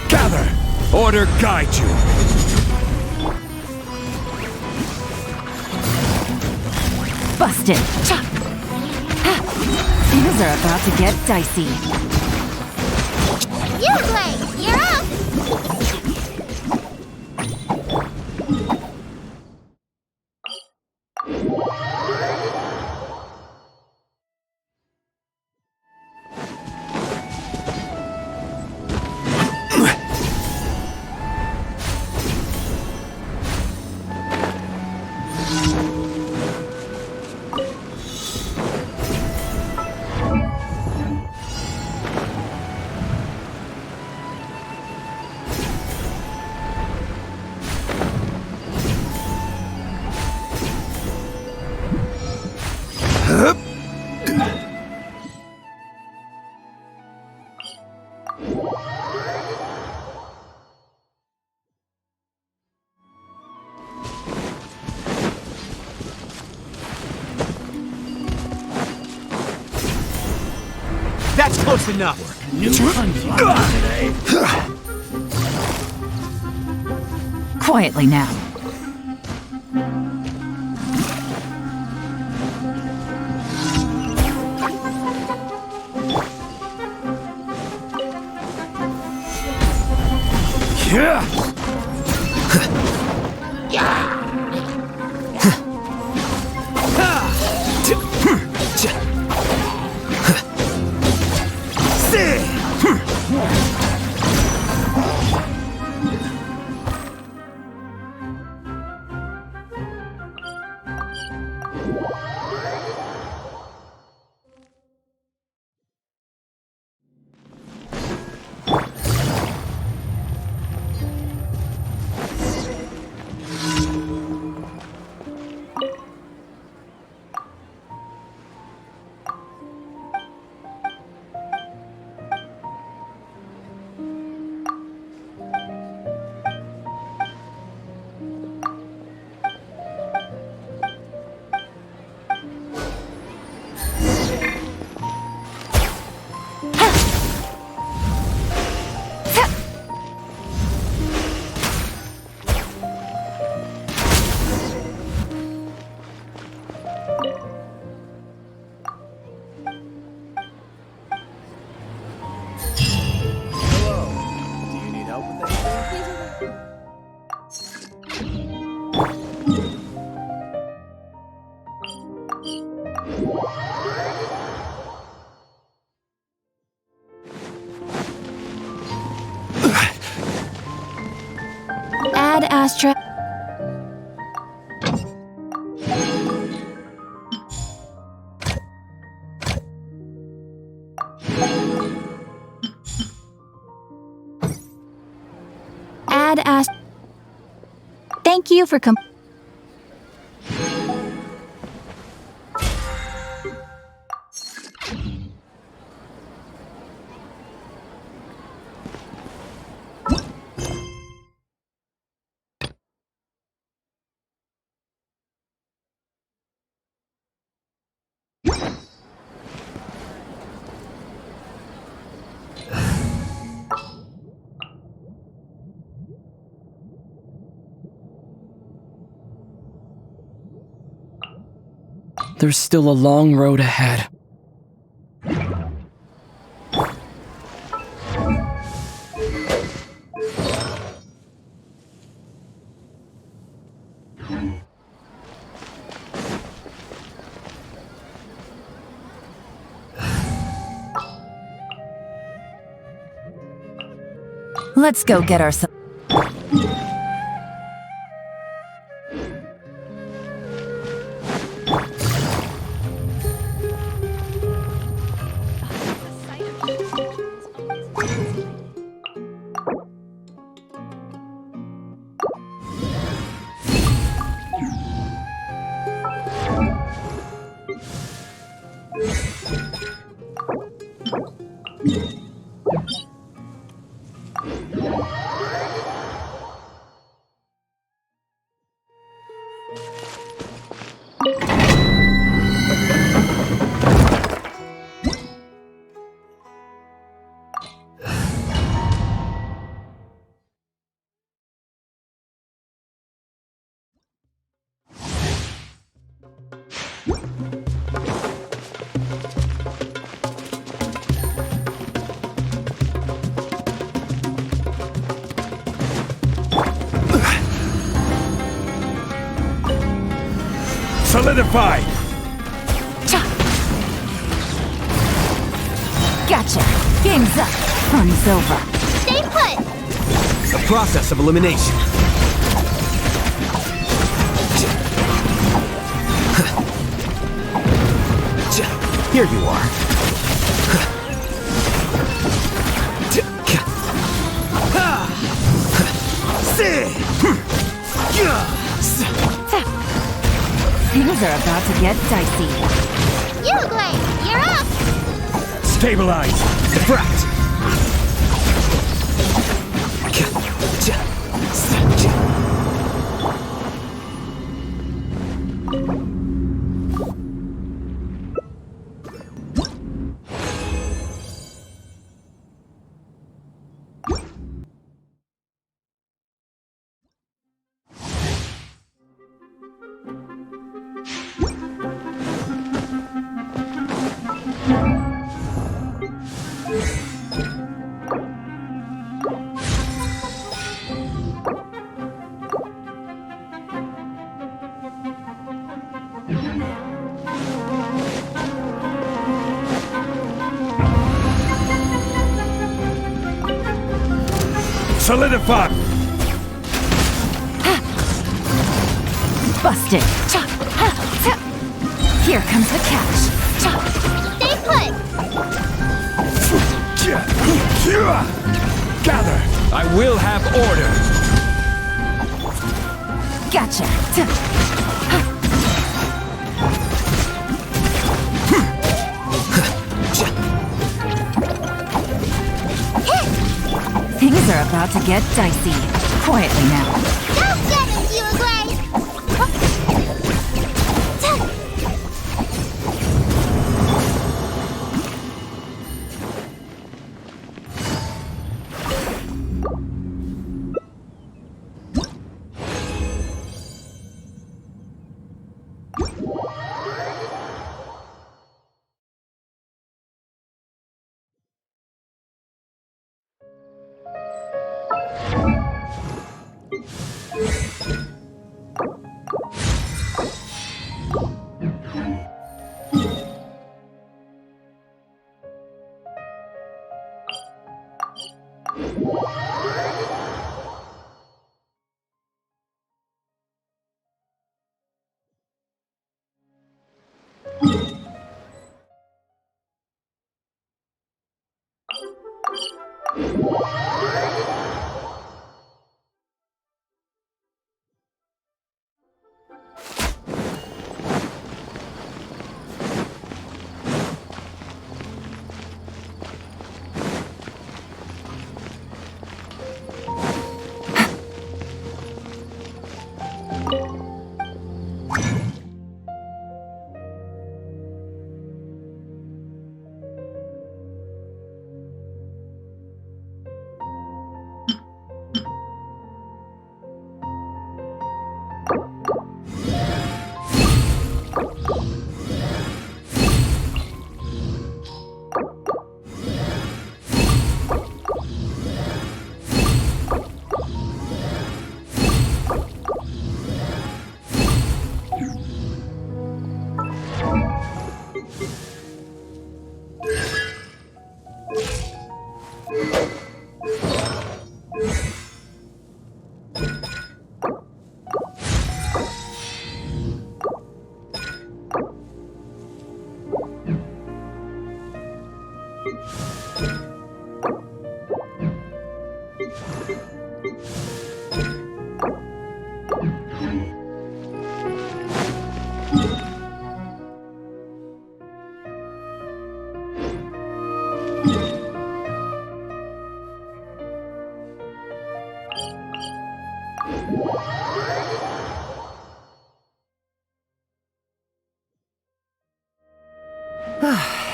Gather! Order guide you! Busted! Chop! Ha! Things are about to get dicey. You play! You're up! That's close enough. New today. Quietly now. Yeah! Ad Astra. Ad Astra. Thank you for There's still a long road ahead. Let's go get ourselves. Solidify! Cha! Gotcha! Game's up! Fun's over! Stay put! A process of elimination. Here you are. Things are about to get dicey. Uruguay, you're up! Stabilize! Defract! Solidify! Busted! Cha! Ha! Ta! Here comes the catch! Cha! Stay put! Gather! I will have order! Gotcha! Ta! Things are about to get dicey. Quietly now. Don't get it, Uruguay!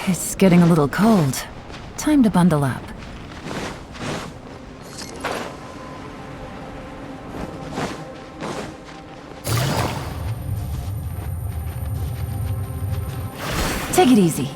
It's getting a little cold. Time to bundle up. Take it easy.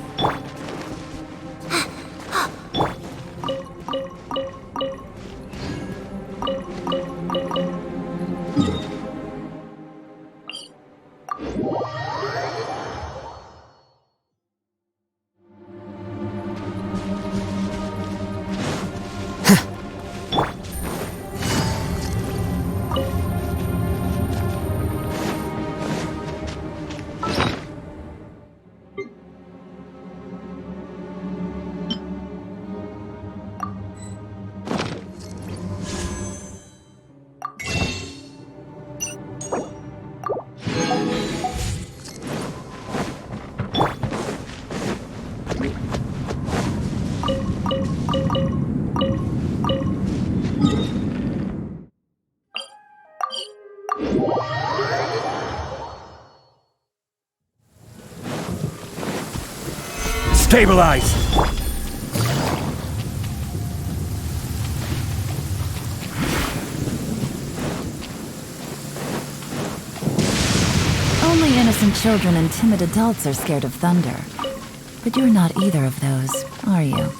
Stabilize! Only innocent children and timid adults are scared of thunder. But you're not either of those, are you?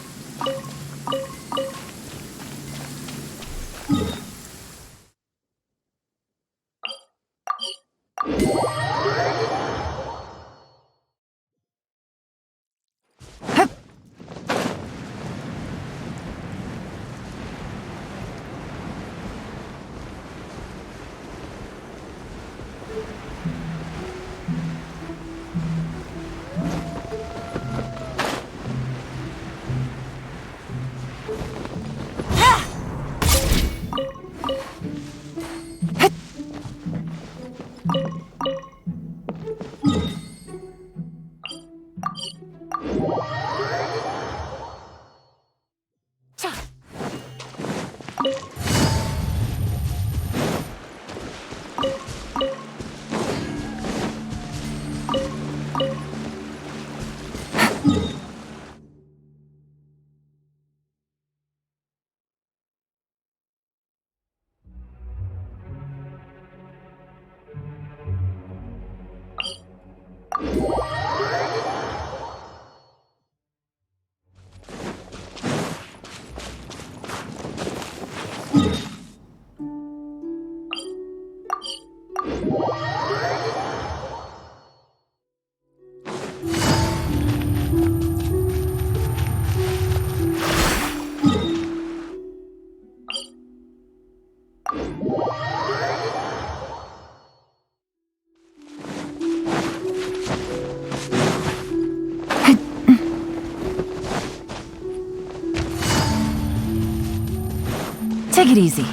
Take it easy.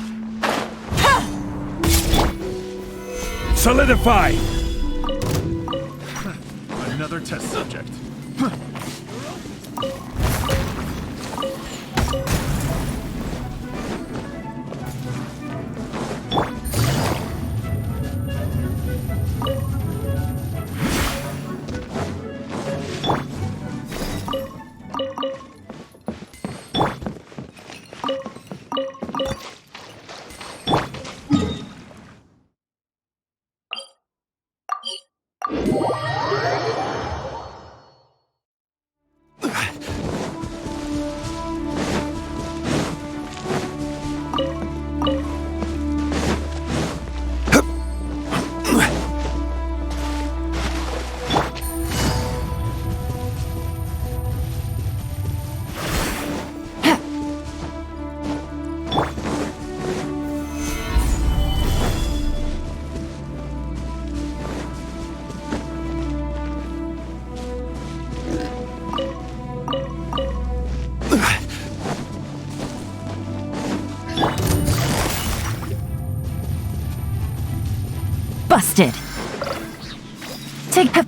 Solidify! Another test subject. Busted. Take a...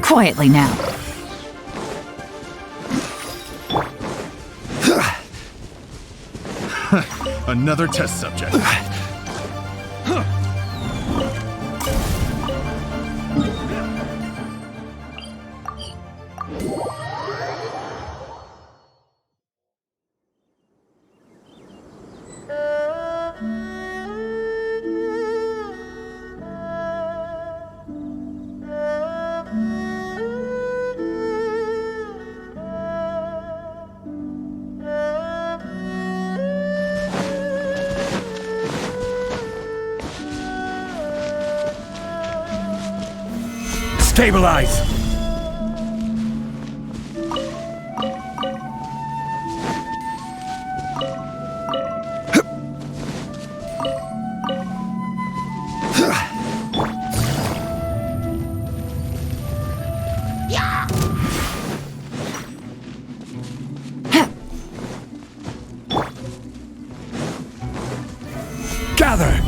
Quietly now. Another test subject. Stabilize! Gather!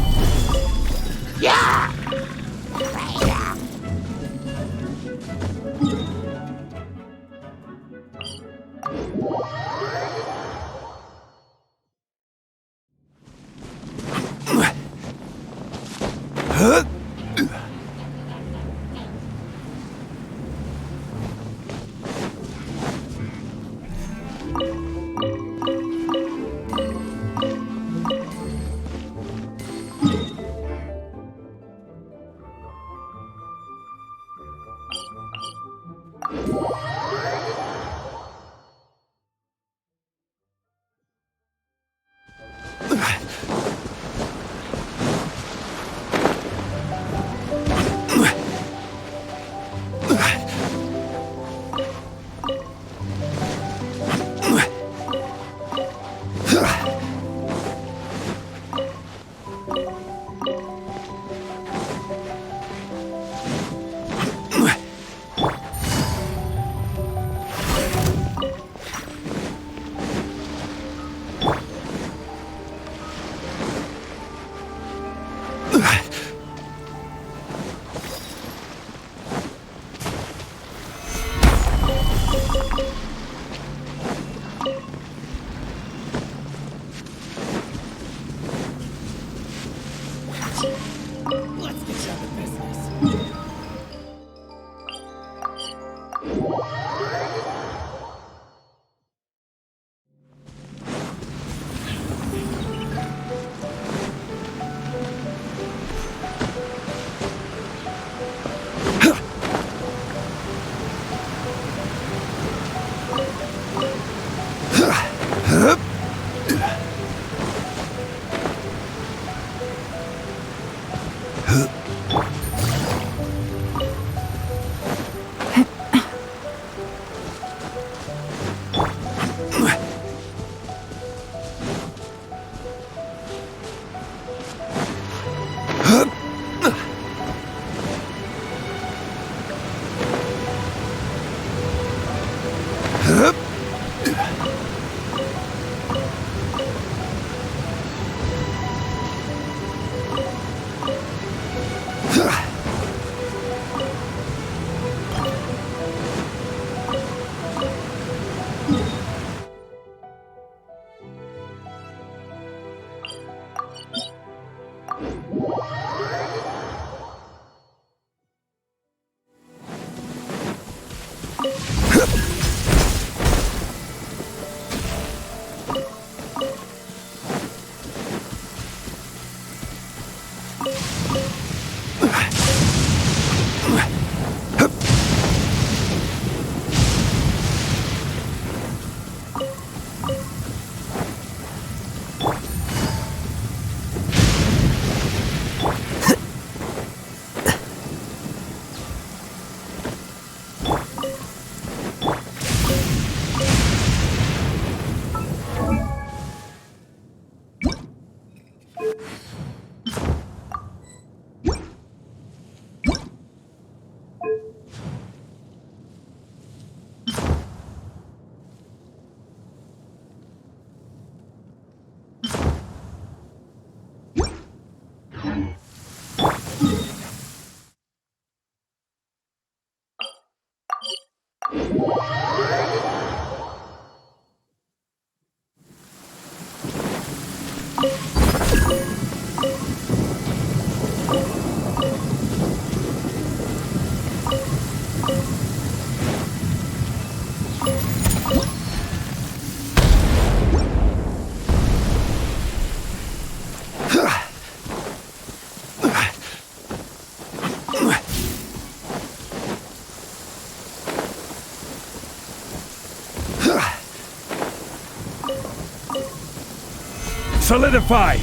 Solidify!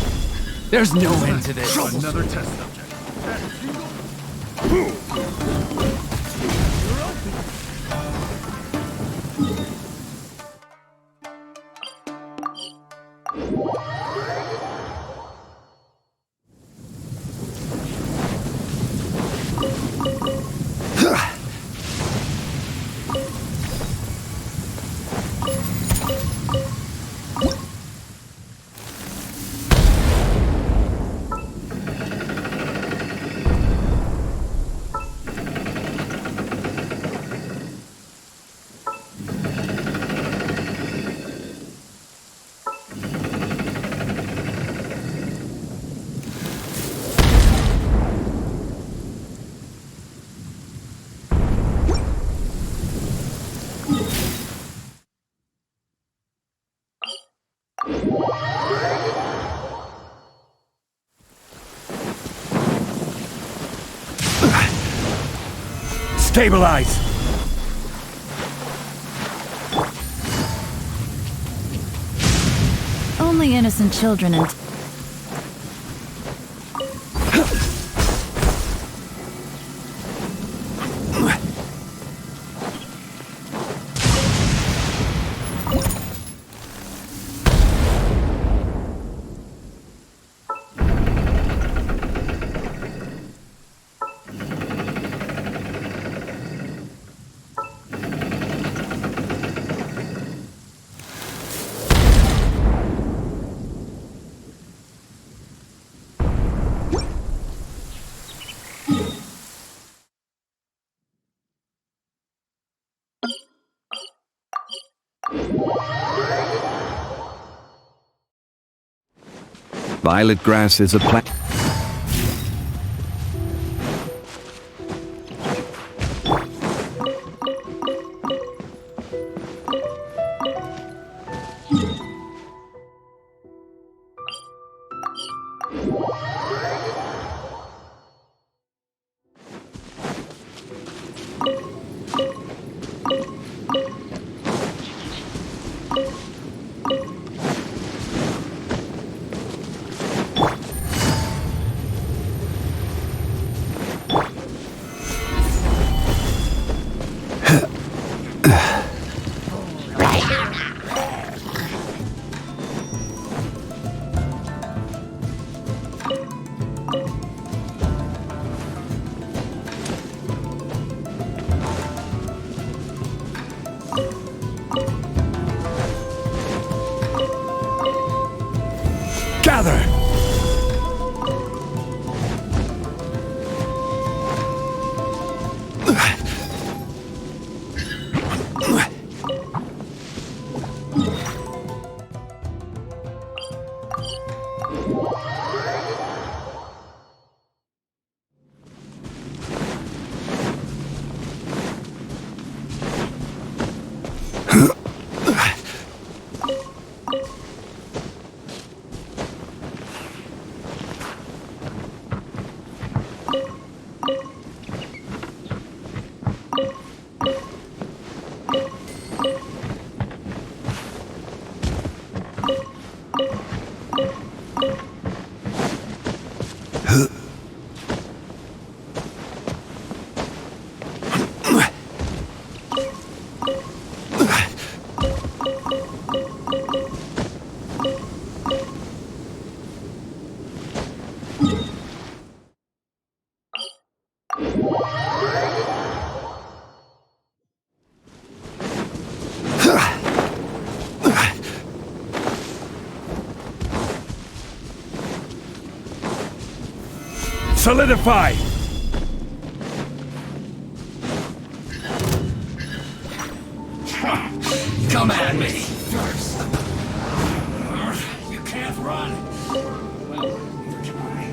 There's no end to this. Another test subject. Stabilize! Only innocent children and... Violet grass is a plant. Gather! Solidify! Come at me first. You can't run. Well, neither can I.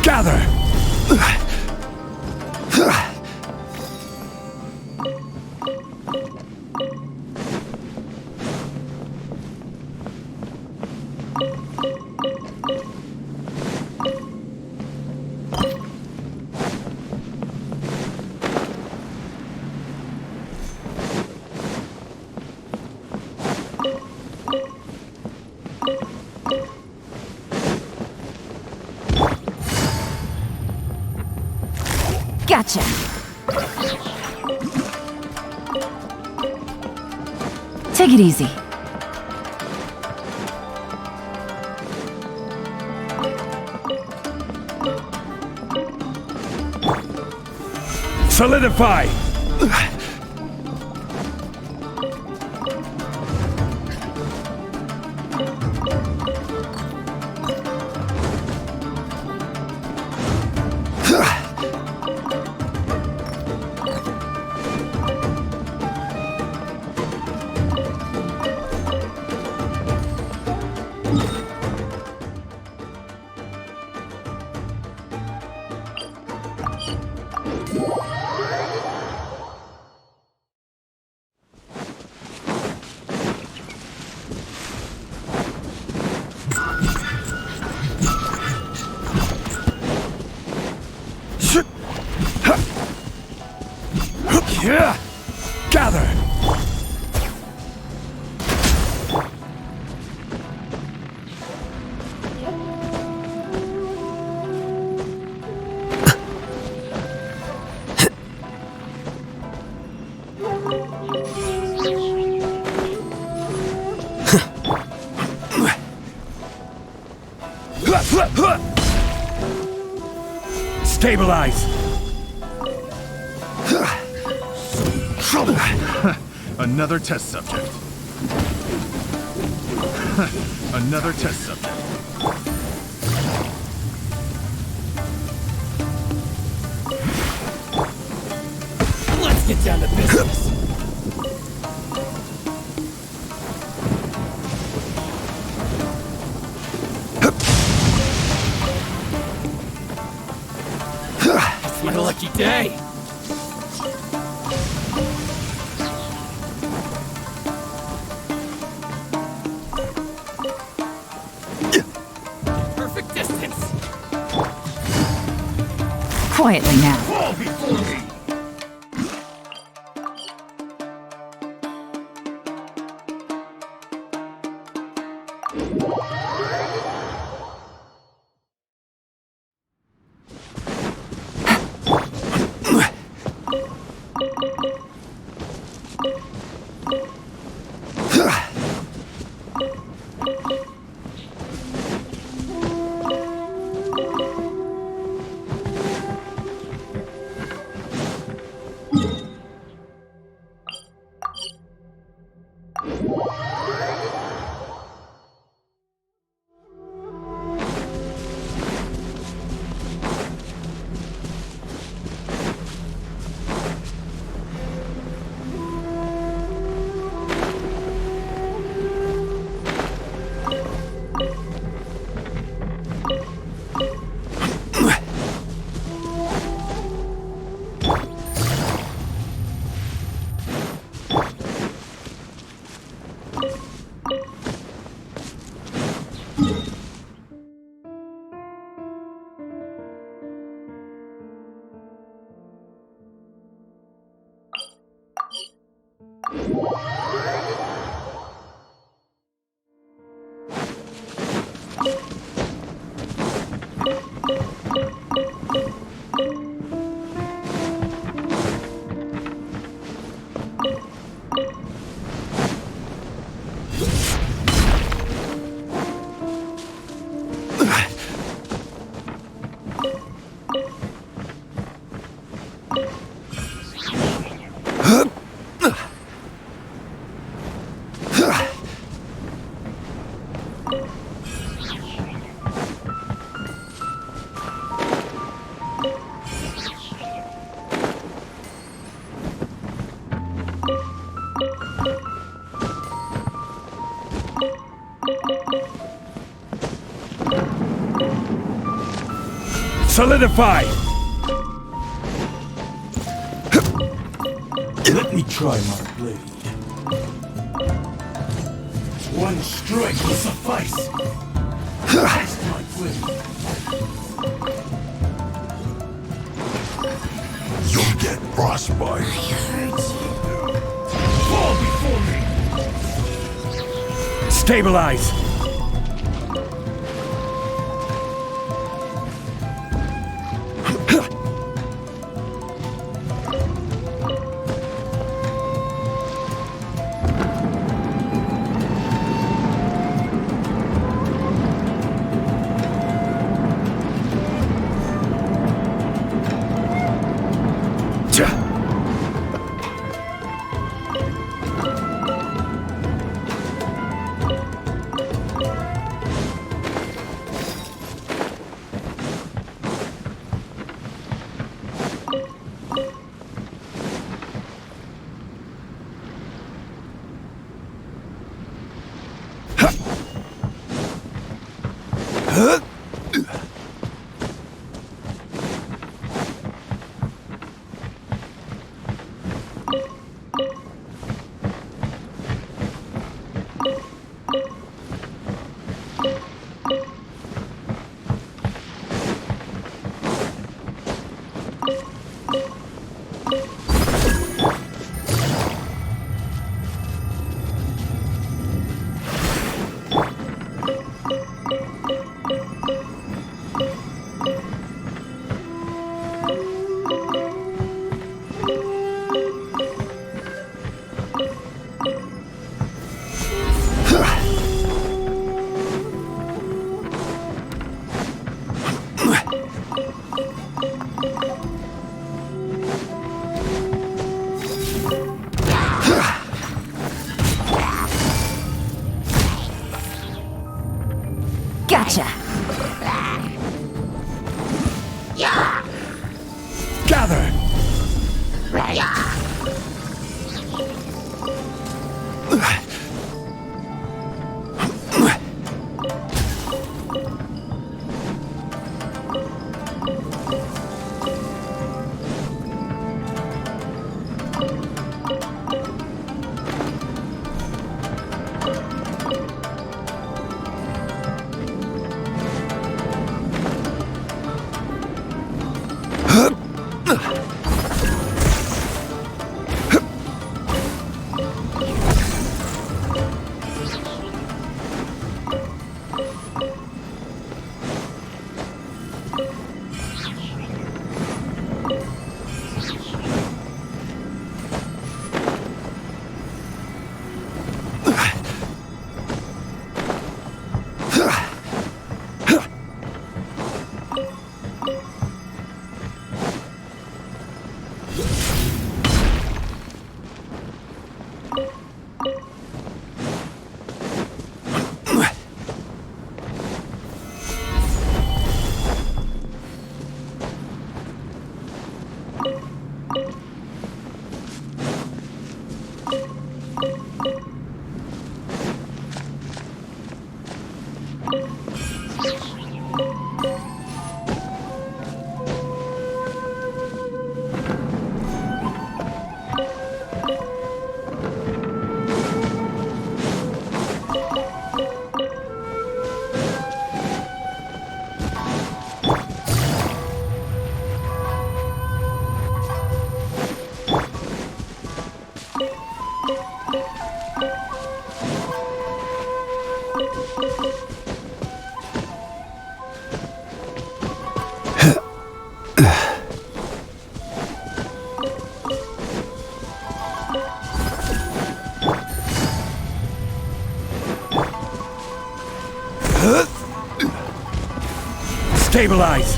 Gather! Gotcha. Take it easy. Solidify! Gather! Stabilize! Another test subject. Another test subject. Let's get down to business! It's my lucky day! Perfect distance! Quietly now. Fall before me! Solidify! Let me try my blade. One strike will suffice. Test my blade. You'll get frostbite. Fall before me. Stabilize! Gotcha! Gather! Stabilize!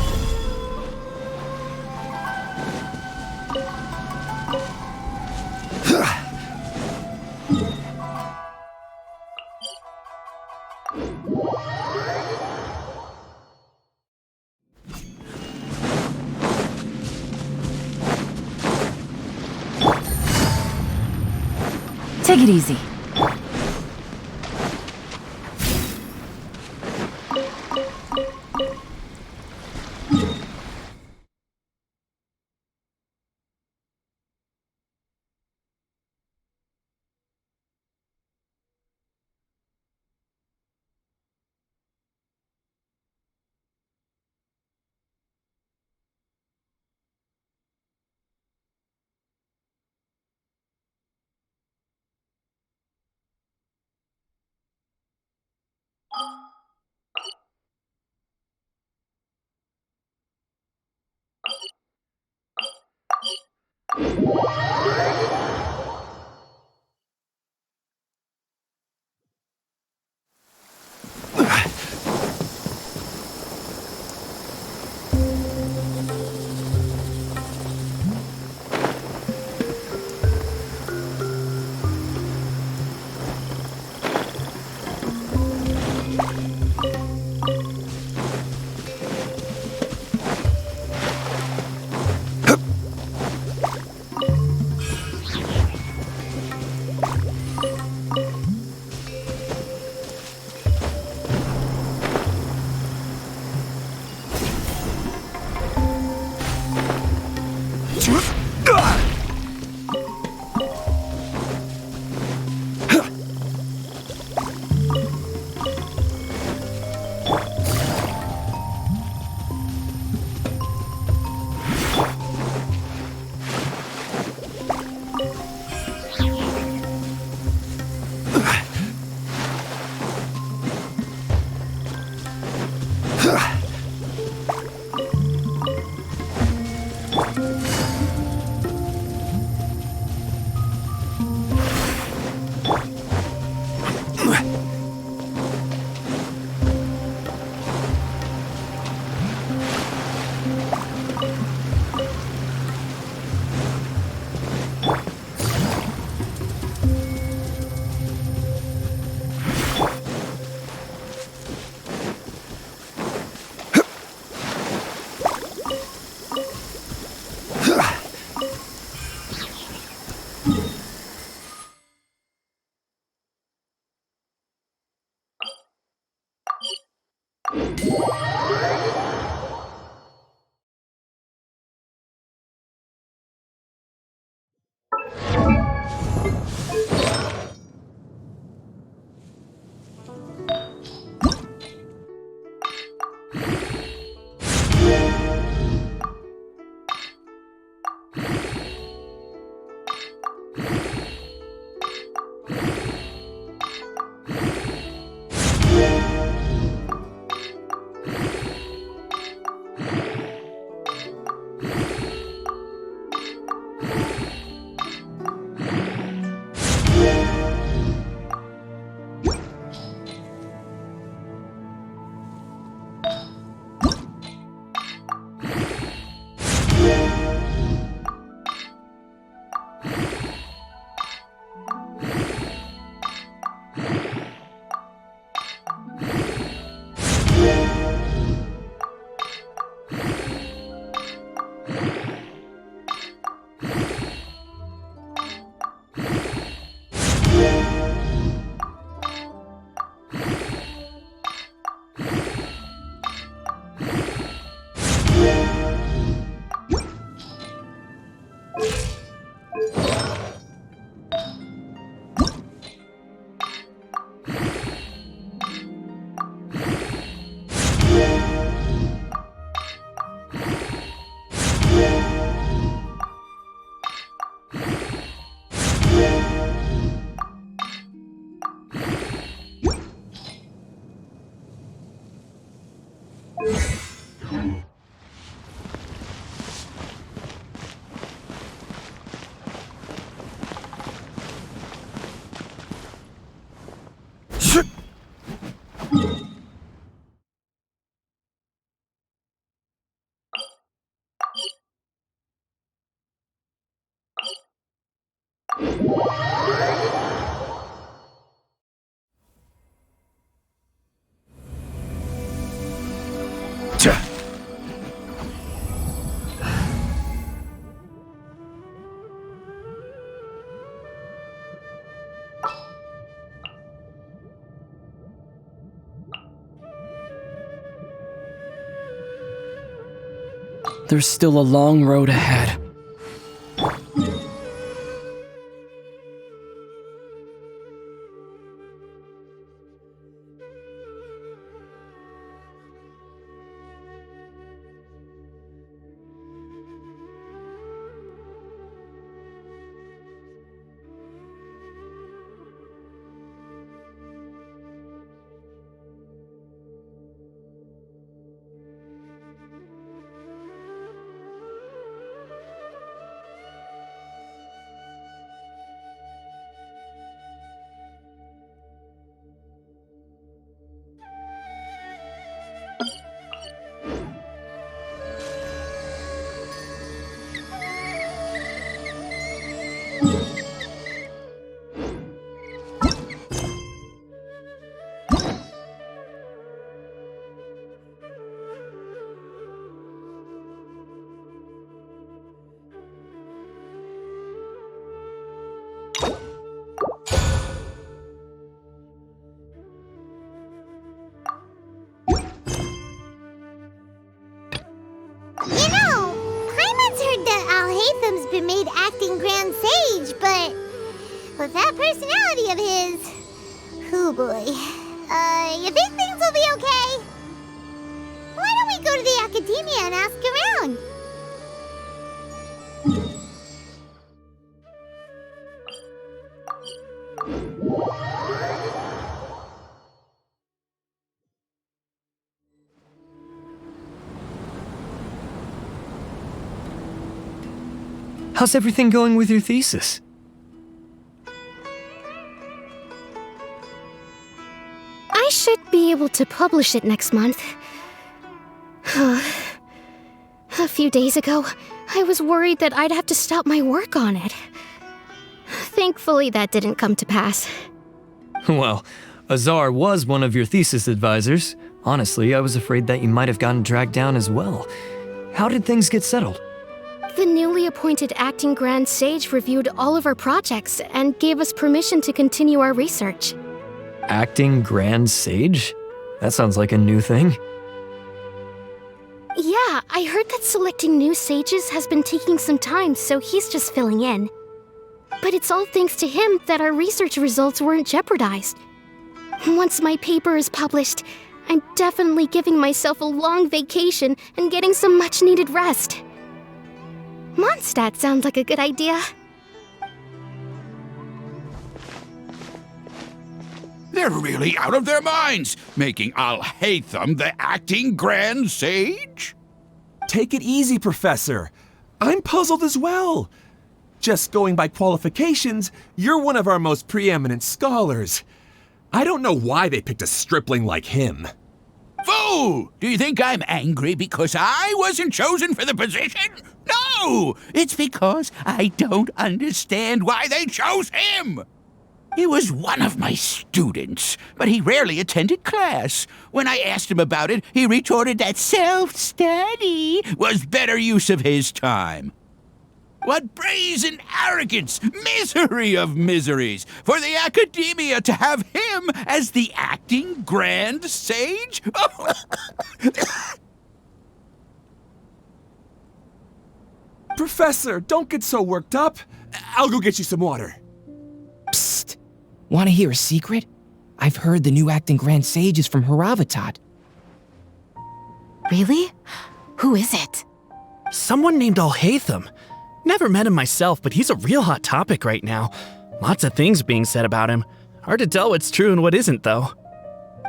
Take it easy. There's still a long road ahead. been made acting Grand Sage, but with that personality of his, oh boy. You think things will be okay? Why don't we go to the academia and ask around? How's everything going with your thesis? I should be able to publish it next month. A few days ago, I was worried that I'd have to stop my work on it. Thankfully, that didn't come to pass. Well, Azar was one of your thesis advisors. Honestly, I was afraid that you might have gotten dragged down as well. How did things get settled? The newly appointed acting Grand Sage reviewed all of our projects and gave us permission to continue our research. Acting Grand Sage? That sounds like a new thing. Yeah, I heard that selecting new sages has been taking some time, so he's just filling in. But it's all thanks to him that our research results weren't jeopardized. Once my paper is published, I'm definitely giving myself a long vacation and getting some much-needed rest. Mondstadt sounds like a good idea. They're really out of their minds, making ALHAITHAM the acting Grand Sage? Take it easy, Professor. I'm puzzled as well. Just going by qualifications, you're one of our most preeminent scholars. I don't know why they picked a stripling like him. Fool! Do you think I'm angry because I wasn't chosen for the position? No! It's because I don't understand why they chose him! He was one of my students, but he rarely attended class. When I asked him about it, he retorted that self-study was better use of his time. What brazen arrogance, misery of miseries, for the academia to have him as the acting Grand Sage? Professor, don't get so worked up. I'll go get you some water. Psst. Want to hear a secret? I've heard the new acting Grand Sage is from Haravatat. Really? Who is it? Someone named ALHAITHAM. Never met him myself, but he's a real hot topic right now. Lots of things being said about him. Hard to tell what's true and what isn't, though.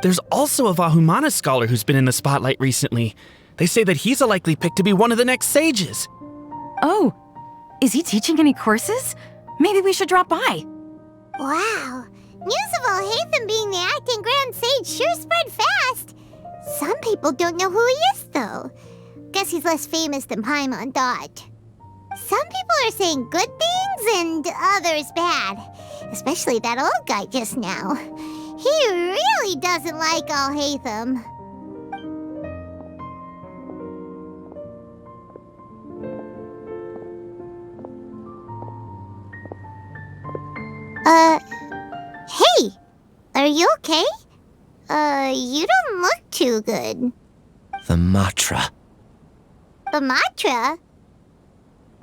There's also a Vahumana scholar who's been in the spotlight recently. They say that he's a likely pick to be one of the next sages. Oh, is he teaching any courses? Maybe we should drop by. Wow. News of ALHAITHAM being the acting Grand Sage sure spread fast. Some people don't know who he is, though. Guess he's less famous than Paimon thought. Some people are saying good things and others bad. Especially that old guy just now. He really doesn't like ALHAITHAM. Hey! Are you okay? You don't look too good. The Matra. The Matra?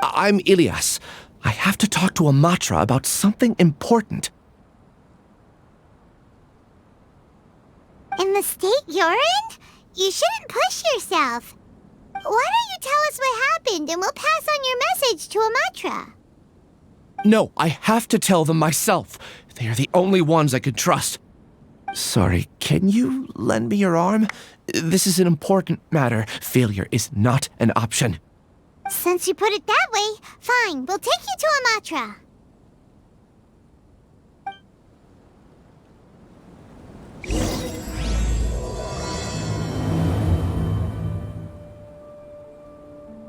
I'm Ilias. I have to talk to a Matra about something important. In the state you're in? You shouldn't push yourself. Why don't you tell us what happened and we'll pass on your message to a Matra? No, I have to tell them myself. They are the only ones I can trust. Sorry, can you lend me your arm? This is an important matter. Failure is not an option. Since you put it that way, fine, we'll take you to a Matra.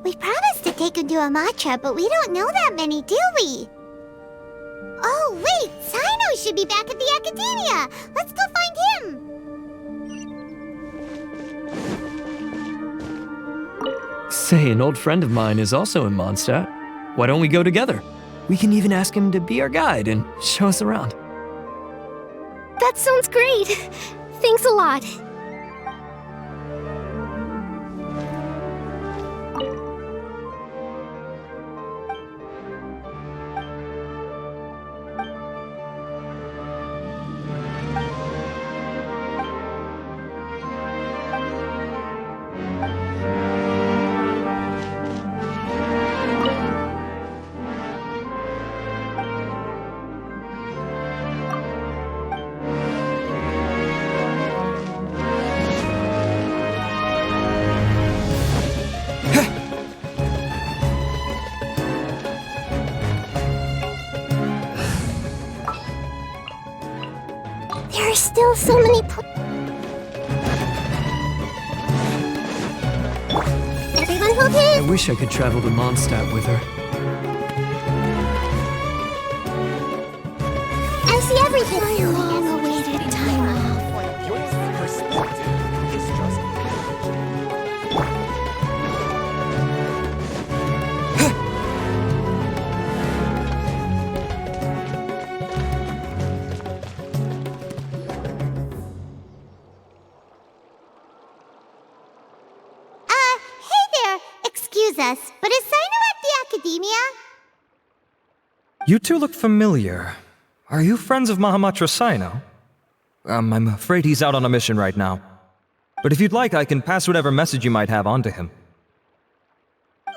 We promised to take him to a Matra, but we don't know that many, do we? Oh, wait! Sino should be back at the Academia! Let's go find him! Say, an old friend of mine is also in Mondstadt. Why don't we go together? We can even ask him to be our guide and show us around. That sounds great. Thanks a lot. still so many Everyone hold I hands! wish I could travel to Mondstadt with her. I see everything. My long-awaited time off. Hey there! Excuse us, but is Sino at the Academia? You two look familiar. Are you friends of Mahamatra Sino? I'm afraid he's out on a mission right now. But if you'd like, I can pass whatever message you might have on to him.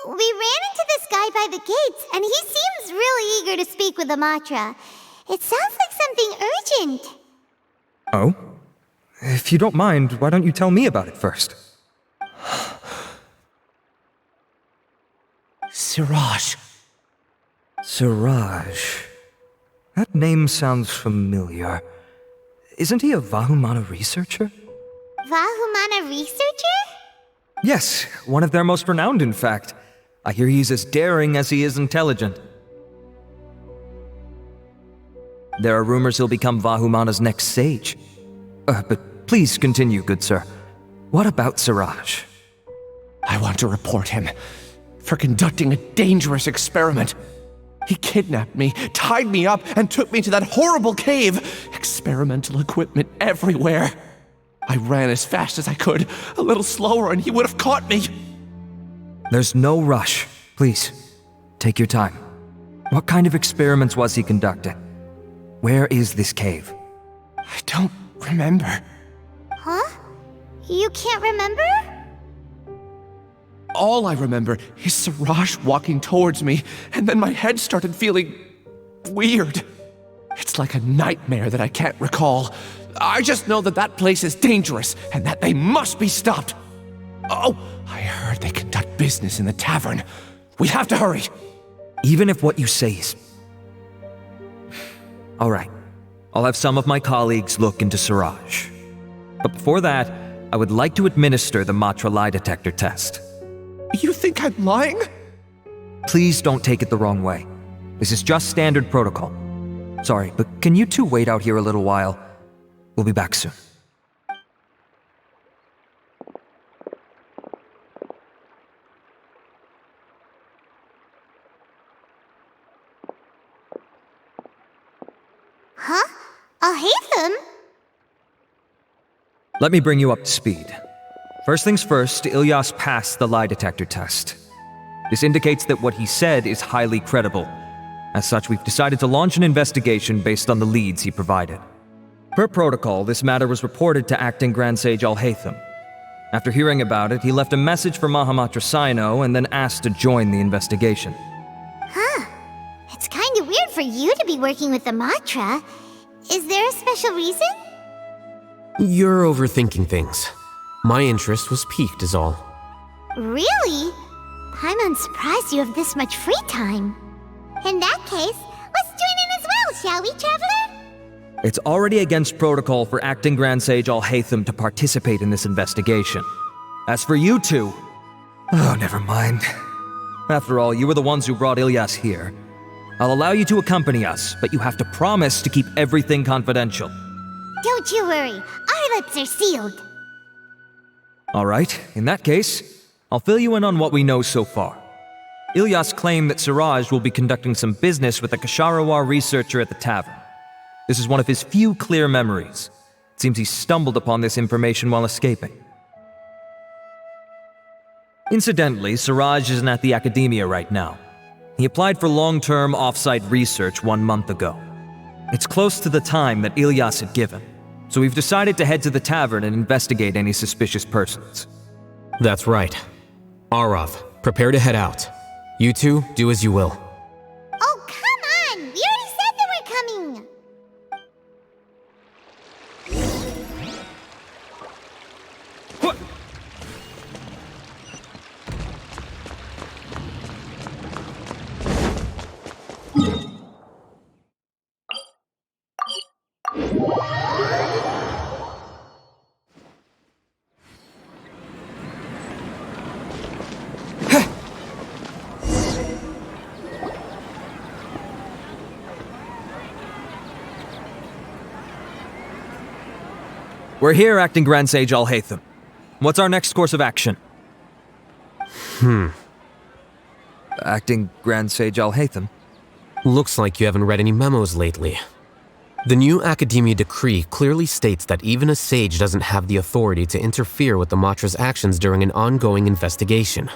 We ran into this guy by the gates, and he seems really eager to speak with Amatra. It sounds like something urgent. Oh? If you don't mind, why don't you tell me about it first? Siraj. Siraj. That name sounds familiar. Isn't he a Vahumana researcher? Vahumana researcher? Yes, one of their most renowned, in fact. I hear he's as daring as he is intelligent. There are rumors he'll become Vahumana's next sage. But please continue, good sir. What about Siraj? I want to report him for conducting a dangerous experiment. He kidnapped me, tied me up, and took me to that horrible cave. Experimental equipment everywhere. I ran as fast as I could, a little slower, and he would have caught me. There's no rush. Please, take your time. What kind of experiments was he conducting? Where is this cave? I don't remember. Huh? You can't remember? All I remember is Siraj walking towards me, and then my head started feeling weird. It's like a nightmare that I can't recall. I just know that that place is dangerous, and that they must be stopped. Oh, I heard they conduct business in the tavern. We have to hurry. Even if what you say is... All right. I'll have some of my colleagues look into Siraj. But before that, I would like to administer the Matra lie detector test. You think I'm lying? Please don't take it the wrong way. This is just standard protocol. Sorry, but can you two wait out here a little while? We'll be back soon. Huh? ALHAITHAM? Let me bring you up to speed. First things first, Ilyas passed the lie detector test. This indicates that what he said is highly credible. As such, we've decided to launch an investigation based on the leads he provided. Per protocol, this matter was reported to Acting Grand Sage ALHAITHAM. After hearing about it, he left a message for Mahamatra Sino and then asked to join the investigation. Huh. It's kinda weird for you to be working with the Matra. Is there a special reason? You're overthinking things. My interest was piqued is all. Really? I'm unsurprised you have this much free time. In that case, let's join in as well, shall we, Traveler? It's already against protocol for Acting Grand Sage ALHAITHAM to participate in this investigation. As for you two... Oh, never mind. After all, you were the ones who brought Ilyas here. I'll allow you to accompany us, but you have to promise to keep everything confidential. Don't you worry, our lips are sealed. All right, in that case, I'll fill you in on what we know so far. Ilyas claimed that Siraj will be conducting some business with a Kasharawar researcher at the tavern. This is one of his few clear memories. It seems he stumbled upon this information while escaping. Incidentally, Siraj isn't at the Academia right now. He applied for long-term off-site research 1 month ago. It's close to the time that Ilyas had given, so we've decided to head to the tavern and investigate any suspicious persons. That's right. Arav, prepare to head out. You two, do as you will. Oh, come on! We already said that we're coming! We're here, Acting Grand Sage ALHAITHAM. What's our next course of action? Acting Grand Sage ALHAITHAM? Looks like you haven't read any memos lately. The new Academia decree clearly states that even a sage doesn't have the authority to interfere with the Matra's actions during an ongoing investigation.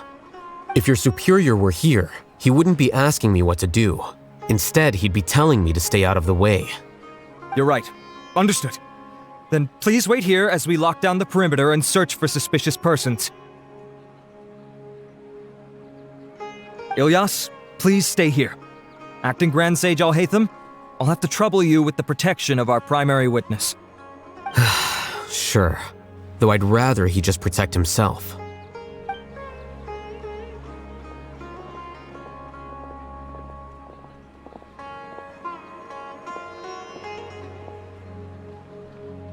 If your superior were here, he wouldn't be asking me what to do. Instead, he'd be telling me to stay out of the way. You're right. Understood. Then please wait here as we lock down the perimeter and search for suspicious persons. Ilyas, please stay here. Acting Grand Sage ALHAITHAM, I'll have to trouble you with the protection of our primary witness. Sure, though I'd rather he just protect himself.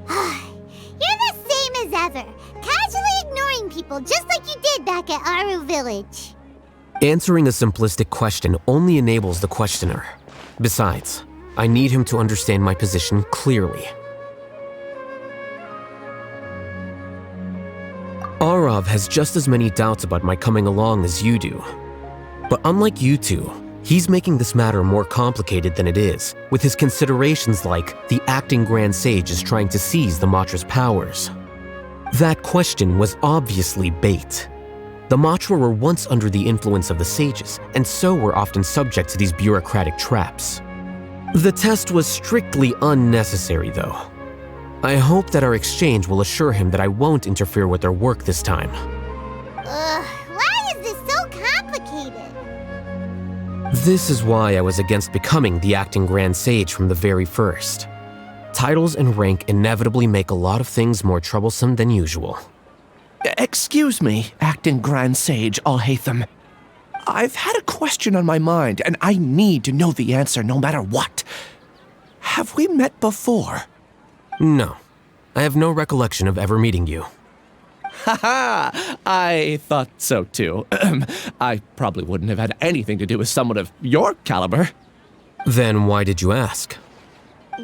You're the same as ever, casually ignoring people just like you did back at Aru Village. Answering a simplistic question only enables the questioner. Besides, I need him to understand my position clearly. Arav has just as many doubts about my coming along as you do. But unlike you two, he's making this matter more complicated than it is, with his considerations like the Acting Grand Sage is trying to seize the Matra's powers. That question was obviously bait. The Matra were once under the influence of the sages, and so were often subject to these bureaucratic traps. The test was strictly unnecessary, though. I hope that our exchange will assure him that I won't interfere with their work this time. Why is this so complicated? This is why I was against becoming the Acting Grand Sage from the very first. Titles and rank inevitably make a lot of things more troublesome than usual. Excuse me, Acting Grand Sage ALHAITHAM. I've had a question on my mind, and I need to know the answer no matter what. Have we met before? No, I have no recollection of ever meeting you. Haha, I thought so too. I probably wouldn't have had anything to do with someone of your caliber. Then why did you ask?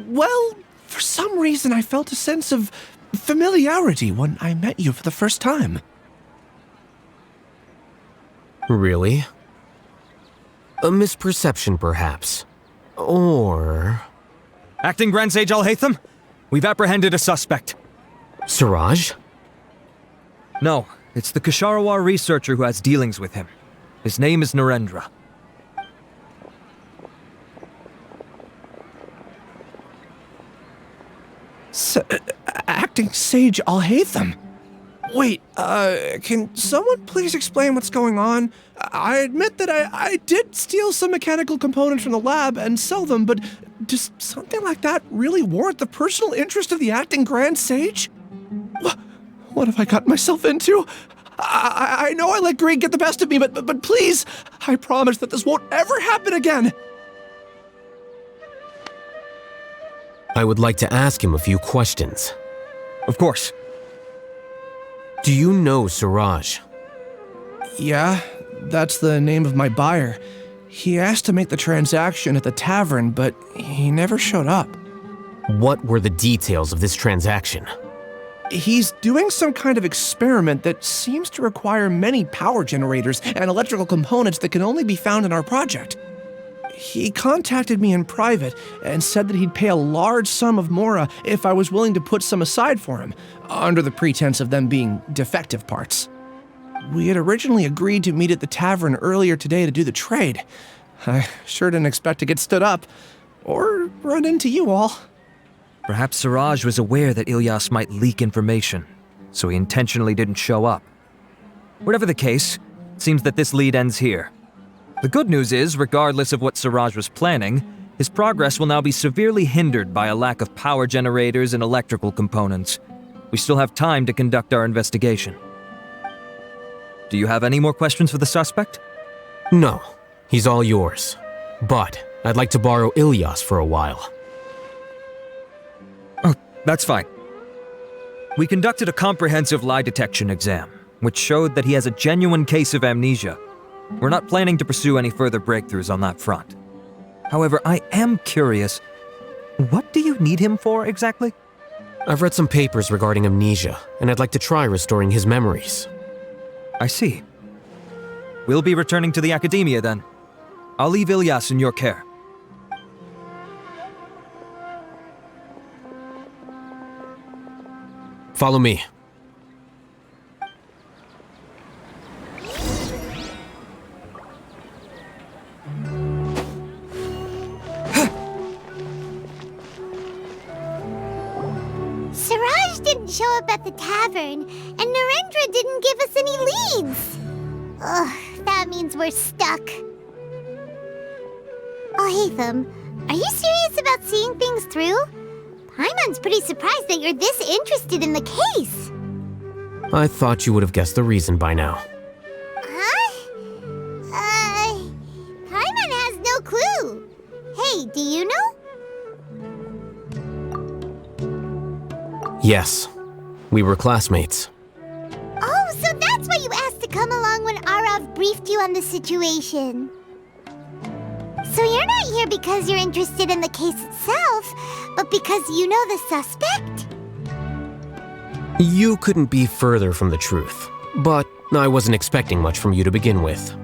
Well, for some reason I felt a sense of familiarity when I met you for the first time. Really? A misperception, perhaps. Or... Acting Grand Sage ALHAITHAM, we've apprehended a suspect. Siraj? No, it's the Ksharawar researcher who has dealings with him. His name is Narendra. Acting Sage ALHAITHAM? Wait, can someone please explain what's going on? I admit that I did steal some mechanical components from the lab and sell them, but does something like that really warrant the personal interest of the Acting Grand Sage? What have I gotten myself into? I know I let greed get the best of me, but please, I promise that this won't ever happen again. I would like to ask him a few questions. Of course. Do you know Siraj? Yeah, that's the name of my buyer. He asked to make the transaction at the tavern, but he never showed up. What were the details of this transaction? He's doing some kind of experiment that seems to require many power generators and electrical components that can only be found in our project. He contacted me in private and said that he'd pay a large sum of Mora if I was willing to put some aside for him, under the pretense of them being defective parts. We had originally agreed to meet at the tavern earlier today to do the trade. I sure didn't expect to get stood up, or run into you all. Perhaps Siraj was aware that Ilyas might leak information, so he intentionally didn't show up. Whatever the case, it seems that this lead ends here. The good news is, regardless of what Siraj was planning, his progress will now be severely hindered by a lack of power generators and electrical components. We still have time to conduct our investigation. Do you have any more questions for the suspect? No, he's all yours. But I'd like to borrow Ilyas for a while. Oh, that's fine. We conducted a comprehensive lie detection exam, which showed that he has a genuine case of amnesia. We're not planning to pursue any further breakthroughs on that front. However, I am curious, what do you need him for exactly? I've read some papers regarding amnesia, and I'd like to try restoring his memories. I see. We'll be returning to the Academia then. I'll leave Ilyas in your care. Follow me. Siraj didn't show up at the tavern, and Narendra didn't give us any leads. Ugh, that means we're stuck. ALHAITHAM, are you serious about seeing things through? Paimon's pretty surprised that you're this interested in the case. I thought you would have guessed the reason by now. Huh? Paimon has no clue. Hey, do you know? Yes, we were classmates. Oh, so that's why you asked to come along when Arav briefed you on the situation. So you're not here because you're interested in the case itself, but because you know the suspect? You couldn't be further from the truth, but I wasn't expecting much from you to begin with.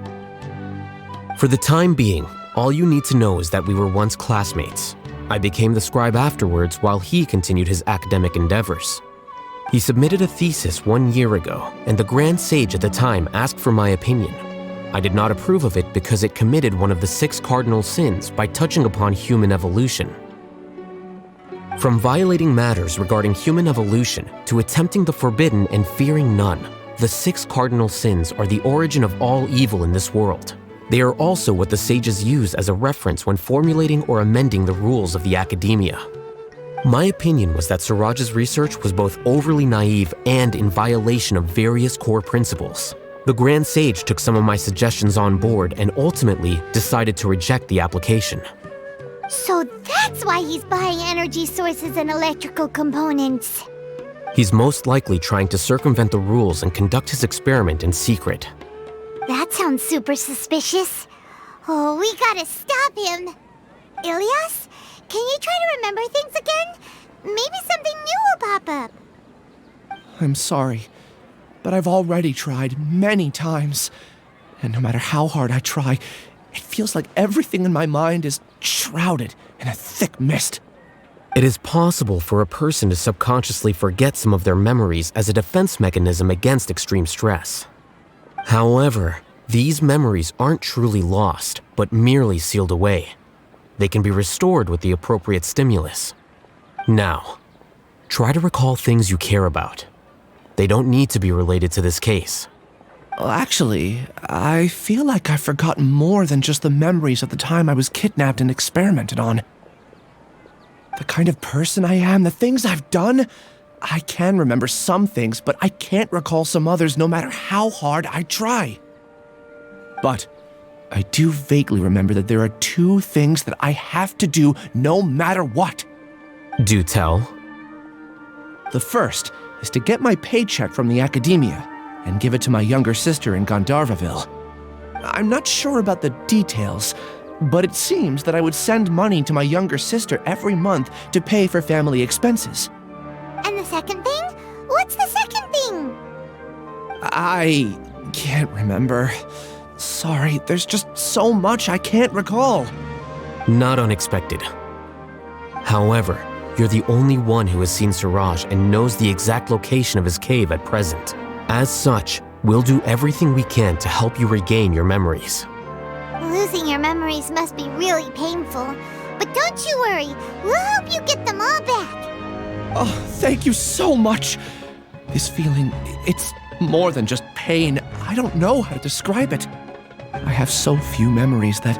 For the time being, all you need to know is that we were once classmates. I became the scribe afterwards while he continued his academic endeavors. He submitted a thesis 1 year ago, and the Grand Sage at the time asked for my opinion. I did not approve of it because it committed one of the 6 cardinal sins by touching upon human evolution. From violating matters regarding human evolution to attempting the forbidden and fearing none, the 6 cardinal sins are the origin of all evil in this world. They are also what the sages use as a reference when formulating or amending the rules of the Academia. My opinion was that Siraj's research was both overly naive and in violation of various core principles. The Grand Sage took some of my suggestions on board and ultimately decided to reject the application. So that's why he's buying energy sources and electrical components. He's most likely trying to circumvent the rules and conduct his experiment in secret. That sounds super suspicious. Oh, we gotta stop him. Ilyas, can you try to remember things again? Maybe something new will pop up. I'm sorry, but I've already tried many times. And no matter how hard I try, it feels like everything in my mind is shrouded in a thick mist. It is possible for a person to subconsciously forget some of their memories as a defense mechanism against extreme stress. However, these memories aren't truly lost, but merely sealed away. They can be restored with the appropriate stimulus. Now, try to recall things you care about. They don't need to be related to this case. Well, actually, I feel like I've forgotten more than just the memories of the time I was kidnapped and experimented on. The kind of person I am, the things I've done, I can remember some things, but I can't recall some others no matter how hard I try. But I do vaguely remember that there are 2 things that I have to do no matter what. Do tell. The first is to get my paycheck from the Academia and give it to my younger sister in Gandharvaville. I'm not sure about the details, but it seems that I would send money to my younger sister every month to pay for family expenses. And the second thing? What's the second thing? I can't remember. Sorry, there's just so much I can't recall. Not unexpected. However, you're the only one who has seen Siraj and knows the exact location of his cave at present. As such, we'll do everything we can to help you regain your memories. Losing your memories must be really painful. But don't you worry, we'll help you get them all back. Oh, thank you so much. This feeling, it's more than just pain. I don't know how to describe it. I have so few memories that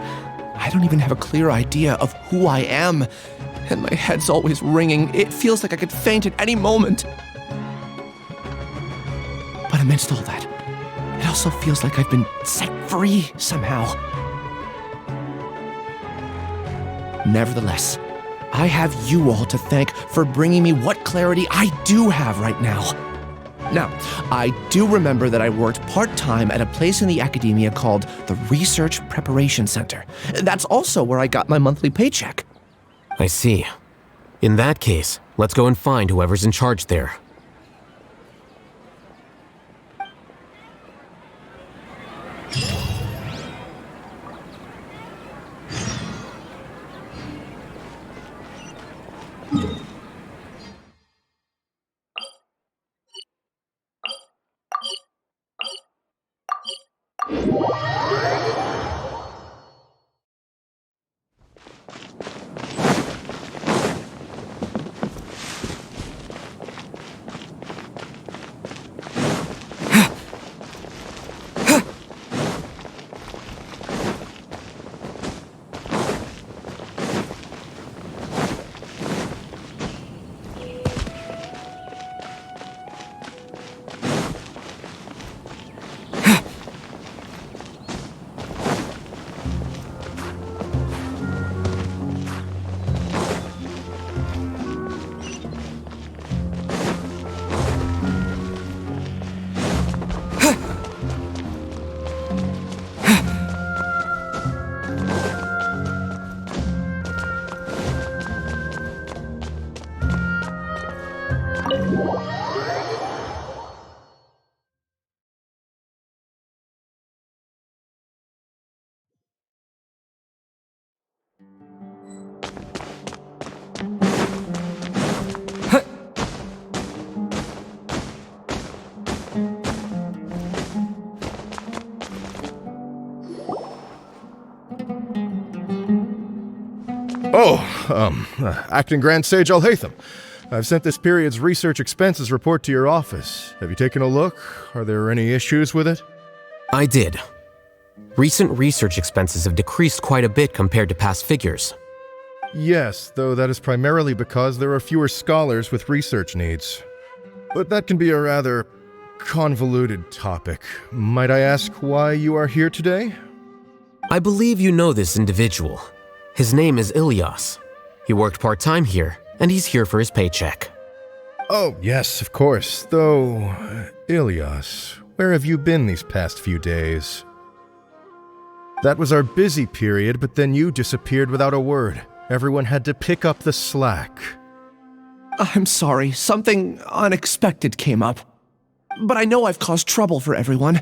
I don't even have a clear idea of who I am. And my head's always ringing. It feels like I could faint at any moment. But amidst all that, it also feels like I've been set free somehow. Nevertheless, I have you all to thank for bringing me what clarity I do have right now. Now, I do remember that I worked part-time at a place in the Academia called the Research Preparation Center. That's also where I got my monthly paycheck. I see. In that case, Let's go and find whoever's in charge there. Acting Grand Sage ALHAITHAM. I've sent this period's research expenses report to your office. Have you taken a look? Are there any issues with it? I did. Recent research expenses have decreased quite a bit compared to past figures. Yes, though that is primarily because there are fewer scholars with research needs. But that can be a rather convoluted topic. Might I ask why you are here today? I believe you know this individual. His name is Ilyas. He worked part-time here, and he's here for his paycheck. Oh, yes, of course. Though, Ilyas, where have you been these past few days? That was our busy period, but then you disappeared without a word. Everyone had to pick up the slack. I'm sorry, something unexpected came up. But I know I've caused trouble for everyone.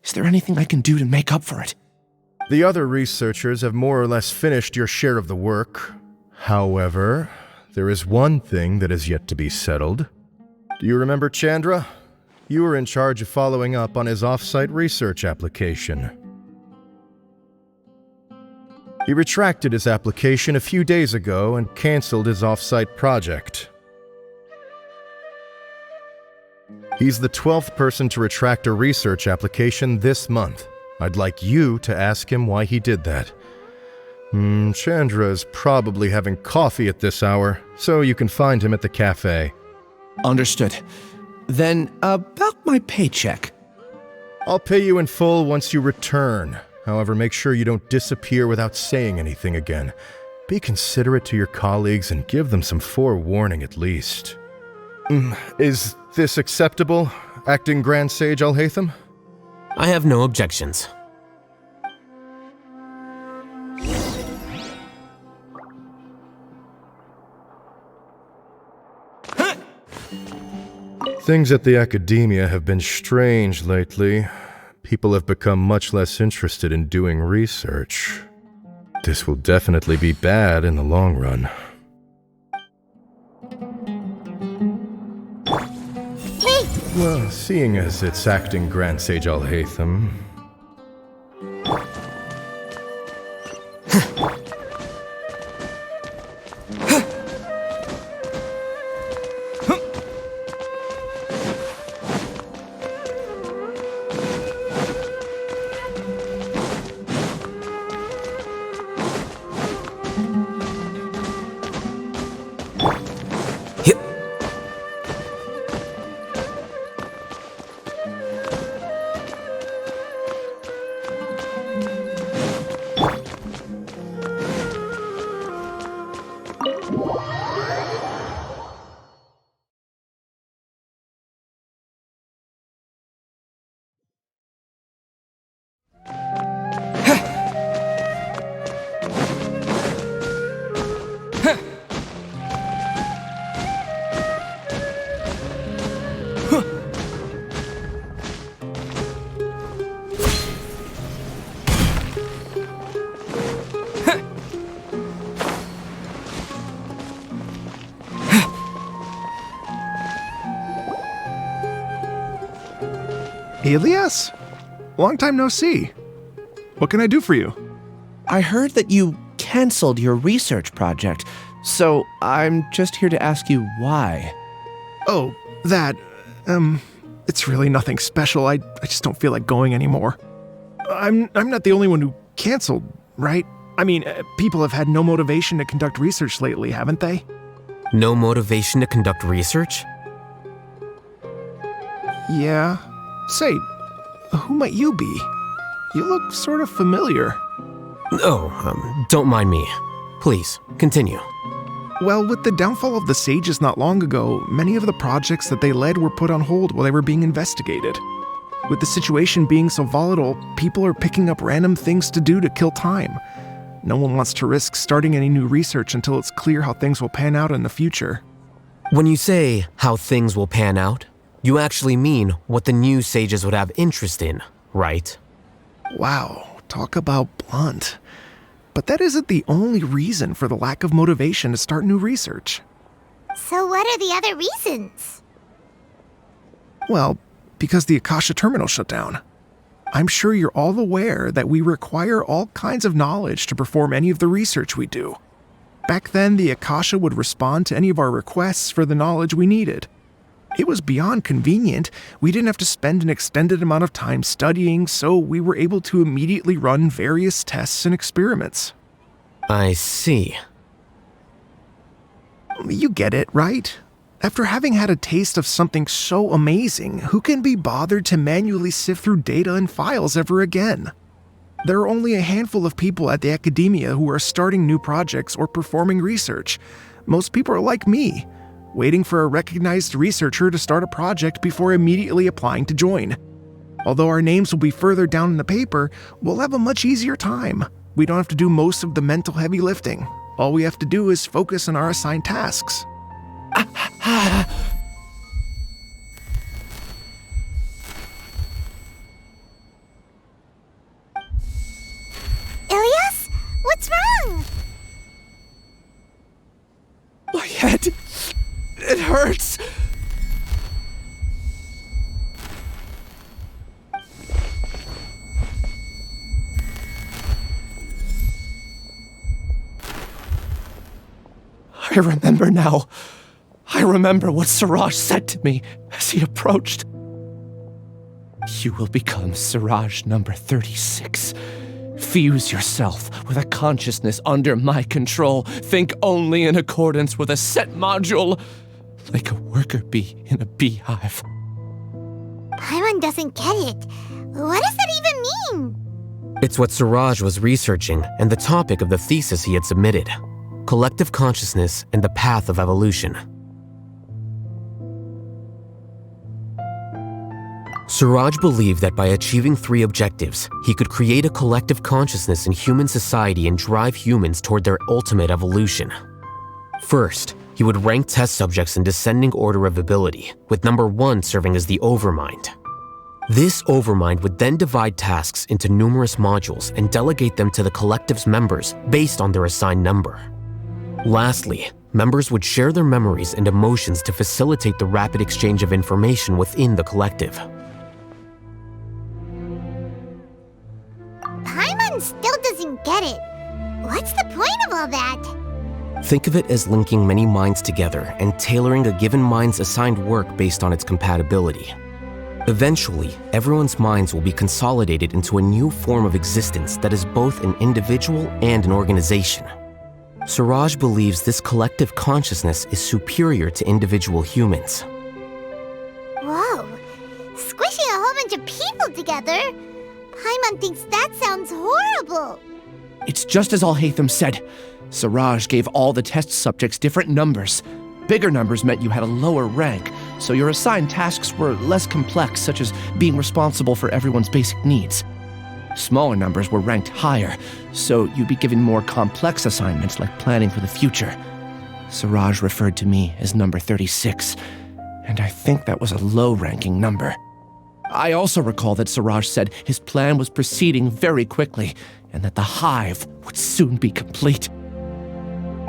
Is there anything I can do to make up for it? The other researchers have more or less finished your share of the work. However, there is one thing that is yet to be settled. Do you remember Chandra? You were in charge of following up on his off-site research application. He retracted his application a few days ago and canceled his off-site project. He's the 12th person to retract a research application this month. I'd like you to ask him why he did that. Chandra's probably having coffee at this hour, so you can find him at the cafe. Understood. Then, about my paycheck. I'll pay you in full once you return. However, make sure you don't disappear without saying anything again. Be considerate to your colleagues and give them some forewarning at least. Is this acceptable, Acting Grand Sage ALHAITHAM? I have no objections. Things at the academia have been strange lately. People have become much less interested in doing research. This will definitely be bad in the long run. Hey! Well, seeing as it's Acting Grand Sage ALHAITHAM... Elias? Long time no see. What can I do for you? I heard that you canceled your research project, so I'm just here to ask you why. Oh, that, it's really nothing special. I just don't feel like going anymore. I'm not the only one who canceled, right? I mean, people have had no motivation to conduct research lately, haven't they? No motivation to conduct research? Yeah. Say, who might you be? You look sort of familiar. Oh, don't mind me. Please, continue. Well, with the downfall of the Sages not long ago, many of the projects that they led were put on hold while they were being investigated. With the situation being so volatile, people are picking up random things to do to kill time. No one wants to risk starting any new research until it's clear how things will pan out in the future. When you say how things will pan out, you actually mean what the new Sages would have interest in, right? Wow, talk about blunt. But that isn't the only reason for the lack of motivation to start new research. So what are the other reasons? Well, because the Akasha terminal shut down. I'm sure you're all aware that we require all kinds of knowledge to perform any of the research we do. Back then, the Akasha would respond to any of our requests for the knowledge we needed. It was beyond convenient. We didn't have to spend an extended amount of time studying, so we were able to immediately run various tests and experiments. I see. You get it, right? After having had a taste of something so amazing, who can be bothered to manually sift through data and files ever again? There are only a handful of people at the academia who are starting new projects or performing research. Most people are like me, waiting for a recognized researcher to start a project before immediately applying to join. Although our names will be further down in the paper, we'll have a much easier time. We don't have to do most of the mental heavy lifting. All we have to do is focus on our assigned tasks. Elias? What's wrong? My head, it hurts. I remember now. I remember what Siraj said to me as he approached. You will become Siraj number 36. Fuse yourself with a consciousness under my control. Think only in accordance with a set module, like a worker bee in a beehive. Paimon doesn't get it. What does that even mean? It's what Siraj was researching and the topic of the thesis he had submitted. Collective consciousness and the path of evolution. Siraj believed that by achieving 3 objectives, he could create a collective consciousness in human society and drive humans toward their ultimate evolution. First, he would rank test subjects in descending order of ability, with number 1 serving as the Overmind. This Overmind would then divide tasks into numerous modules and delegate them to the collective's members based on their assigned number. Lastly, members would share their memories and emotions to facilitate the rapid exchange of information within the collective. Paimon still doesn't get it. What's the point of all that? Think of it as linking many minds together and tailoring a given mind's assigned work based on its compatibility. Eventually, everyone's minds will be consolidated into a new form of existence that is both an individual and an organization. Siraj believes this collective consciousness is superior to individual humans. Whoa, squishing a whole bunch of people together? Paimon thinks that sounds horrible. It's just as ALHAITHAM said. Siraj gave all the test subjects different numbers. Bigger numbers meant you had a lower rank, so your assigned tasks were less complex, such as being responsible for everyone's basic needs. Smaller numbers were ranked higher, so you'd be given more complex assignments like planning for the future. Siraj referred to me as number 36, and I think that was a low-ranking number. I also recall that Siraj said his plan was proceeding very quickly, and that the hive would soon be complete.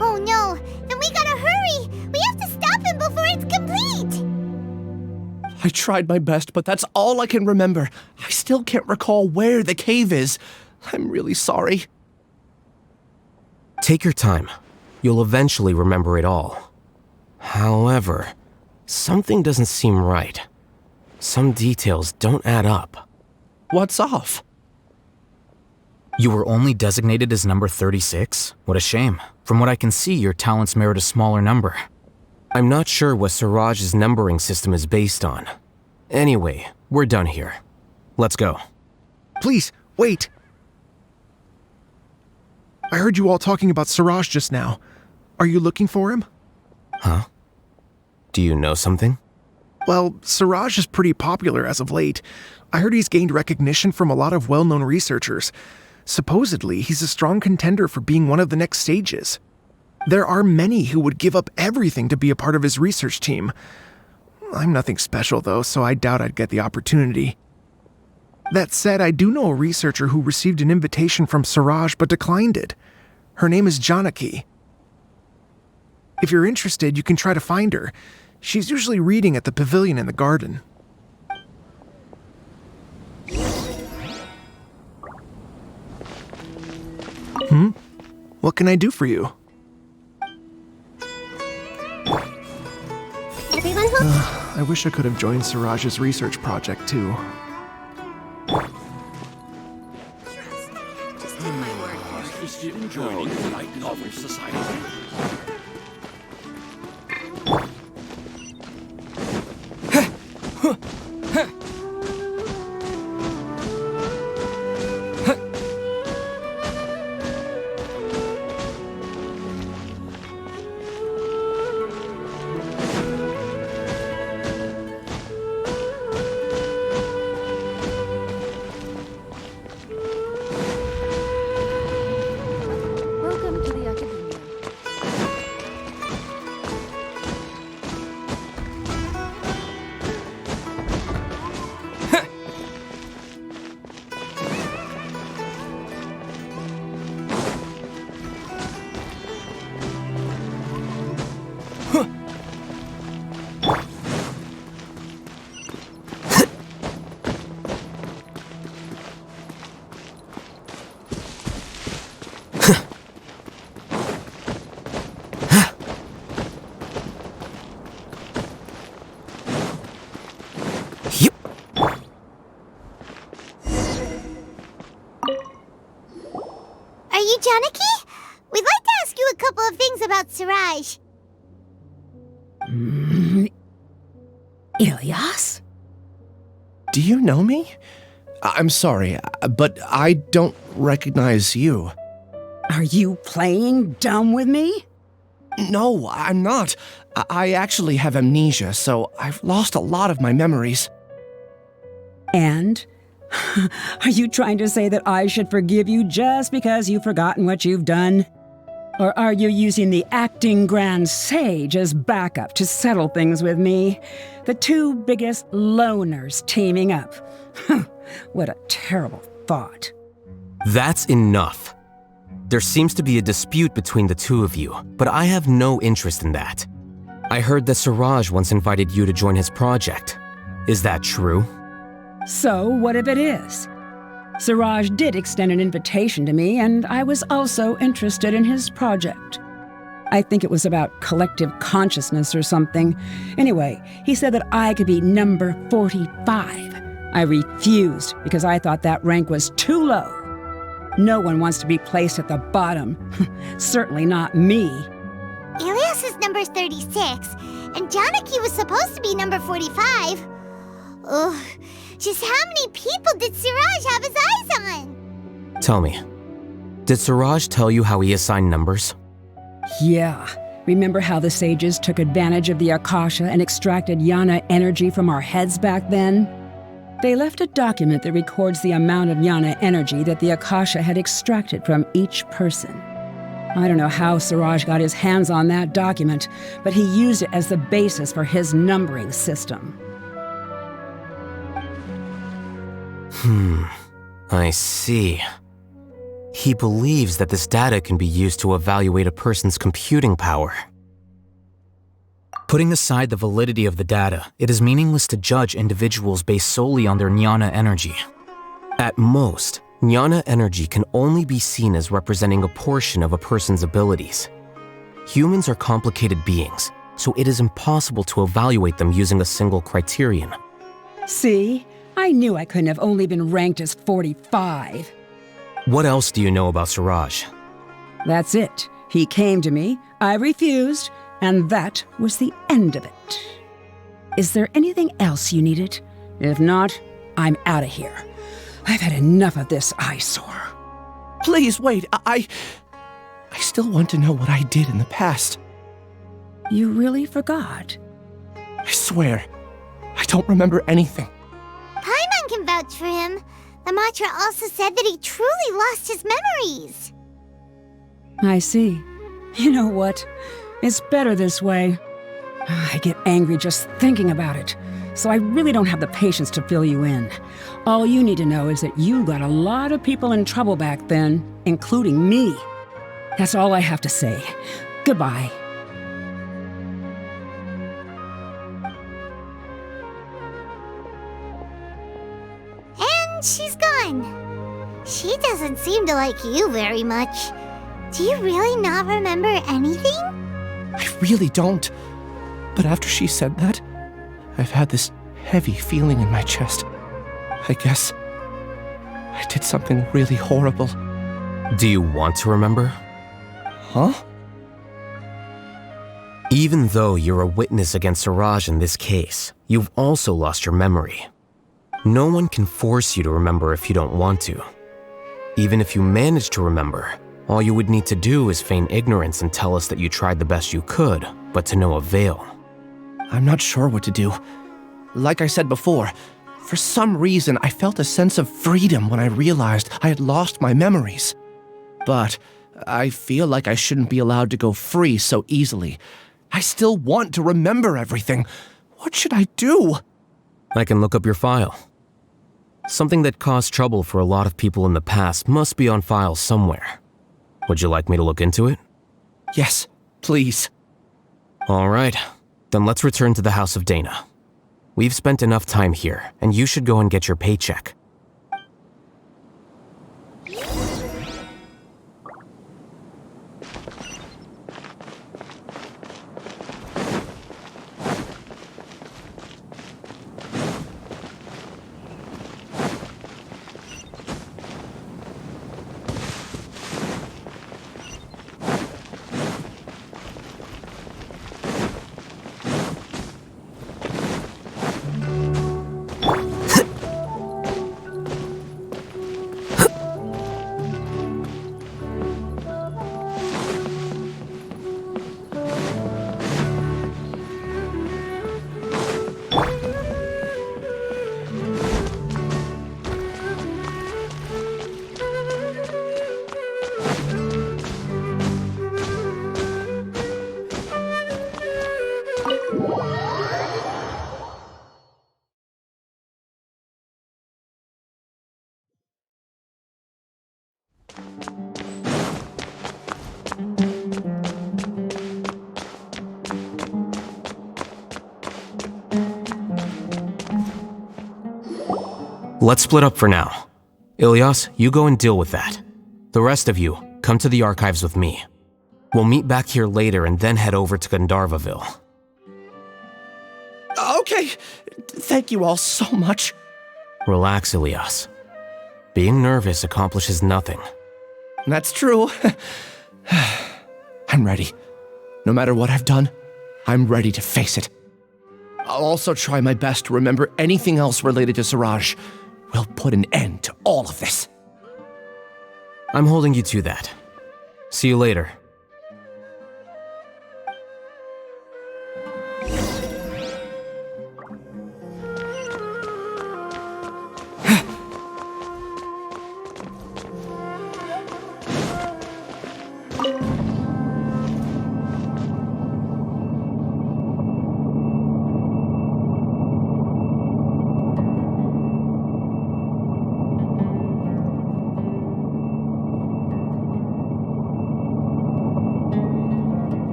Oh no, then we gotta hurry! We have to stop him before it's complete! I tried my best, but that's all I can remember. I still can't recall where the cave is. I'm really sorry. Take your time. You'll eventually remember it all. However, something doesn't seem right. Some details don't add up. What's off? You were only designated as number 36? What a shame. From what I can see, your talents merit a smaller number. I'm not sure what Siraj's numbering system is based on. Anyway, we're done here. Let's go. Please, wait. I heard you all talking about Siraj just now. Are you looking for him? Huh? Do you know something? Well, Siraj is pretty popular as of late. I heard he's gained recognition from a lot of well-known researchers. Supposedly, he's a strong contender for being one of the next sages. There are many who would give up everything to be a part of his research team. I'm nothing special, though, so I doubt I'd get the opportunity. That said, I do know a researcher who received an invitation from Siraj but declined it. Her name is Janaki. If you're interested, you can try to find her. She's usually reading at the pavilion in the garden. What can I do for you? Everyone home? I wish I could have joined Siraj's research project, too. Just take my word for it. Student joining the Light Novel Society. Welcome to the Academia. Are you Janaki? We'd like to ask you a couple of things about Siraj. Ilyas? Do you know me? I'm sorry, but I don't recognize you. Are you playing dumb with me? No, I'm not. I actually have amnesia, so I've lost a lot of my memories. And? Are you trying to say that I should forgive you just because you've forgotten what you've done? Or are you using the acting Grand Sage as backup to settle things with me? The two biggest loners teaming up. What a terrible thought. That's enough. There seems to be a dispute between the two of you, but I have no interest in that. I heard that Siraj once invited you to join his project. Is that true? So, what if it is? Siraj did extend an invitation to me, and I was also interested in his project. I think it was about collective consciousness or something. Anyway, he said that I could be number 45. I refused because I thought that rank was too low. No one wants to be placed at the bottom. Certainly not me. Elias is number 36, and Janaki was supposed to be number 45. Ugh. Just how many people did Siraj have his eyes on? Tell me, did Siraj tell you how he assigned numbers? Yeah. Remember how the sages took advantage of the Akasha and extracted Yana energy from our heads back then? They left a document that records the amount of Yana energy that the Akasha had extracted from each person. I don't know how Siraj got his hands on that document, but he used it as the basis for his numbering system. I see. He believes that this data can be used to evaluate a person's computing power. Putting aside the validity of the data, it is meaningless to judge individuals based solely on their jnana energy. At most, jnana energy can only be seen as representing a portion of a person's abilities. Humans are complicated beings, so it is impossible to evaluate them using a single criterion. See? I knew I couldn't have only been ranked as 45. What else do you know about Suraj? That's it. He came to me, I refused, and that was the end of it. Is there anything else you needed? If not, I'm out of here. I've had enough of this eyesore. Please, wait. I still want to know what I did in the past. You really forgot? I swear, I don't remember anything. Paimon can vouch for him. The mantra also said that he truly lost his memories. I see. You know what? It's better this way. I get angry just thinking about it, so I really don't have the patience to fill you in. All you need to know is that you got a lot of people in trouble back then, including me. That's all I have to say. Goodbye. And she's gone. She doesn't seem to like you very much. Do you really not remember anything? I really don't. But after she said that, I've had this heavy feeling in my chest. I guess I did something really horrible. Do you want to remember? Huh? Even though you're a witness against Suraj in this case, you've also lost your memory. No one can force you to remember if you don't want to. Even if you manage to remember, all you would need to do is feign ignorance and tell us that you tried the best you could, but to no avail. I'm not sure what to do. Like I said before, for some reason I felt a sense of freedom when I realized I had lost my memories. But I feel like I shouldn't be allowed to go free so easily. I still want to remember everything. What should I do? I can look up your file. Something that caused trouble for a lot of people in the past must be on file somewhere. Would you like me to look into it? Yes, please. All right, then let's return to the House of Dana. We've spent enough time here, and you should go and get your paycheck. Let's split up for now. Ilyas, you go and deal with that. The rest of you, come to the archives with me. We'll meet back here later and then head over to Gandharvaville. Okay, thank you all so much. Relax, Ilyas. Being nervous accomplishes nothing. That's true. I'm ready. No matter what I've done, I'm ready to face it. I'll also try my best to remember anything else related to Suraj. We'll put an end to all of this. I'm holding you to that. See you later.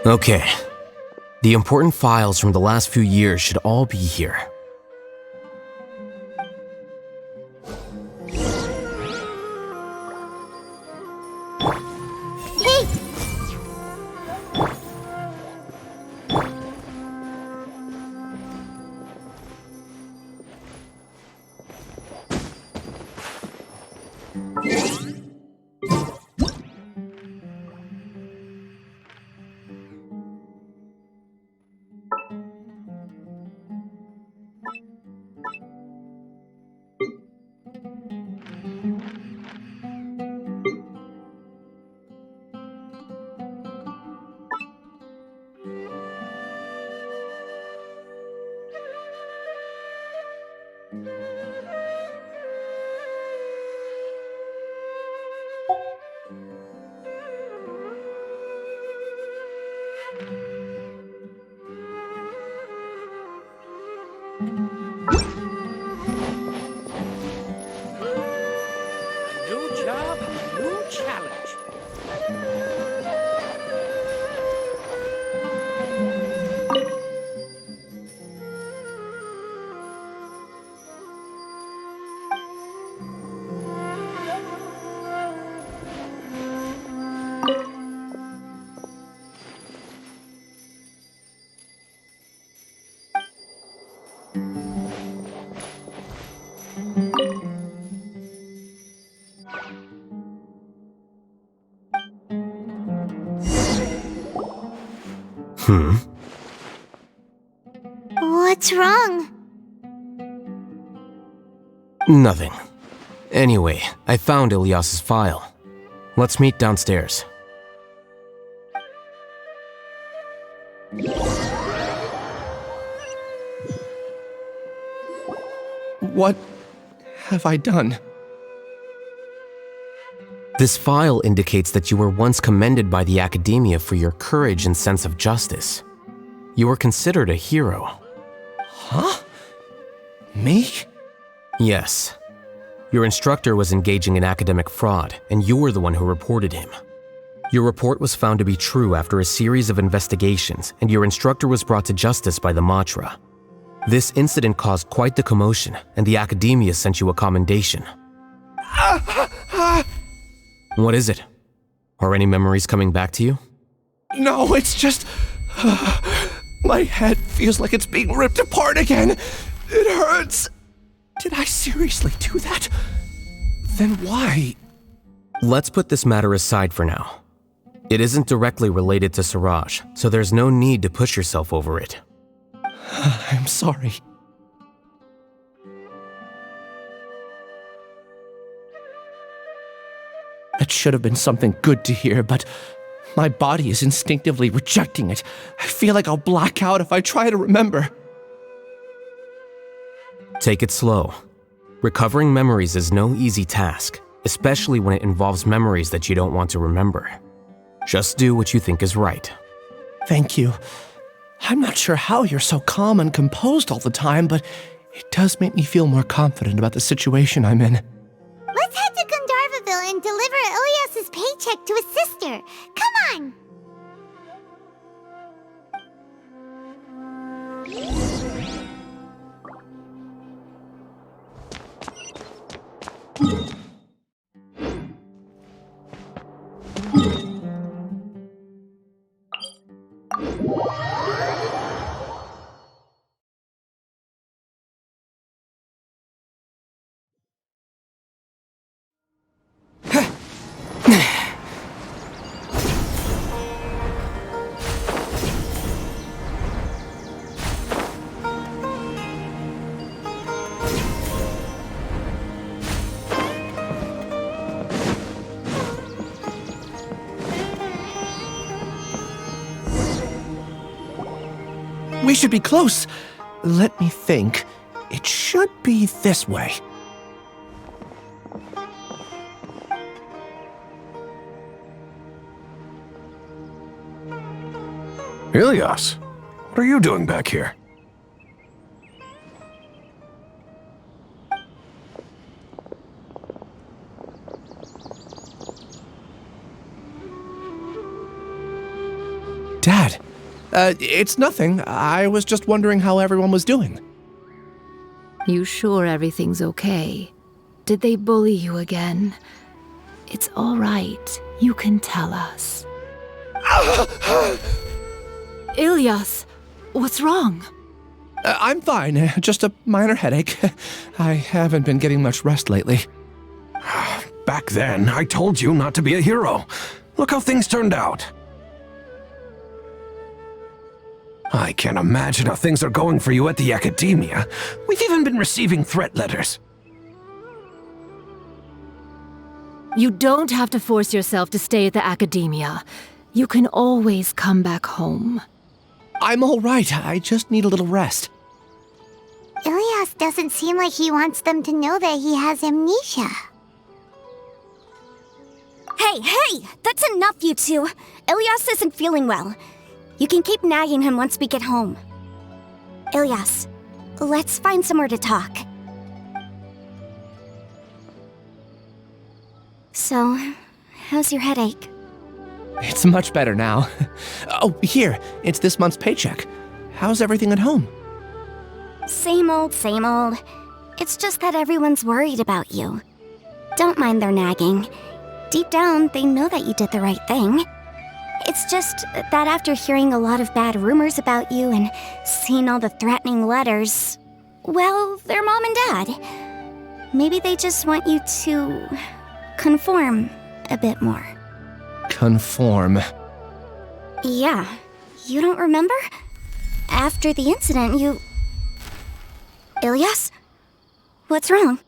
Okay. The important files from the last few years should all be here. Hey! New job, new challenge. What's wrong? Nothing. Anyway, I found Ilyas's file. Let's meet downstairs. What have I done? This file indicates that you were once commended by the Academia for your courage and sense of justice. You were considered a hero. Huh? Me? Yes. Your instructor was engaging in academic fraud, and you were the one who reported him. Your report was found to be true after a series of investigations, and your instructor was brought to justice by the Matra. This incident caused quite the commotion, and the Academia sent you a commendation. What is it? Are any memories coming back to you? No, it's just... my head feels like it's being ripped apart again. It hurts. Did I seriously do that? Then why? Let's put this matter aside for now. It isn't directly related to Siraj, so there's no need to push yourself over it. I'm sorry. That should have been something good to hear, but my body is instinctively rejecting it. I feel like I'll black out if I try to remember. Take it slow. Recovering memories is no easy task, especially when it involves memories that you don't want to remember. Just do what you think is right. Thank you. I'm not sure how you're so calm and composed all the time, but it does make me feel more confident about the situation I'm in. Let's head to Gandharvaville and deliver Ilyas's paycheck to his sister. Come on! We should be close. Let me think. It should be this way. Ilias, what are you doing back here? Dad, it's nothing. I was just wondering how everyone was doing. You sure everything's okay? Did they bully you again? It's all right. You can tell us. Ilyas, what's wrong? I'm fine. Just a minor headache. I haven't been getting much rest lately. Back then, I told you not to be a hero. Look how things turned out. I can't imagine how things are going for you at the academia. We've even been receiving threat letters. You don't have to force yourself to stay at the academia. You can always come back home. I'm all right. I just need a little rest. Ilias doesn't seem like he wants them to know that he has amnesia. Hey! That's enough, you two! Ilias isn't feeling well. You can keep nagging him once we get home. Ilias, let's find somewhere to talk. So, how's your headache? It's much better now. Oh, here. It's this month's paycheck. How's everything at home? Same old, same old. It's just that everyone's worried about you. Don't mind their nagging. Deep down, they know that you did the right thing. It's just that after hearing a lot of bad rumors about you and seeing all the threatening letters, well, they're mom and dad. Maybe they just want you to conform a bit more. Conform. Yeah. You don't remember? After the incident, you... Ilias? What's wrong?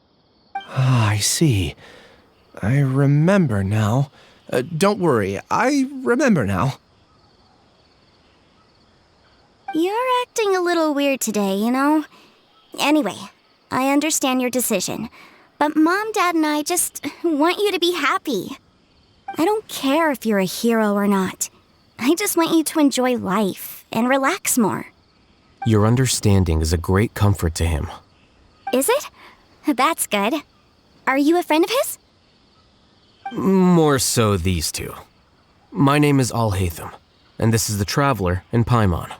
Ah, I see. I remember now. Don't worry, I remember now. You're acting a little weird today, you know? Anyway, I understand your decision, but Mom, Dad, and I just want you to be happy. I don't care if you're a hero or not. I just want you to enjoy life and relax more. Your understanding is a great comfort to him. Is it? That's good. Are you a friend of his? More so these two. My name is ALHAITHAM, and this is the Traveler in Paimon.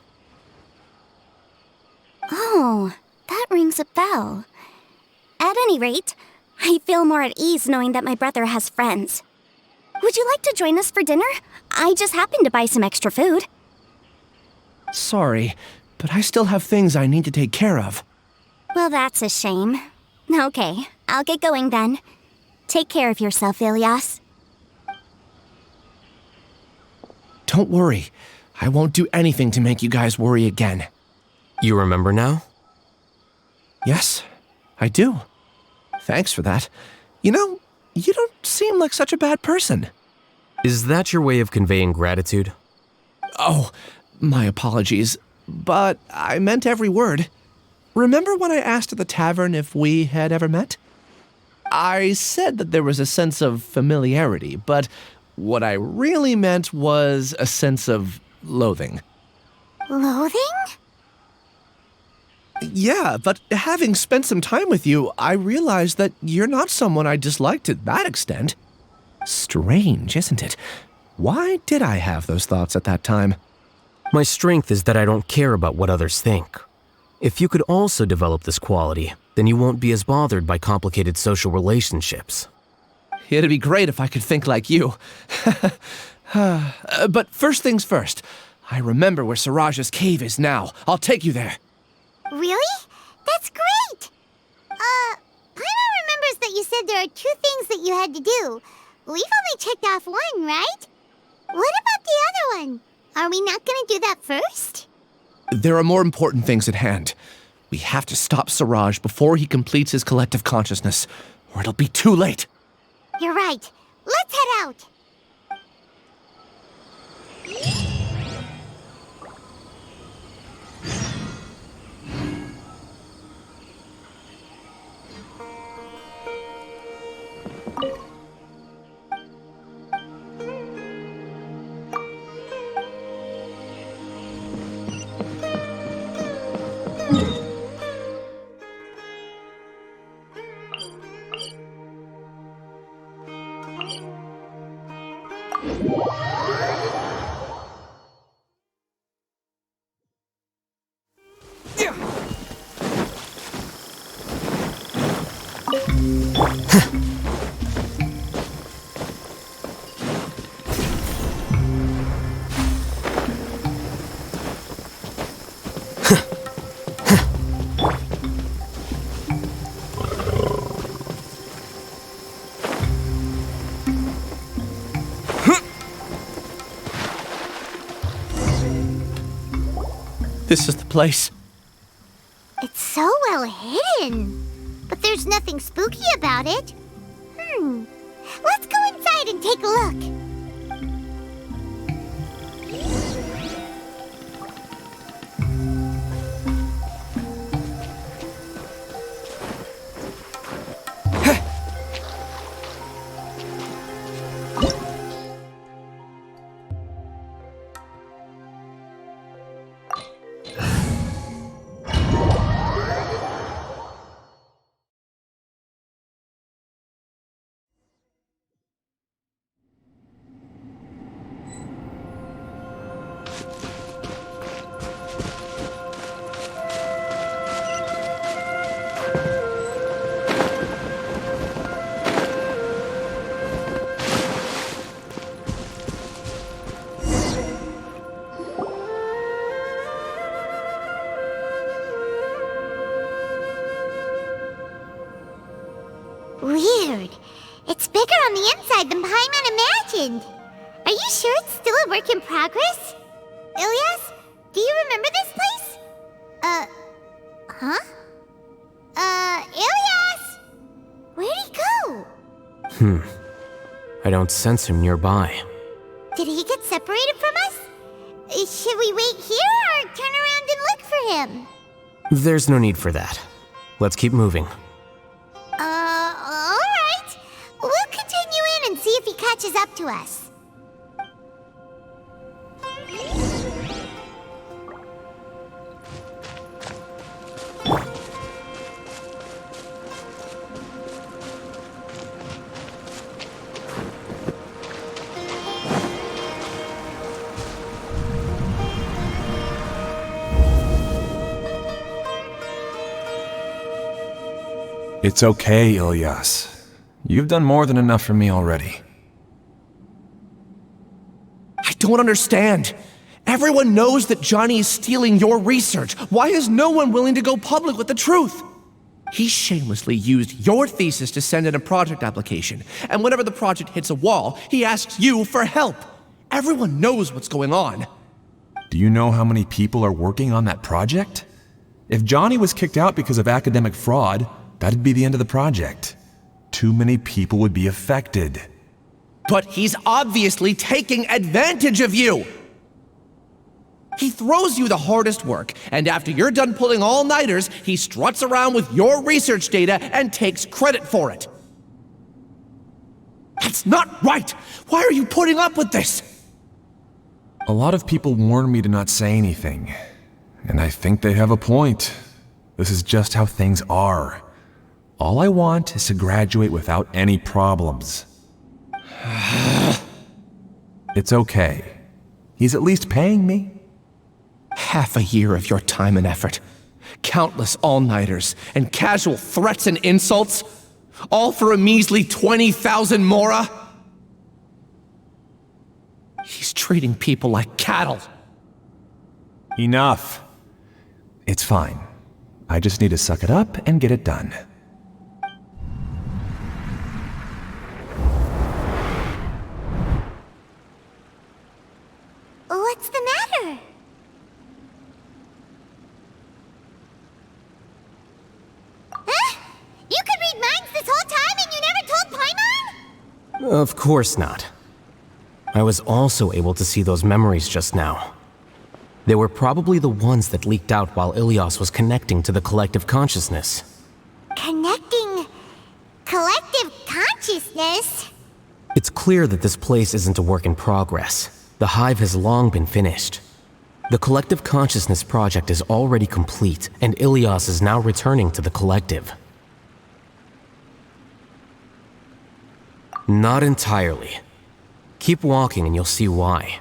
Oh, that rings a bell. At any rate, I feel more at ease knowing that my brother has friends. Would you like to join us for dinner? I just happened to buy some extra food. Sorry, but I still have things I need to take care of. Well, that's a shame. Okay, I'll get going then. Take care of yourself, Ilias. Don't worry. I won't do anything to make you guys worry again. You remember now? Yes, I do. Thanks for that. You know, you don't seem like such a bad person. Is that your way of conveying gratitude? Oh, my apologies, but I meant every word. Remember when I asked at the tavern if we had ever met? I said that there was a sense of familiarity, but what I really meant was a sense of loathing. Loathing? Yeah, but having spent some time with you, I realized that you're not someone I dislike to that extent. Strange, isn't it? Why did I have those thoughts at that time? My strength is that I don't care about what others think. If you could also develop this quality, then you won't be as bothered by complicated social relationships. It'd be great if I could think like you. But first things first, I remember where Siraj's cave is now. I'll take you there. Really? That's great! Paimon remembers that you said there are 2 things that you had to do. We've only checked off 1, right? What about the other one? Are we not gonna do that first? There are more important things at hand. We have to stop Siraj before he completes his collective consciousness, or it'll be too late. You're right. Let's head out. This is the place. It's so well hidden. But there's nothing spooky about it. Let's go inside and take a look. Weird. It's bigger on the inside than Paimon imagined. Are you sure it's still a work in progress? Ilyas, do you remember this place? Ilyas! Where'd he go? I don't sense him nearby. Did he get separated from us? Should we wait here or turn around and look for him? There's no need for that. Let's keep moving. Alright. We'll continue in and see if he catches up to us. It's okay, Ilyas. You've done more than enough for me already. I don't understand. Everyone knows that Johnny is stealing your research. Why is no one willing to go public with the truth? He shamelessly used your thesis to send in a project application, and whenever the project hits a wall, he asks you for help. Everyone knows what's going on. Do you know how many people are working on that project? If Johnny was kicked out because of academic fraud, that'd be the end of the project. Too many people would be affected. But he's obviously taking advantage of you! He throws you the hardest work, and after you're done pulling all-nighters, he struts around with your research data and takes credit for it. That's not right! Why are you putting up with this? A lot of people warn me to not say anything, and I think they have a point. This is just how things are. All I want is to graduate without any problems. It's okay. He's at least paying me. Half a year of your time and effort. Countless all-nighters and casual threats and insults. All for a measly 20,000 mora? He's treating people like cattle. Enough. It's fine. I just need to suck it up and get it done. What's the matter? Huh? You could read minds this whole time and you never told Paimon? Of course not. I was also able to see those memories just now. They were probably the ones that leaked out while Ilyas was connecting to the collective consciousness. Connecting collective consciousness? It's clear that this place isn't a work in progress. The hive has long been finished. The collective consciousness project is already complete, and Ilyas is now returning to the collective. Not entirely. Keep walking and you'll see why.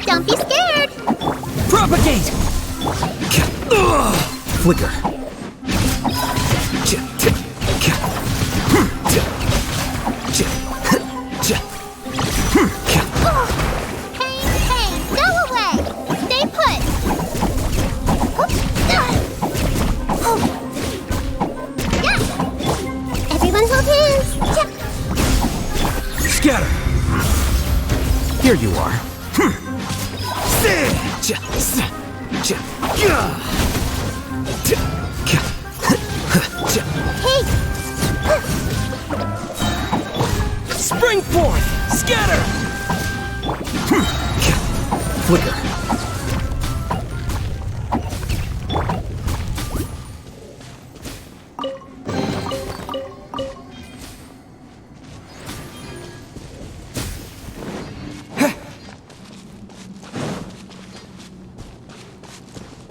Don't be scared! Propagate! Flicker. Hey, go away! Stay put! Everyone hold hands! Scatter! Here you are. Spring forth! Scatter! Flicker.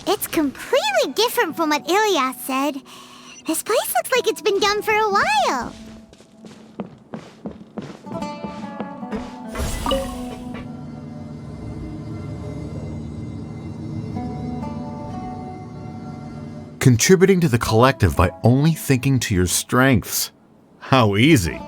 It's completely different from what Ilyas said. This place looks like it's been done for a while. Contributing to the collective by only thinking to your strengths. How easy.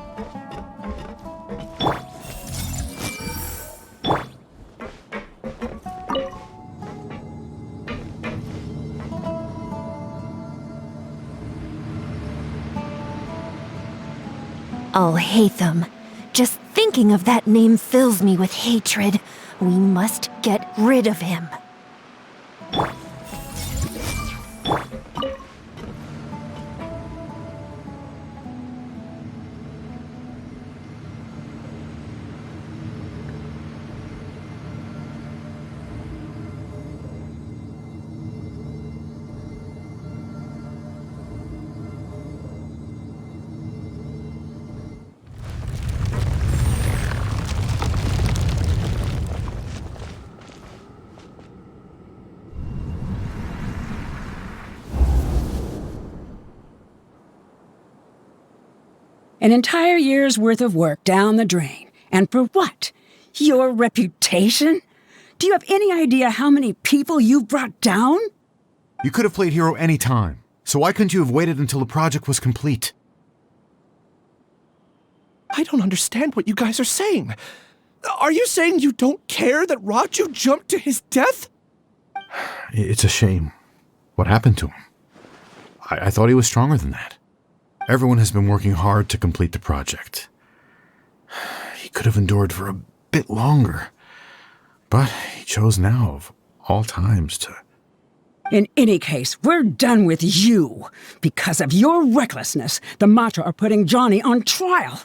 ALHAITHAM. Just thinking of that name fills me with hatred. We must get rid of him. An entire year's worth of work down the drain. And for what? Your reputation? Do you have any idea how many people you've brought down? You could have played hero any time, so why couldn't you have waited until the project was complete? I don't understand what you guys are saying. Are you saying you don't care that Raju jumped to his death? It's a shame. What happened to him? I thought he was stronger than that. Everyone has been working hard to complete the project. He could have endured for a bit longer, but he chose now, of all times, to... In any case, we're done with you. Because of your recklessness, the Matra are putting Johnny on trial.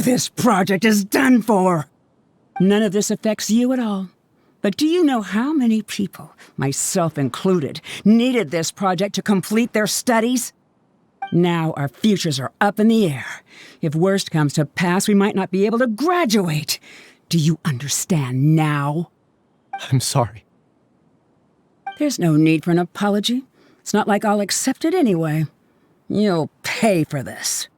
This project is done for. None of this affects you at all. But do you know how many people, myself included, needed this project to complete their studies? Now our futures are up in the air. If worst comes to pass, we might not be able to graduate. Do you understand now? I'm sorry. There's no need for an apology. It's not like I'll accept it anyway. You'll pay for this.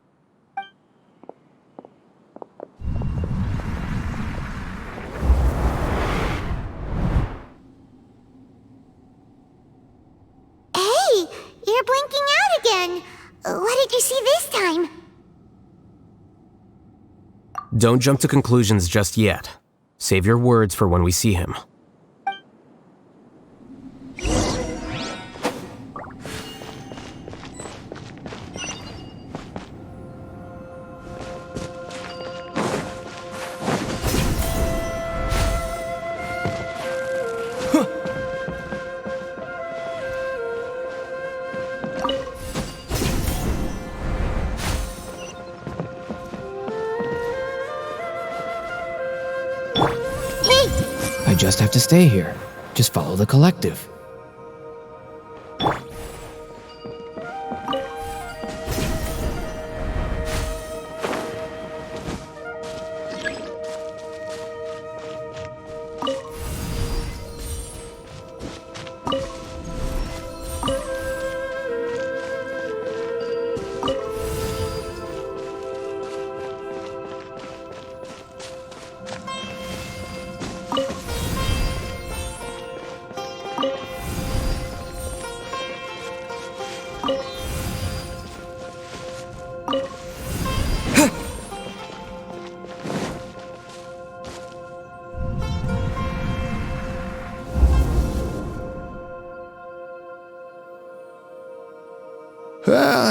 Hey, you're blinking out again. What did you see this time? Don't jump to conclusions just yet. Save your words for when we see him. I just have to stay here. Just follow the collective.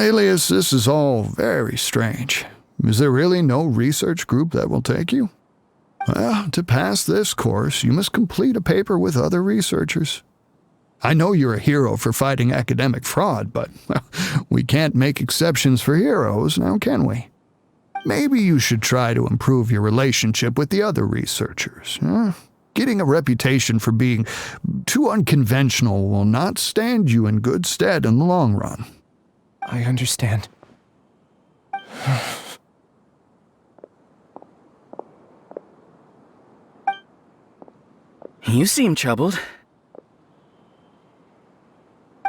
Ilias, this is all very strange. Is there really no research group that will take you? Well, to pass this course, you must complete a paper with other researchers. I know you're a hero for fighting academic fraud, but we can't make exceptions for heroes, now can we? Maybe you should try to improve your relationship with the other researchers. Getting a reputation for being too unconventional will not stand you in good stead in the long run. I understand. You seem troubled.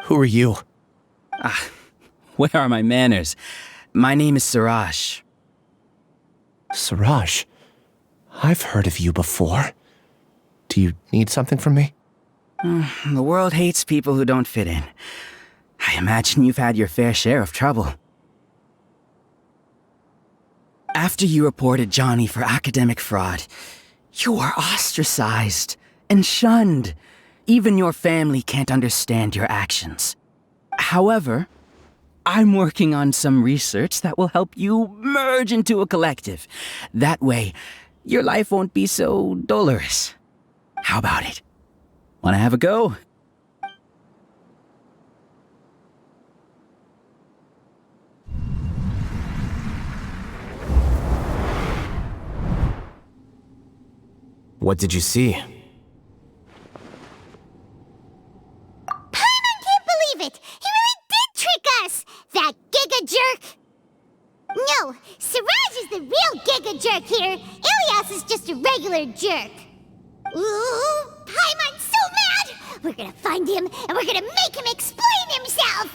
Who are you? Where are my manners? My name is Siraj. Siraj? I've heard of you before. Do you need something from me? The world hates people who don't fit in. I imagine you've had your fair share of trouble. After you reported Johnny for academic fraud, you were ostracized and shunned. Even your family can't understand your actions. However, I'm working on some research that will help you merge into a collective. That way, your life won't be so dolorous. How about it? Wanna have a go? What did you see? Paimon can't believe it! He really did trick us! That giga jerk! No, Siraj is the real giga jerk here. Ilias is just a regular jerk. Ooh, Paimon's so mad! We're gonna find him and we're gonna make him explain himself!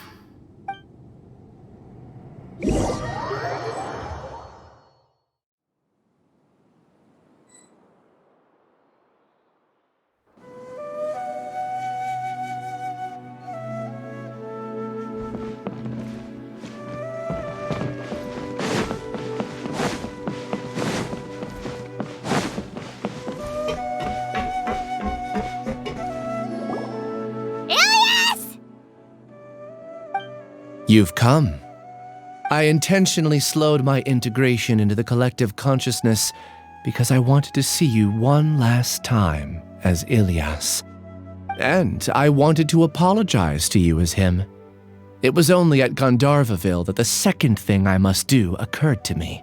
You've come. I intentionally slowed my integration into the collective consciousness because I wanted to see you one last time as Ilias. And I wanted to apologize to you as him. It was only at Gandharvaville that the second thing I must do occurred to me.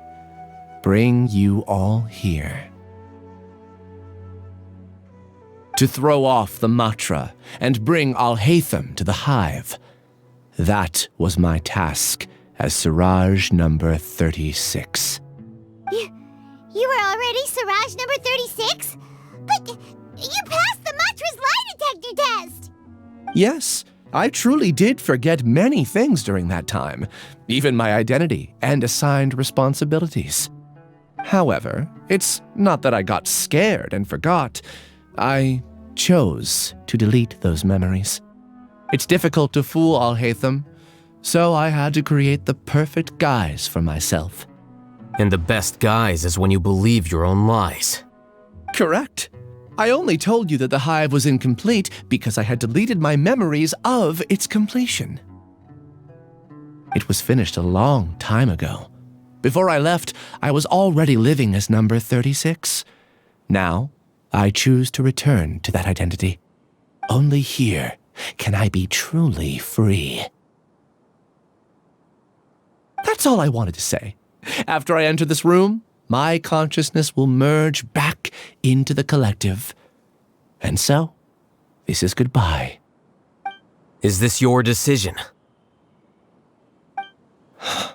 Bring you all here. To throw off the Matra and bring ALHAITHAM to the hive. That was my task as Siraj number 36. You were already Siraj number 36? But you passed the Matra's lie detector test! Yes, I truly did forget many things during that time, even my identity and assigned responsibilities. However, it's not that I got scared and forgot. I chose to delete those memories. It's difficult to fool ALHAITHAM, so I had to create the perfect guise for myself. And the best guise is when you believe your own lies. Correct. I only told you that the hive was incomplete because I had deleted my memories of its completion. It was finished a long time ago. Before I left, I was already living as number 36. Now, I choose to return to that identity. Only here can I be truly free. That's all I wanted to say. After I enter this room, my consciousness will merge back into the collective. And so, this is goodbye. Is this your decision? Yeah,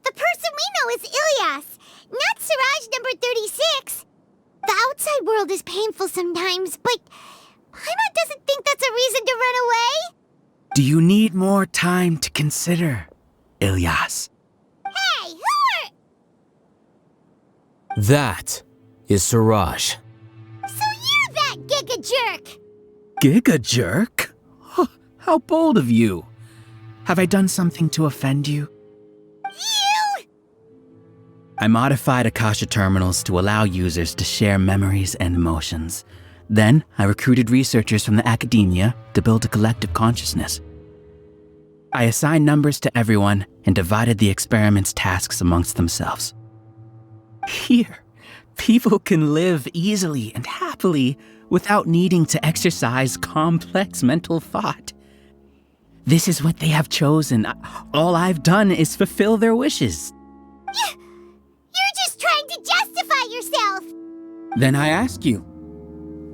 the person we know is Ilias, not Siraj number 36. The outside world is painful sometimes, but Paimon doesn't think that's a reason to run away. Do you need more time to consider, Ilias? Hey, who are... That is Siraj. So you're that giga jerk! Giga jerk? Oh, how bold of you. Have I done something to offend you? You! I modified Akasha terminals to allow users to share memories and emotions. Then, I recruited researchers from the academia to build a collective consciousness. I assigned numbers to everyone and divided the experiment's tasks amongst themselves. Here, people can live easily and happily without needing to exercise complex mental thought. This is what they have chosen. All I've done is fulfill their wishes. You're just trying to justify yourself! Then I ask you,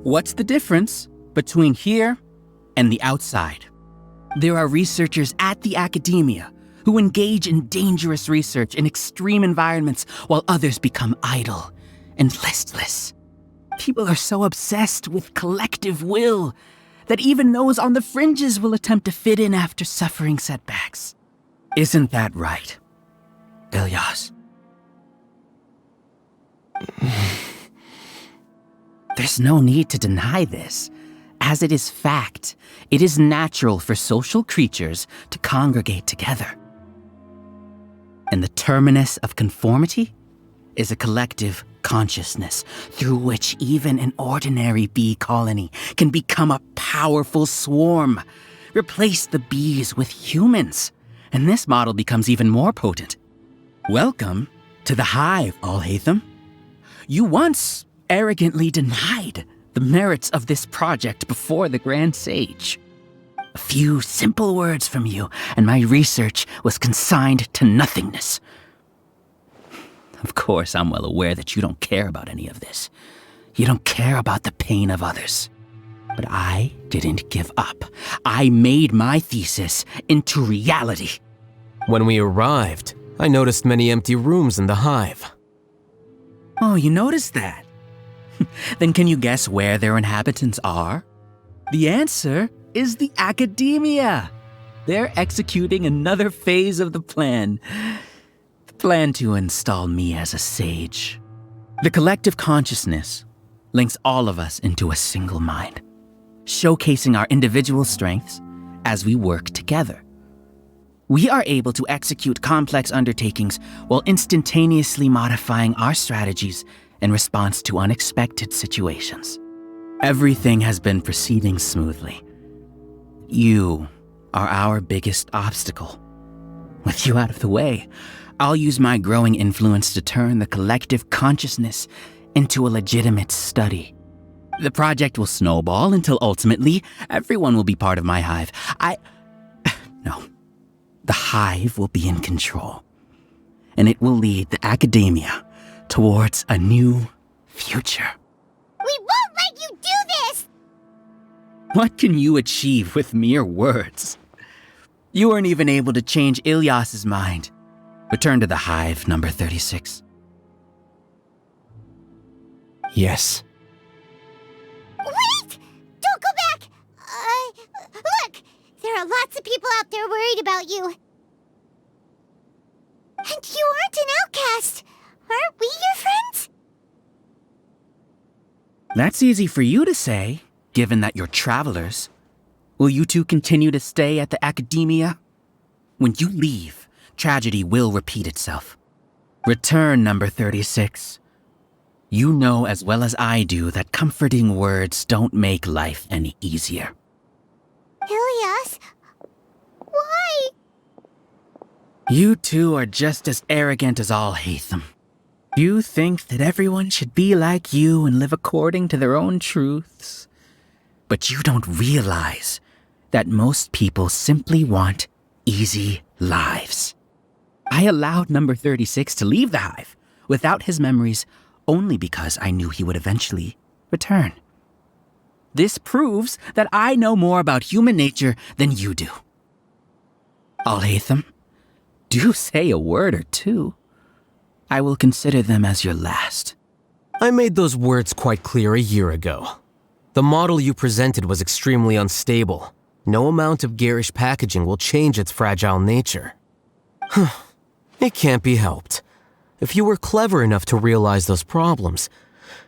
what's the difference between here and the outside? There are researchers at the academia who engage in dangerous research in extreme environments while others become idle and listless. People are so obsessed with collective will that even those on the fringes will attempt to fit in after suffering setbacks. Isn't that right, Ilyas? There's no need to deny this. As it is fact, it is natural for social creatures to congregate together. And the terminus of conformity is a collective consciousness through which even an ordinary bee colony can become a powerful swarm. Replace the bees with humans, and this model becomes even more potent. Welcome to the hive, ALHAITHAM. You once arrogantly denied the merits of this project before the Grand Sage. A few simple words from you, and my research was consigned to nothingness. Of course, I'm well aware that you don't care about any of this. You don't care about the pain of others. But I didn't give up. I made my thesis into reality. When we arrived, I noticed many empty rooms in the hive. Oh, you noticed that? Then can you guess where their inhabitants are? The answer is the academia. They're executing another phase of the plan. The plan to install me as a sage. The collective consciousness links all of us into a single mind, showcasing our individual strengths as we work together. We are able to execute complex undertakings while instantaneously modifying our strategies in response to unexpected situations. Everything has been proceeding smoothly. You are our biggest obstacle. With you out of the way, I'll use my growing influence to turn the collective consciousness into a legitimate study. The project will snowball until ultimately everyone will be part of my hive. No. The hive will be in control, and it will lead the academia towards a new future. We won't let you do this! What can you achieve with mere words? You weren't even able to change Ilyas's mind. Return to the hive, number 36. Yes. Wait! Don't go back! Look! There are lots of people out there worried about you. And you aren't an outcast. Aren't we your friends? That's easy for you to say, given that you're travelers. Will you two continue to stay at the academia? When you leave, tragedy will repeat itself. Return, number 36. You know as well as I do that comforting words don't make life any easier. Ilyas, why? You two are just as arrogant as ALHAITHAM. You think that everyone should be like you and live according to their own truths. But you don't realize that most people simply want easy lives. I allowed number 36 to leave the hive without his memories only because I knew he would eventually return. This proves that I know more about human nature than you do. ALHAITHAM, do say a word or two. I will consider them as your last. I made those words quite clear a year ago. The model you presented was extremely unstable. No amount of garish packaging will change its fragile nature. It can't be helped. If you were clever enough to realize those problems,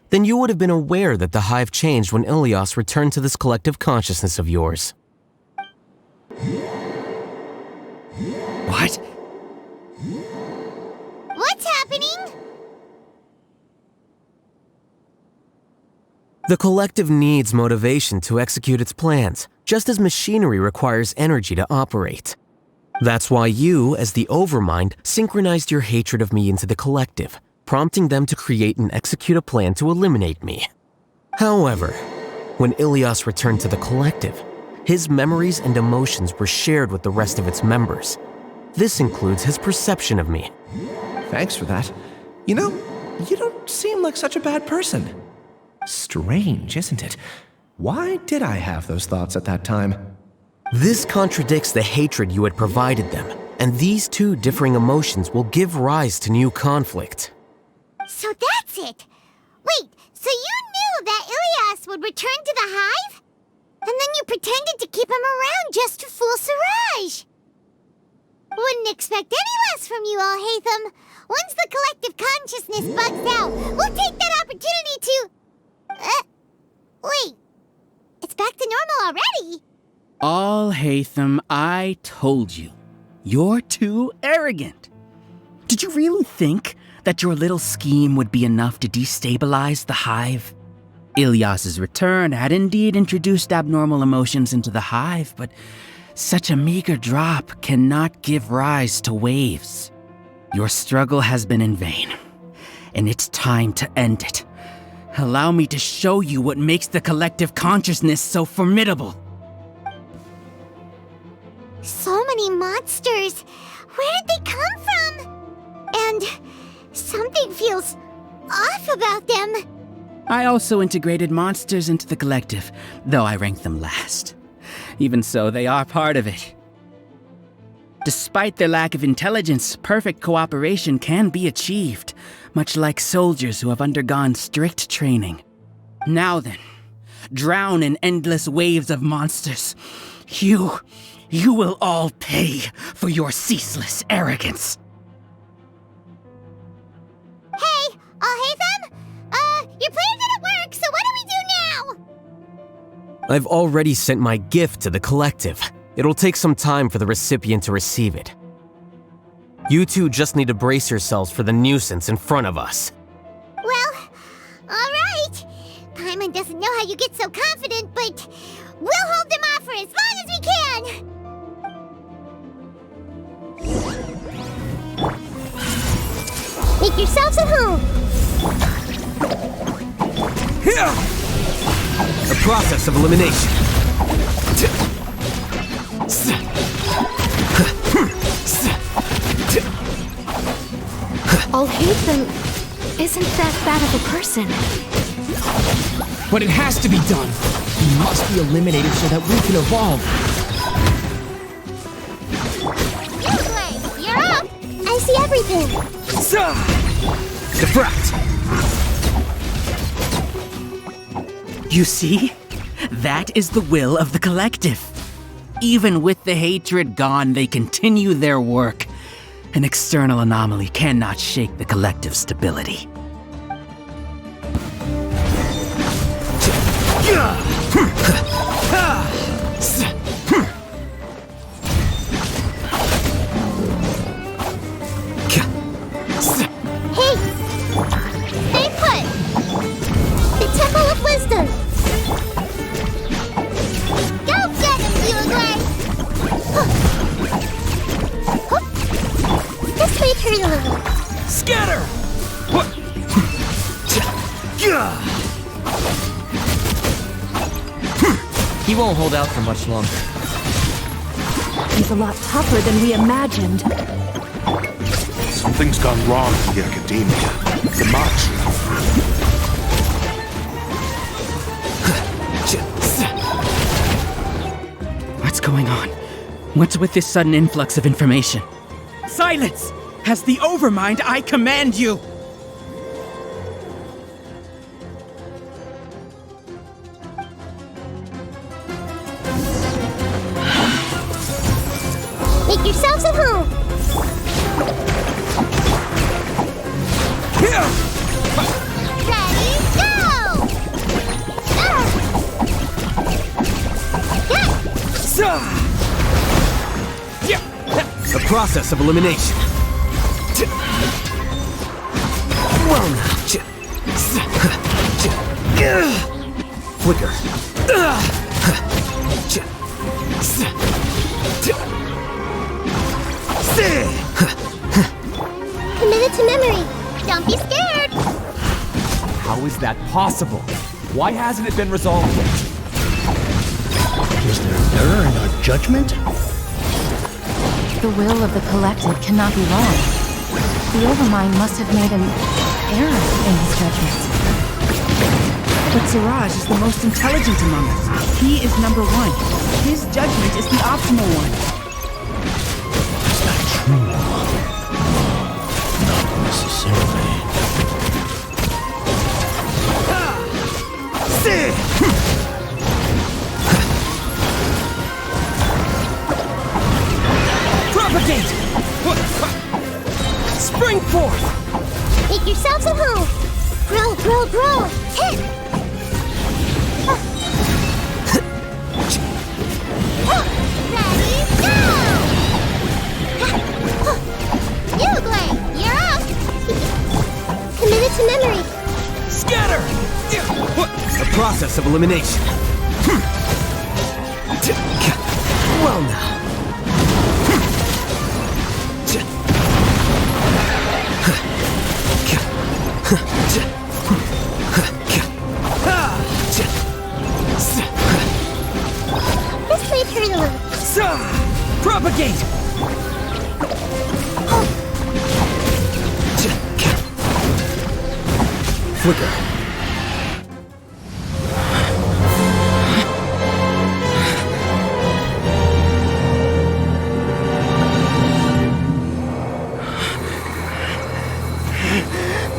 then you would have been aware that the hive changed when Ilyas returned to this collective consciousness of yours. What? What's happening? The collective needs motivation to execute its plans, just as machinery requires energy to operate. That's why you, as the Overmind, synchronized your hatred of me into the collective, prompting them to create and execute a plan to eliminate me. However, when Ilyas returned to the collective, his memories and emotions were shared with the rest of its members. This includes his perception of me. Thanks for that. You know, you don't seem like such a bad person. Strange, isn't it? Why did I have those thoughts at that time? This contradicts the hatred you had provided them, and these two differing emotions will give rise to new conflict. So that's it! Wait, so you knew that Ilyas would return to the hive? And then you pretended to keep him around just to fool Siraj! Wouldn't expect any less from you, ALHAITHAM. Once the collective consciousness bugs out, we'll take that opportunity to... wait. It's back to normal already? ALHAITHAM, I told you. You're too arrogant. Did you really think that your little scheme would be enough to destabilize the hive? Ilyas's return had indeed introduced abnormal emotions into the hive, but such a meager drop cannot give rise to waves. Your struggle has been in vain, and it's time to end it. Allow me to show you what makes the collective consciousness so formidable. So many monsters! Where did they come from? And something feels off about them. I also integrated monsters into the collective, though I ranked them last. Even so, they are part of it. Despite their lack of intelligence, perfect cooperation can be achieved, much like soldiers who have undergone strict training. Now then, drown in endless waves of monsters. You will all pay for your ceaseless arrogance. Hey, ALHAITHAM! Your plan didn't work, so what do we do now? I've already sent my gift to the collective. It'll take some time for the recipient to receive it. You two just need to brace yourselves for the nuisance in front of us. Well, alright. Paimon doesn't know how you get so confident, but we'll hold them off for as long as we can! Make yourselves at home! The process of elimination. ALHAITHAM isn't that bad of a person. But it has to be done. He must be eliminated so that we can evolve. You're up! I see everything! Diffract! You see? That is the will of the collective. Even with the hatred gone, they continue their work. An external anomaly cannot shake the collective's stability. Hey! Stay put! The Temple of Wisdom! Go get him, Uruguay! This may hurt a little. Scatter! He won't hold out for much longer. He's a lot tougher than we imagined. Something's gone wrong in the academia. The march. What's going on? What's with this sudden influx of information? Silence! As the Overmind, I command you! Make yourselves at home! Ready, go! The process of elimination. Well now. Flicker. Commit it to memory. Don't be scared. How is that possible? Why hasn't it been resolved yet? Is there an error in our judgment? The will of the collective cannot be wrong. The Overmind must have made an error in his judgment. But Siraj is the most intelligent among us. He is number one. His judgment is the optimal one. Is that true? Not necessarily. Propagate! Spring forth! Make yourselves at home. Grow, grow, grow. Hit. Ready, go! Uruguay, you're up. Commit it to memory. Scatter! The process of elimination. Well now. This might hurt a little. Propagate! Flicker.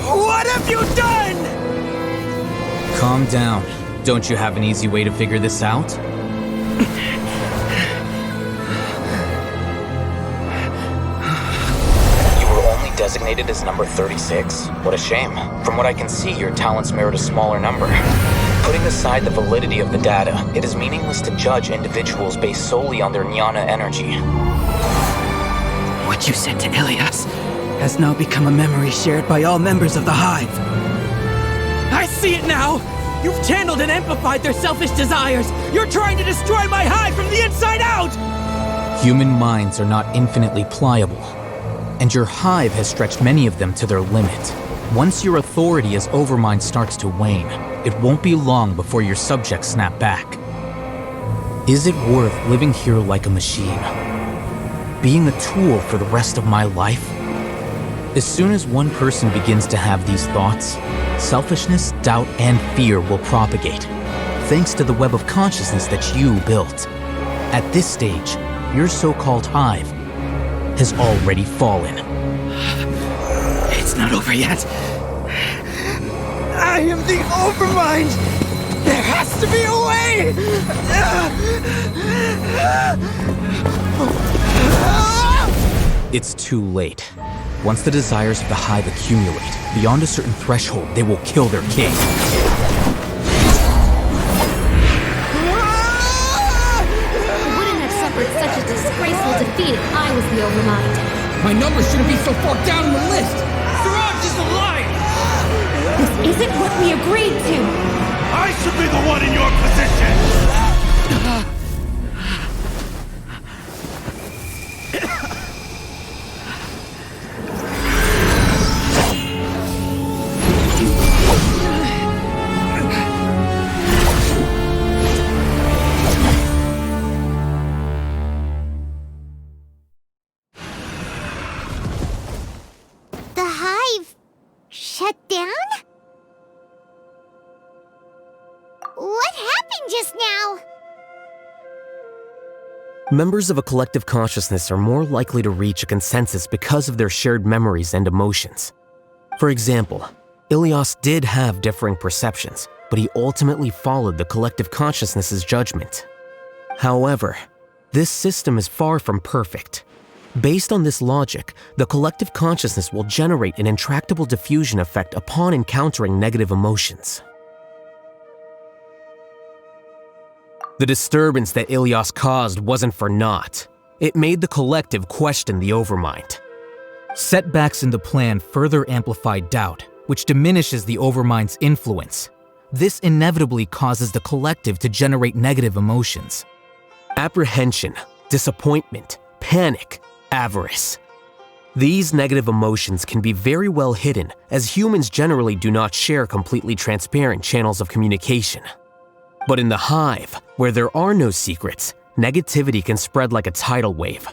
What have you done? Calm down. Don't you have an easy way to figure this out? You were only designated as number 36. What a shame. From what I can see, your talents merit a smaller number. Putting aside the validity of the data, it is meaningless to judge individuals based solely on their jnana energy. What you said to Ilias has now become a memory shared by all members of the Hive. I see it now! You've channeled and amplified their selfish desires! You're trying to destroy my hive from the inside out! Human minds are not infinitely pliable, and your hive has stretched many of them to their limit. Once your authority as Overmind starts to wane, it won't be long before your subjects snap back. Is it worth living here like a machine? Being a tool for the rest of my life? As soon as one person begins to have these thoughts, selfishness, doubt, and fear will propagate, thanks to the web of consciousness that you built. At this stage, your so-called hive has already fallen. It's not over yet. I am the Overmind! There has to be a way! It's too late. Once the desires of the hive accumulate, beyond a certain threshold, they will kill their king. I wouldn't have suffered such a disgraceful defeat if I was the Overmind. My number shouldn't be so far down on the list! Siraj is alive! This isn't what we agreed to! I should be the one in your position! The hive shut down? What happened just now? Members of a collective consciousness are more likely to reach a consensus because of their shared memories and emotions. For example, Ilias did have differing perceptions, but he ultimately followed the collective consciousness's judgment. However, this system is far from perfect. Based on this logic, the collective consciousness will generate an intractable diffusion effect upon encountering negative emotions. The disturbance that Ilias caused wasn't for naught. It made the collective question the Overmind. Setbacks in the plan further amplified doubt, which diminishes the Overmind's influence. This inevitably causes the collective to generate negative emotions. Apprehension, disappointment, panic, avarice. These negative emotions can be very well hidden, as humans generally do not share completely transparent channels of communication. But in the hive, where there are no secrets, negativity can spread like a tidal wave.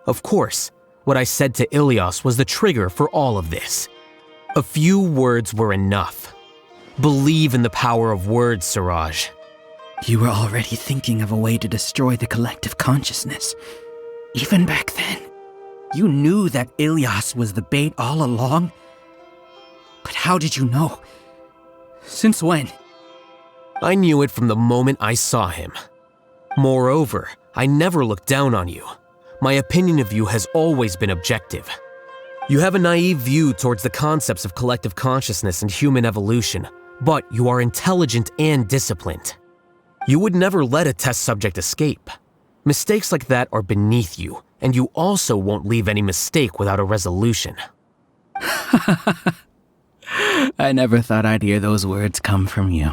Of course, what I said to Ilyas was the trigger for all of this. A few words were enough. Believe in the power of words, Siraj. You were already thinking of a way to destroy the collective consciousness. Even back then, you knew that Ilyas was the bait all along. But how did you know? Since when? I knew it from the moment I saw him. Moreover, I never looked down on you. My opinion of you has always been objective. You have a naive view towards the concepts of collective consciousness and human evolution, but you are intelligent and disciplined. You would never let a test subject escape. Mistakes like that are beneath you, and you also won't leave any mistake without a resolution. I never thought I'd hear those words come from you.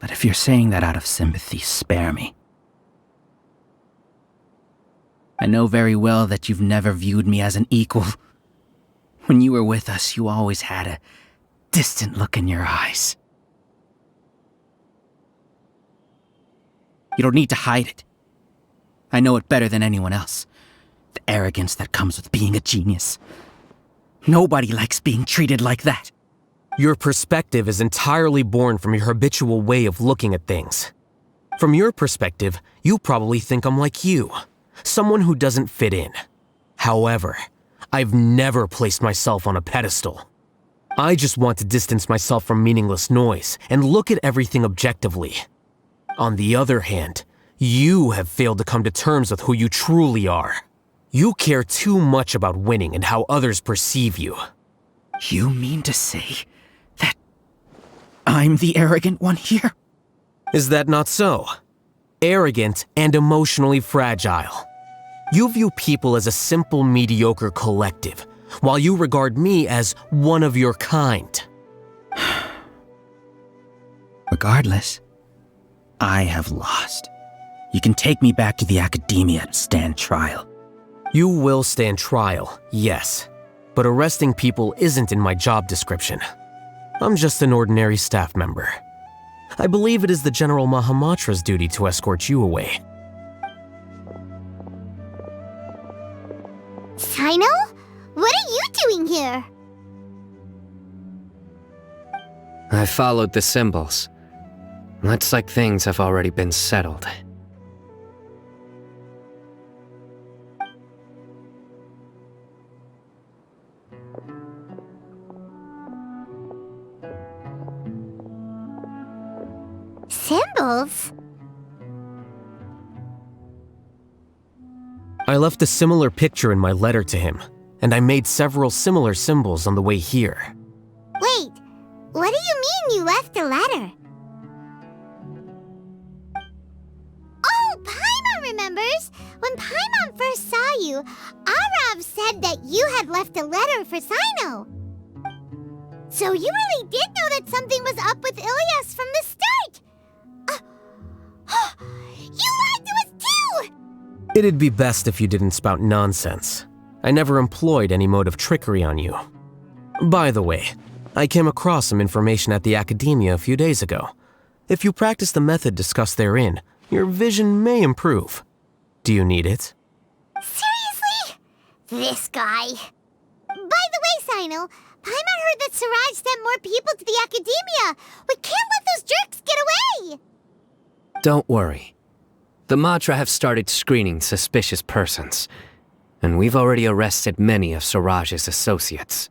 But if you're saying that out of sympathy, spare me. I know very well that you've never viewed me as an equal. When you were with us, you always had a distant look in your eyes. You don't need to hide it. I know it better than anyone else. The arrogance that comes with being a genius. Nobody likes being treated like that. Your perspective is entirely born from your habitual way of looking at things. From your perspective, you probably think I'm like you. Someone who doesn't fit in. However, I've never placed myself on a pedestal. I just want to distance myself from meaningless noise and look at everything objectively. On the other hand, you have failed to come to terms with who you truly are. You care too much about winning and how others perceive you. You mean to say that I'm the arrogant one here? Is that not so? Arrogant and emotionally fragile. You view people as a simple, mediocre collective, while you regard me as one of your kind. Regardless, I have lost. You can take me back to the academia and stand trial. You will stand trial, yes. But arresting people isn't in my job description. I'm just an ordinary staff member. I believe it is the General Mahamatra's duty to escort you away. Sino? What are you doing here? I followed the symbols. Looks like things have already been settled. Symbols? I left a similar picture in my letter to him, and I made several similar symbols on the way here. Wait, what do you mean you left a letter? Oh, Paimon remembers! When Paimon first saw you, Arav said that you had left a letter for Sino. So you really did know that something was up with Ilyas from the start! You lied to us too! It'd be best if you didn't spout nonsense. I never employed any mode of trickery on you. By the way, I came across some information at the academia a few days ago. If you practice the method discussed therein, your vision may improve. Do you need it? Seriously? This guy. By the way, Sino, Paimon heard that Siraj sent more people to the academia. We can't let those jerks get away! Don't worry. The Matra have started screening suspicious persons, and we've already arrested many of Siraj's associates.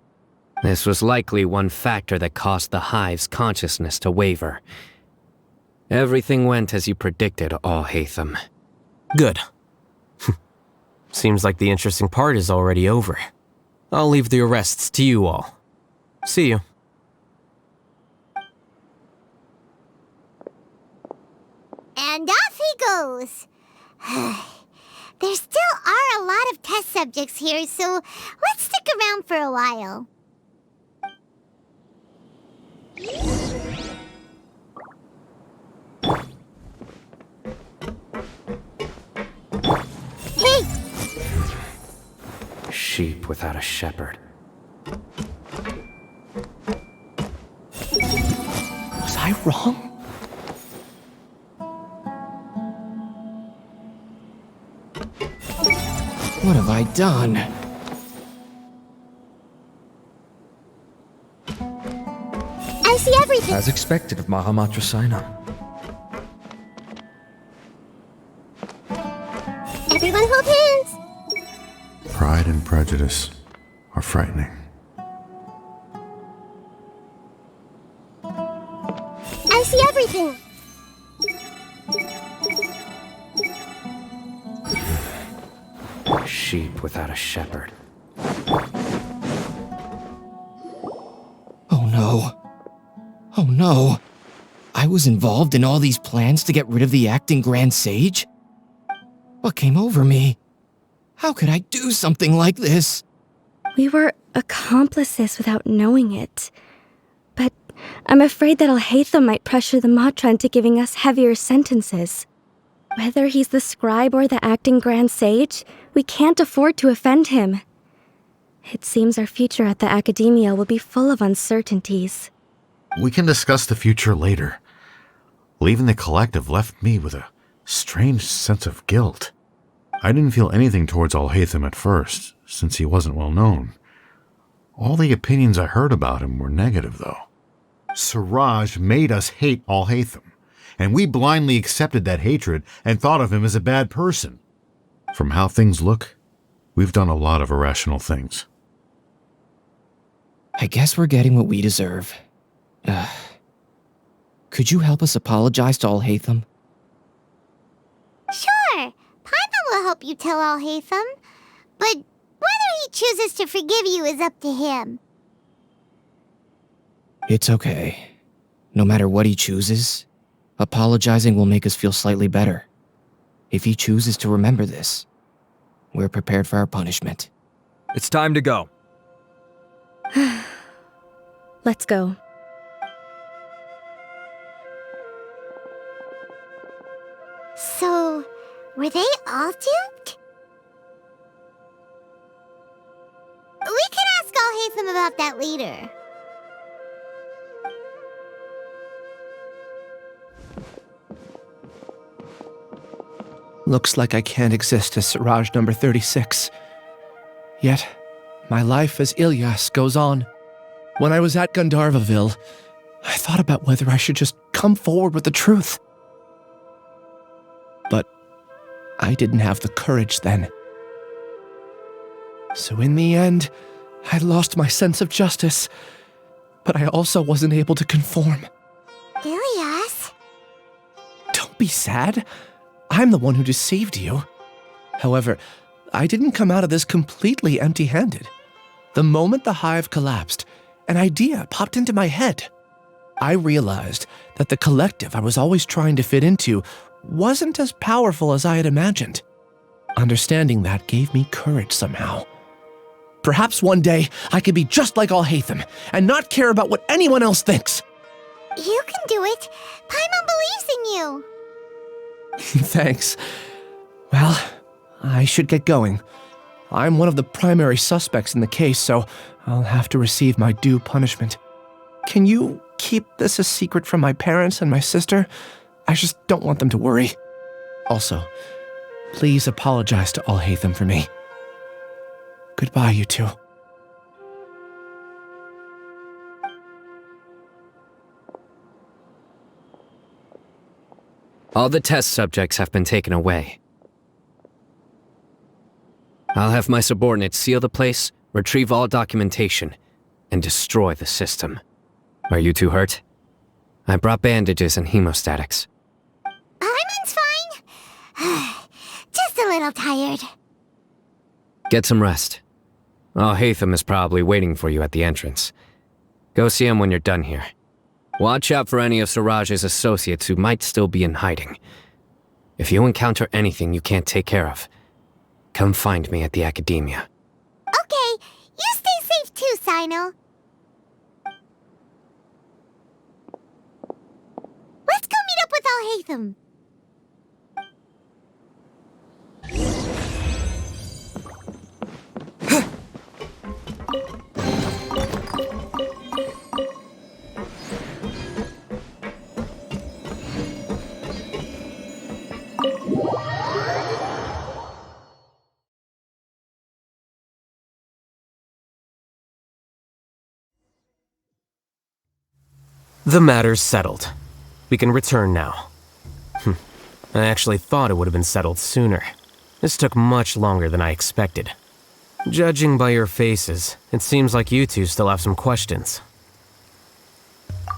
This was likely one factor that caused the Hive's consciousness to waver. Everything went as you predicted, ALHAITHAM. Good. Seems like the interesting part is already over. I'll leave the arrests to you all. See you. And off he goes. There still are a lot of test subjects here, so let's stick around for a while. Hey! sheep without a shepherd. Was I wrong? What have I done? I see everything. As expected of Mahamatrasena. Everyone hold hands. Pride and prejudice are frightening. I see everything. Sheep without a shepherd. Oh no. Oh no. I was involved in all these plans to get rid of the acting Grand Sage? What came over me? How could I do something like this? We were accomplices without knowing it. But I'm afraid that ALHAITHAM might pressure the Matra into giving us heavier sentences. Whether he's the scribe or the acting Grand Sage, we can't afford to offend him. It seems our future at the Academia will be full of uncertainties. We can discuss the future later. Leaving the collective left me with a strange sense of guilt. I didn't feel anything towards ALHAITHAM at first, since he wasn't well known. All the opinions I heard about him were negative, though. Siraj made us hate ALHAITHAM, and we blindly accepted that hatred and thought of him as a bad person. From how things look, we've done a lot of irrational things. I guess we're getting what we deserve. Could you help us apologize to ALHAITHAM? Sure. Paimon will help you tell ALHAITHAM. But whether he chooses to forgive you is up to him. It's okay. No matter what he chooses, apologizing will make us feel slightly better. If he chooses to remember this, we're prepared for our punishment. It's time to go. Let's go. So, were they all duped? We can ask ALHAITHAM about that later. Looks like I can't exist as Siraj number 36. Yet, my life as Ilyas goes on. When I was at Gandharvaville, I thought about whether I should just come forward with the truth. But I didn't have the courage then. So in the end, I lost my sense of justice, but I also wasn't able to conform. Ilyas? Don't be sad. I'm the one who deceived you. However, I didn't come out of this completely empty-handed. The moment the hive collapsed, an idea popped into my head. I realized that the collective I was always trying to fit into wasn't as powerful as I had imagined. Understanding that gave me courage somehow. Perhaps one day I could be just like ALHAITHAM and not care about what anyone else thinks. You can do it. Paimon believes in you. Thanks. Well, I should get going. I'm one of the primary suspects in the case, so I'll have to receive my due punishment. Can you keep this a secret from my parents and my sister? I just don't want them to worry. Also, please apologize to ALHAITHAM for me. Goodbye, you two. All the test subjects have been taken away. I'll have my subordinates seal the place, retrieve all documentation, and destroy the system. Are you two hurt? I brought bandages and hemostatics. Paimon's fine. Just a little tired. Get some rest. ALHAITHAM is probably waiting for you at the entrance. Go see him when you're done here. Watch out for any of Siraj's associates who might still be in hiding. If you encounter anything you can't take care of, come find me at the Academia. Okay, you stay safe too, Sino. Let's go meet up with ALHAITHAM. The matter's settled. We can return now. I actually thought it would have been settled sooner. This took much longer than I expected. Judging by your faces, it seems like you two still have some questions.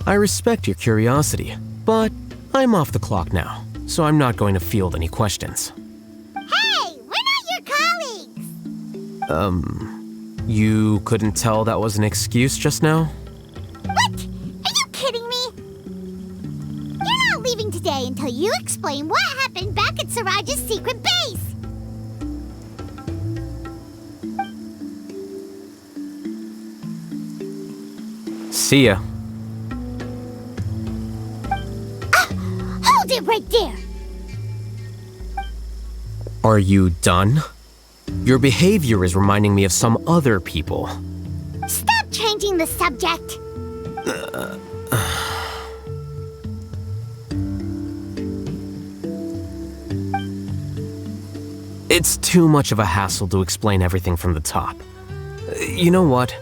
I respect your curiosity, but I'm off the clock now, so I'm not going to field any questions. Hey, we're not your colleagues! You couldn't tell that was an excuse just now? What? Are you kidding me? You're not leaving today until you explain what happened back at Siraj's secret base! See ya. Hold it right there! Are you done? Your behavior is reminding me of some other people. Stop changing the subject! It's too much of a hassle to explain everything from the top. You know what?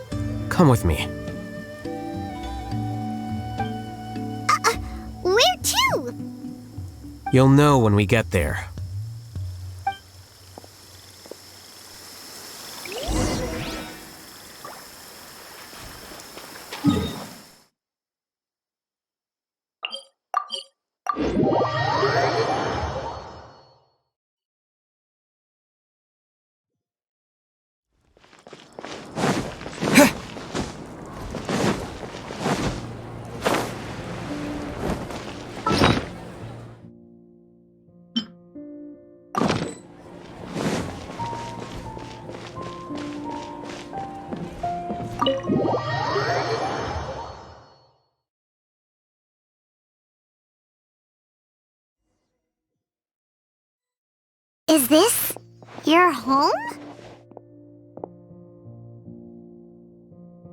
Come with me. Where to? You'll know when we get there. Is this your home?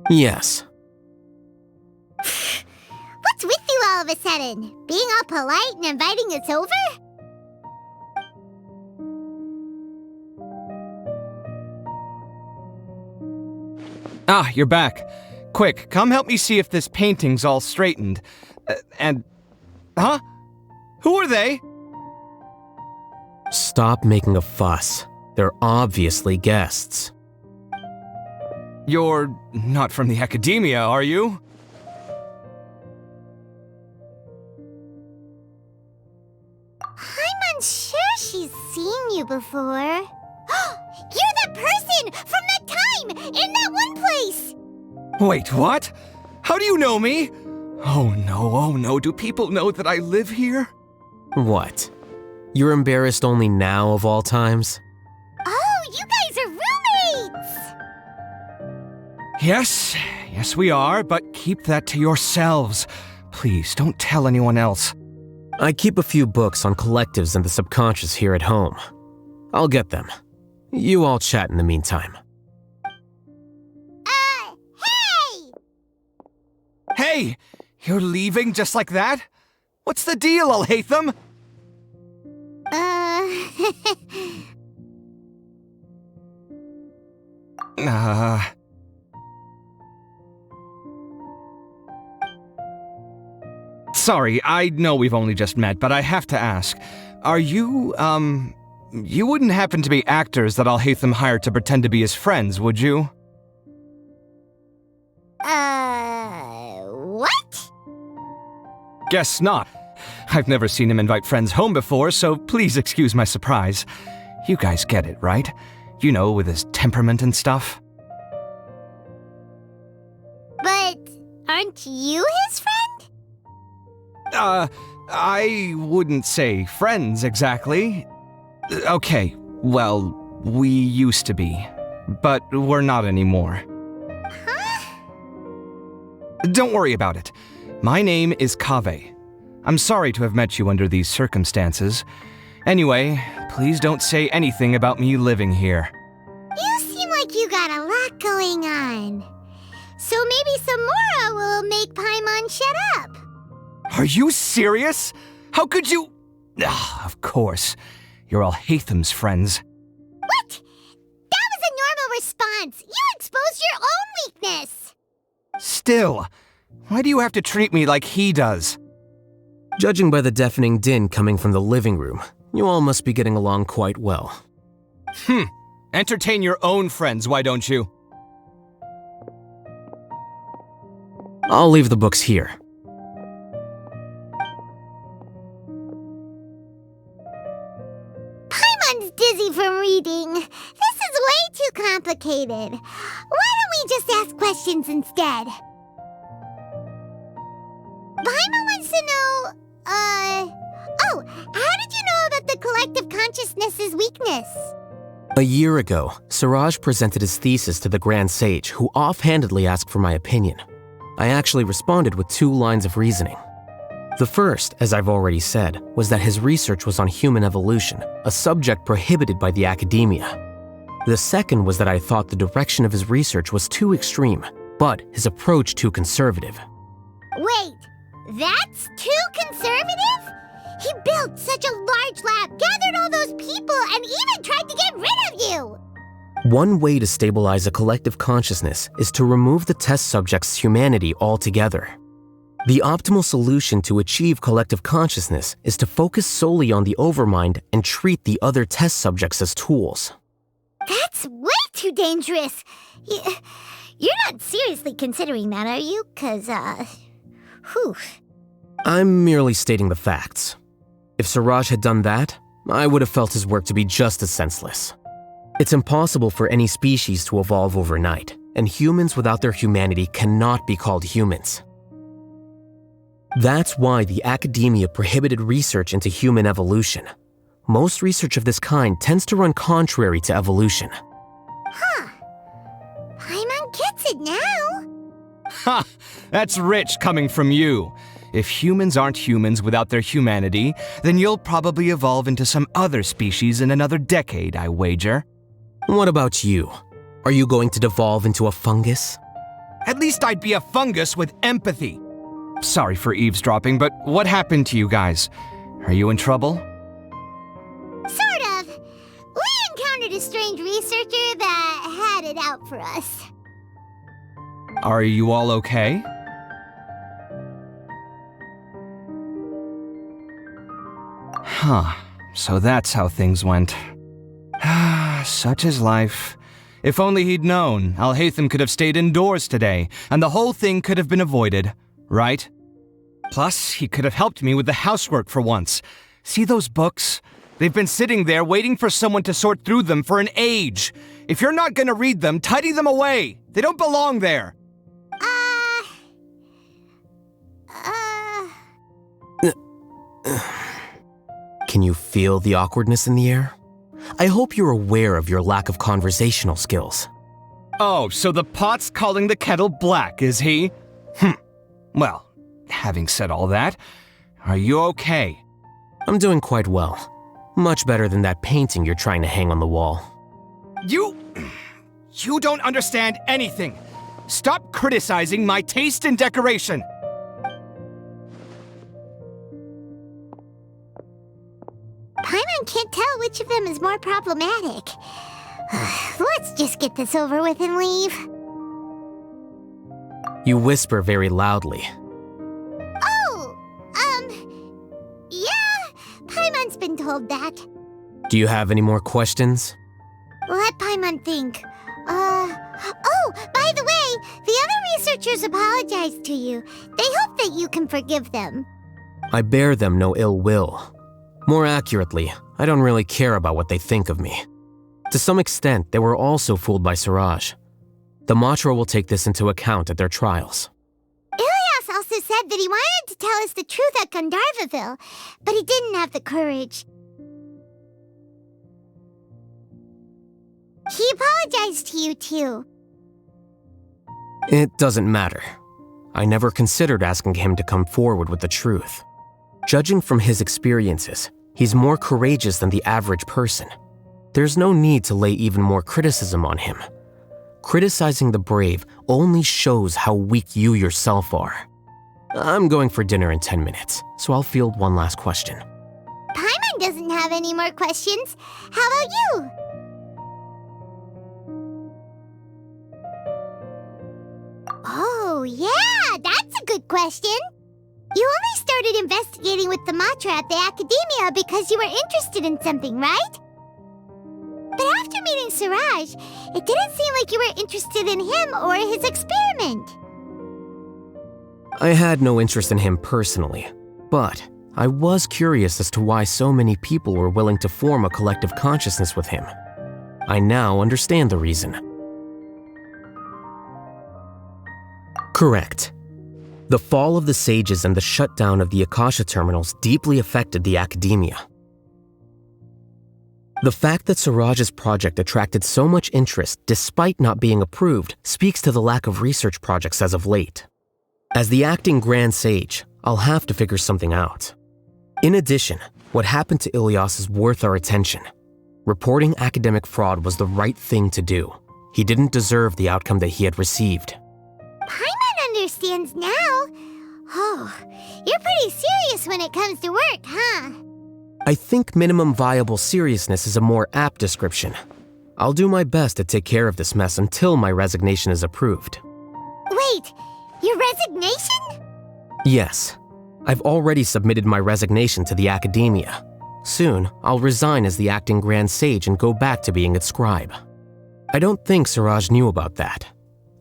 Yes. What's with you all of a sudden? Being all polite and inviting us over? Ah, you're back. Quick, come help me see if this painting's all straightened. Huh? Who are they? Stop making a fuss. They're obviously guests. You're not from the academia, are you? I'm unsure she's seen you before. You're that person from that time in that one place! Wait, what? How do you know me? Oh no, do people know that I live here? What? You're embarrassed only now of all times? Oh, you guys are roommates! Yes, we are, but keep that to yourselves. Please, don't tell anyone else. I keep a few books on collectives and the subconscious here at home. I'll get them. You all chat in the meantime. Hey! Hey! You're leaving just like that? What's the deal, ALHAITHAM? Sorry, I know we've only just met, but I have to ask. Are you, you wouldn't happen to be actors that ALHAITHAM hired to pretend to be his friends, would you? What? Guess not. I've never seen him invite friends home before, so please excuse my surprise. You guys get it, right? You know, with his temperament and stuff. But aren't you his friend? I wouldn't say friends exactly. Okay, well, we used to be, but we're not anymore. Huh? Don't worry about it. My name is Kaveh. I'm sorry to have met you under these circumstances. Anyway, please don't say anything about me living here. You seem like you got a lot going on. So maybe Samora will make Paimon shut up. Are you serious? How could you? Of course. You're ALHAITHAM's friends. What? That was a normal response. You exposed your own weakness. Still, Why do you have to treat me like he does? Judging by the deafening din coming from the living room, you all must be getting along quite well. Entertain your own friends, why don't you? I'll leave the books here. Paimon's dizzy from reading. This is way too complicated. Why don't we just ask questions instead? Paimon wants to know, how did you know about the collective consciousness's weakness? A year ago, Suraj presented his thesis to the Grand Sage, who offhandedly asked for my opinion. I actually responded with 2 lines of reasoning. The first, as I've already said, was that his research was on human evolution, a subject prohibited by the academia. The second was that I thought the direction of his research was too extreme, but his approach too conservative. Wait, that's too conservative? He built such a large lab, gathered all those people, and even tried to get rid of you! One way to stabilize a collective consciousness is to remove the test subject's humanity altogether. The optimal solution to achieve collective consciousness is to focus solely on the overmind and treat the other test subjects as tools. That's way too dangerous. You're not seriously considering that, are you? 'Cause, I'm merely stating the facts. If Suraj had done that, I would have felt his work to be just as senseless. It's impossible for any species to evolve overnight, and humans without their humanity cannot be called humans. That's why the academia prohibited research into human evolution. Most research of this kind tends to run contrary to evolution. Paimon gets it now. Ha! That's rich coming from you. If humans aren't humans without their humanity, then you'll probably evolve into some other species in another decade, I wager. What about you? Are you going to devolve into a fungus? At least I'd be a fungus with empathy. Sorry for eavesdropping, but what happened to you guys? Are you in trouble? Sort of. We encountered a strange researcher that had it out for us. Are you all okay? Huh. So that's how things went. Such is life. If only he'd known, ALHAITHAM could have stayed indoors today, and the whole thing could have been avoided, right? Plus, he could have helped me with the housework for once. See those books? They've been sitting there waiting for someone to sort through them for an age. If you're not gonna read them, tidy them away. They don't belong there. Can you feel the awkwardness in the air? I hope you're aware of your lack of conversational skills. Oh, so the pot's calling the kettle black, is he? Well, having said all that, are you okay? I'm doing quite well. Much better than that painting you're trying to hang on the wall. You don't understand anything. Stop criticizing my taste in decoration. Paimon can't tell which of them is more problematic. Let's just get this over with and leave. You whisper very loudly. Yeah, Paimon's been told that. Do you have any more questions? Let Paimon think. By the way, the other researchers apologized to you. They hope that you can forgive them. I bear them no ill will. More accurately, I don't really care about what they think of me. To some extent, they were also fooled by Suraj. The Matra will take this into account at their trials. Ilyas also said that he wanted to tell us the truth at Gandharvaville, but he didn't have the courage. He apologized to you, too. It doesn't matter. I never considered asking him to come forward with the truth. Judging from his experiences, he's more courageous than the average person. There's no need to lay even more criticism on him. Criticizing the brave only shows how weak you yourself are. I'm going for dinner in 10 minutes, so I'll field one last question. Paimon doesn't have any more questions. How about you? Oh, yeah, that's a good question. You only started investigating with the Matra at the Academia because you were interested in something, right? But after meeting Siraj, it didn't seem like you were interested in him or his experiment. I had no interest in him personally, but I was curious as to why so many people were willing to form a collective consciousness with him. I now understand the reason. Correct. The fall of the sages and the shutdown of the Akasha terminals deeply affected the Academia. The fact that Siraj's project attracted so much interest despite not being approved speaks to the lack of research projects as of late. As the acting Grand Sage, I'll have to figure something out. In addition, what happened to Ilyas is worth our attention. Reporting academic fraud was the right thing to do. He didn't deserve the outcome that he had received. Paimon understands now. Oh, you're pretty serious when it comes to work, huh? I think minimum viable seriousness is a more apt description. I'll do my best to take care of this mess until my resignation is approved. Wait, your resignation? Yes. I've already submitted my resignation to the Academia. Soon, I'll resign as the acting Grand Sage and go back to being its scribe. I don't think Siraj knew about that.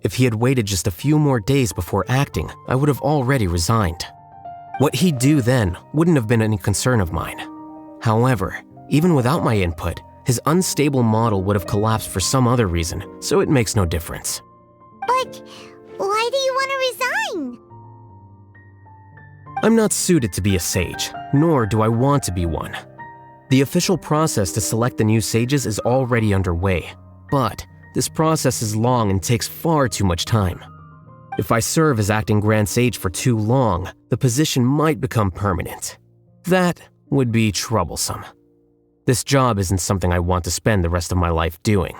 If he had waited just a few more days before acting, I would have already resigned. What he'd do then wouldn't have been any concern of mine. However, even without my input, his unstable model would have collapsed for some other reason, so it makes no difference. But why do you want to resign? I'm not suited to be a sage, nor do I want to be one. The official process to select the new sages is already underway, but this process is long and takes far too much time. If I serve as acting Grand Sage for too long, the position might become permanent. That would be troublesome. This job isn't something I want to spend the rest of my life doing.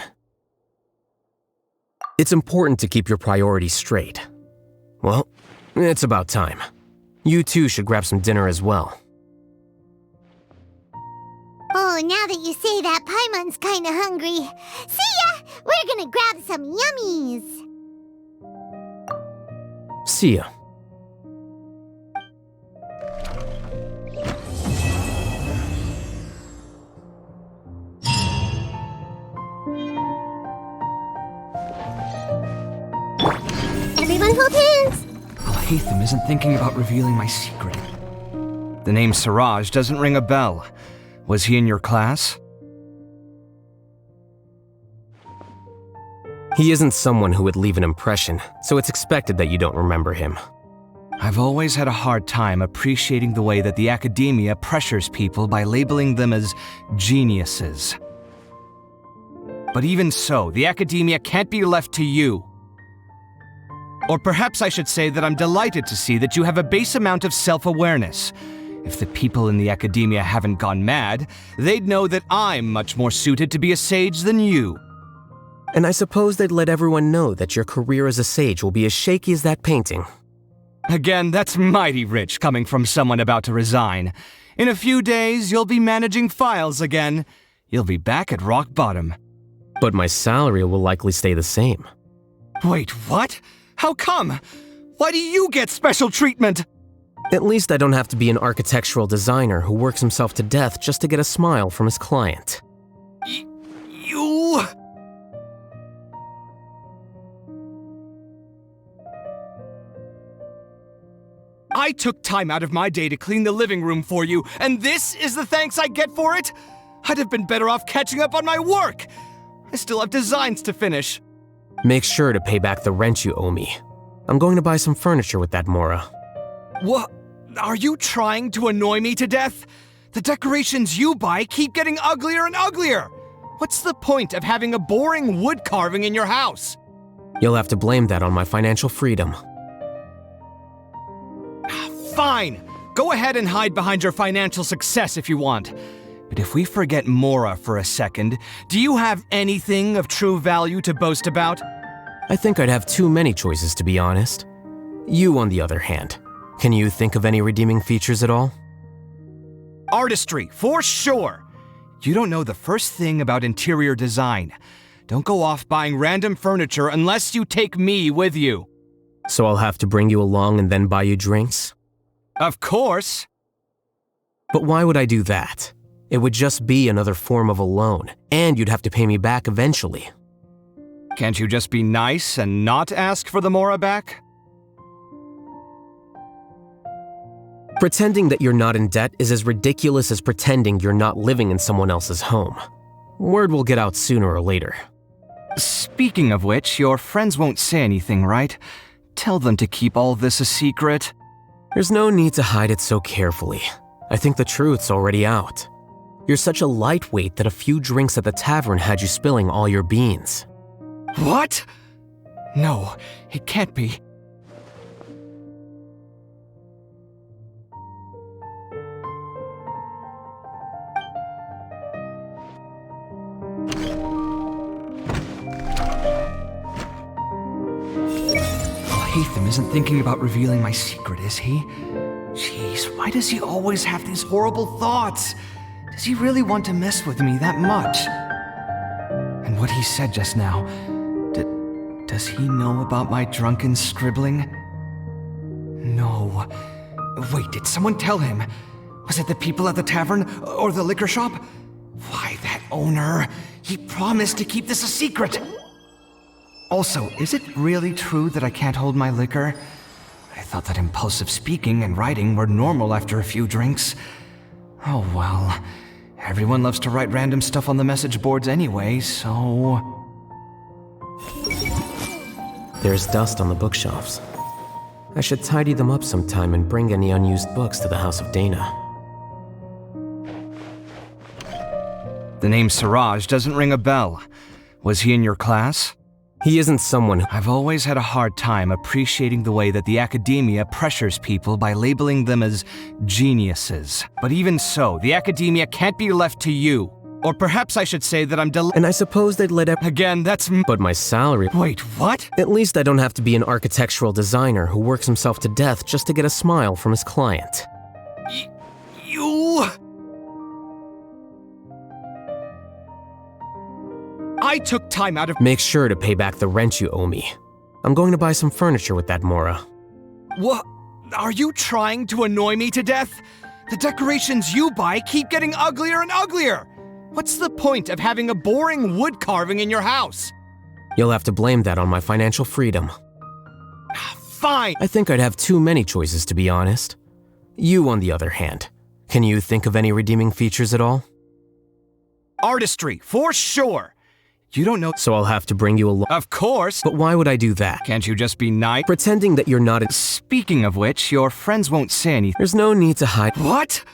It's important to keep your priorities straight. Well, it's about time. You two should grab some dinner as well. Oh, now that you say that, Paimon's kinda hungry. See ya! We're gonna grab some yummies! See ya. Everyone hold hands! ALHAITHAM isn't thinking about revealing my secret. The name Siraj doesn't ring a bell. Was he in your class? He isn't someone who would leave an impression, so it's expected that you don't remember him. I've always had a hard time appreciating the way that the Academia pressures people by labeling them as geniuses. But even so, the Academia can't be left to you. Or perhaps I should say that I'm delighted to see that you have a base amount of self-awareness. If the people in the Academia haven't gone mad, they'd know that I'm much more suited to be a sage than you. And I suppose they'd let everyone know that your career as a sage will be as shaky as that painting. Again, that's mighty rich coming from someone about to resign. In a few days, you'll be managing files again. You'll be back at rock bottom. But my salary will likely stay the same. Wait, what? How come? Why do you get special treatment? At least I don't have to be an architectural designer who works himself to death just to get a smile from his client. You... I took time out of my day to clean the living room for you, and this is the thanks I get for it? I'd have been better off catching up on my work. I still have designs to finish. Make sure to pay back the rent you owe me. I'm going to buy some furniture with that, Mora. What? Are you trying to annoy me to death? The decorations you buy keep getting uglier and uglier. What's the point of having a boring wood carving in your house? You'll have to blame that on my financial freedom. Fine. Go ahead and hide behind your financial success if you want. But if we forget Mora for a second, do you have anything of true value to boast about? I think I'd have too many choices, to be honest. You, on the other hand, can you think of any redeeming features at all? Artistry, for sure. You don't know the first thing about interior design. Don't go off buying random furniture unless you take me with you. So I'll have to bring you along and then buy you drinks? Of course! But why would I do that? It would just be another form of a loan, and you'd have to pay me back eventually. Can't you just be nice and not ask for the Mora back? Pretending that you're not in debt is as ridiculous as pretending you're not living in someone else's home. Word will get out sooner or later. Speaking of which, your friends won't say anything, right? Tell them to keep all this a secret. There's no need to hide it so carefully. I think the truth's already out. You're such a lightweight that a few drinks at the tavern had you spilling all your beans. What? No, it can't be. ALHAITHAM isn't thinking about revealing my secret, is he? Jeez, why does he always have these horrible thoughts? Does he really want to mess with me that much? And what he said just now, does he know about my drunken scribbling? No. Wait, did someone tell him? Was it the people at the tavern or the liquor shop? Why, that owner. He promised to keep this a secret. Also, is it really true that I can't hold my liquor? I thought that impulsive speaking and writing were normal after a few drinks. Oh well. Everyone loves to write random stuff on the message boards anyway, so... There's dust on the bookshelves. I should tidy them up sometime and bring any unused books to the House of Dana. The name Siraj doesn't ring a bell. Was he in your class? He isn't someone who... I've always had a hard time appreciating the way that the academia pressures people by labeling them as geniuses. But even so, the academia can't be left to you. Or perhaps I should say that I'm And I suppose they'd let Again, that's But my salary... Wait, what? At least I don't have to be an architectural designer who works himself to death just to get a smile from his client. You... I took time out of... Make sure to pay back the rent you owe me. I'm going to buy some furniture with that Mora. What? Are you trying to annoy me to death? The decorations you buy keep getting uglier and uglier. What's the point of having a boring wood carving in your house? You'll have to blame that on my financial freedom. Fine! I think I'd have too many choices, to be honest. You, on the other hand, can you think of any redeeming features at all? Artistry, for sure! You don't know... So I'll have to bring you along. Of course! But why would I do that? Can't you just be nice? Pretending that you're not in... Speaking of which, your friends won't say anything. There's no need to hide... What?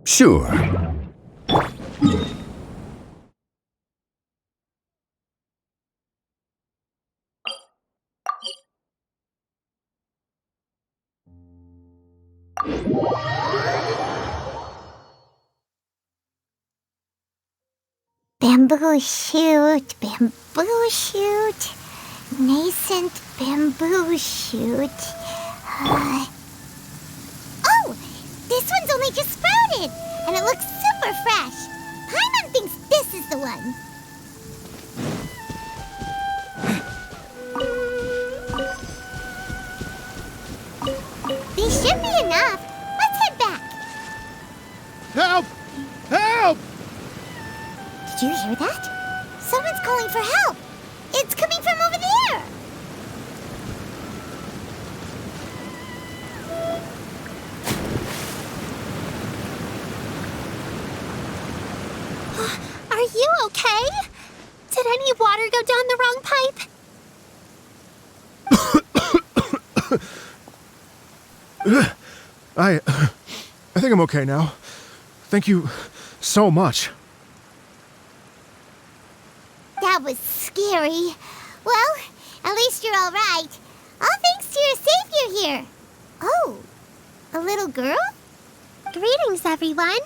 Sure. Bamboo shoot, bamboo shoot, nascent bamboo shoot. Oh, this one's only just sprouted, and it looks super fresh. Paimon thinks this is the one. These should be enough. Let's head back. Help! Help! Did you hear that? Someone's calling for help. It's coming from over there. Are you okay? Did any water go down the wrong pipe? I think I'm okay now. Thank you so much. That was scary. Well, at least you're all right. All thanks to your savior here. Oh, a little girl? Greetings, everyone.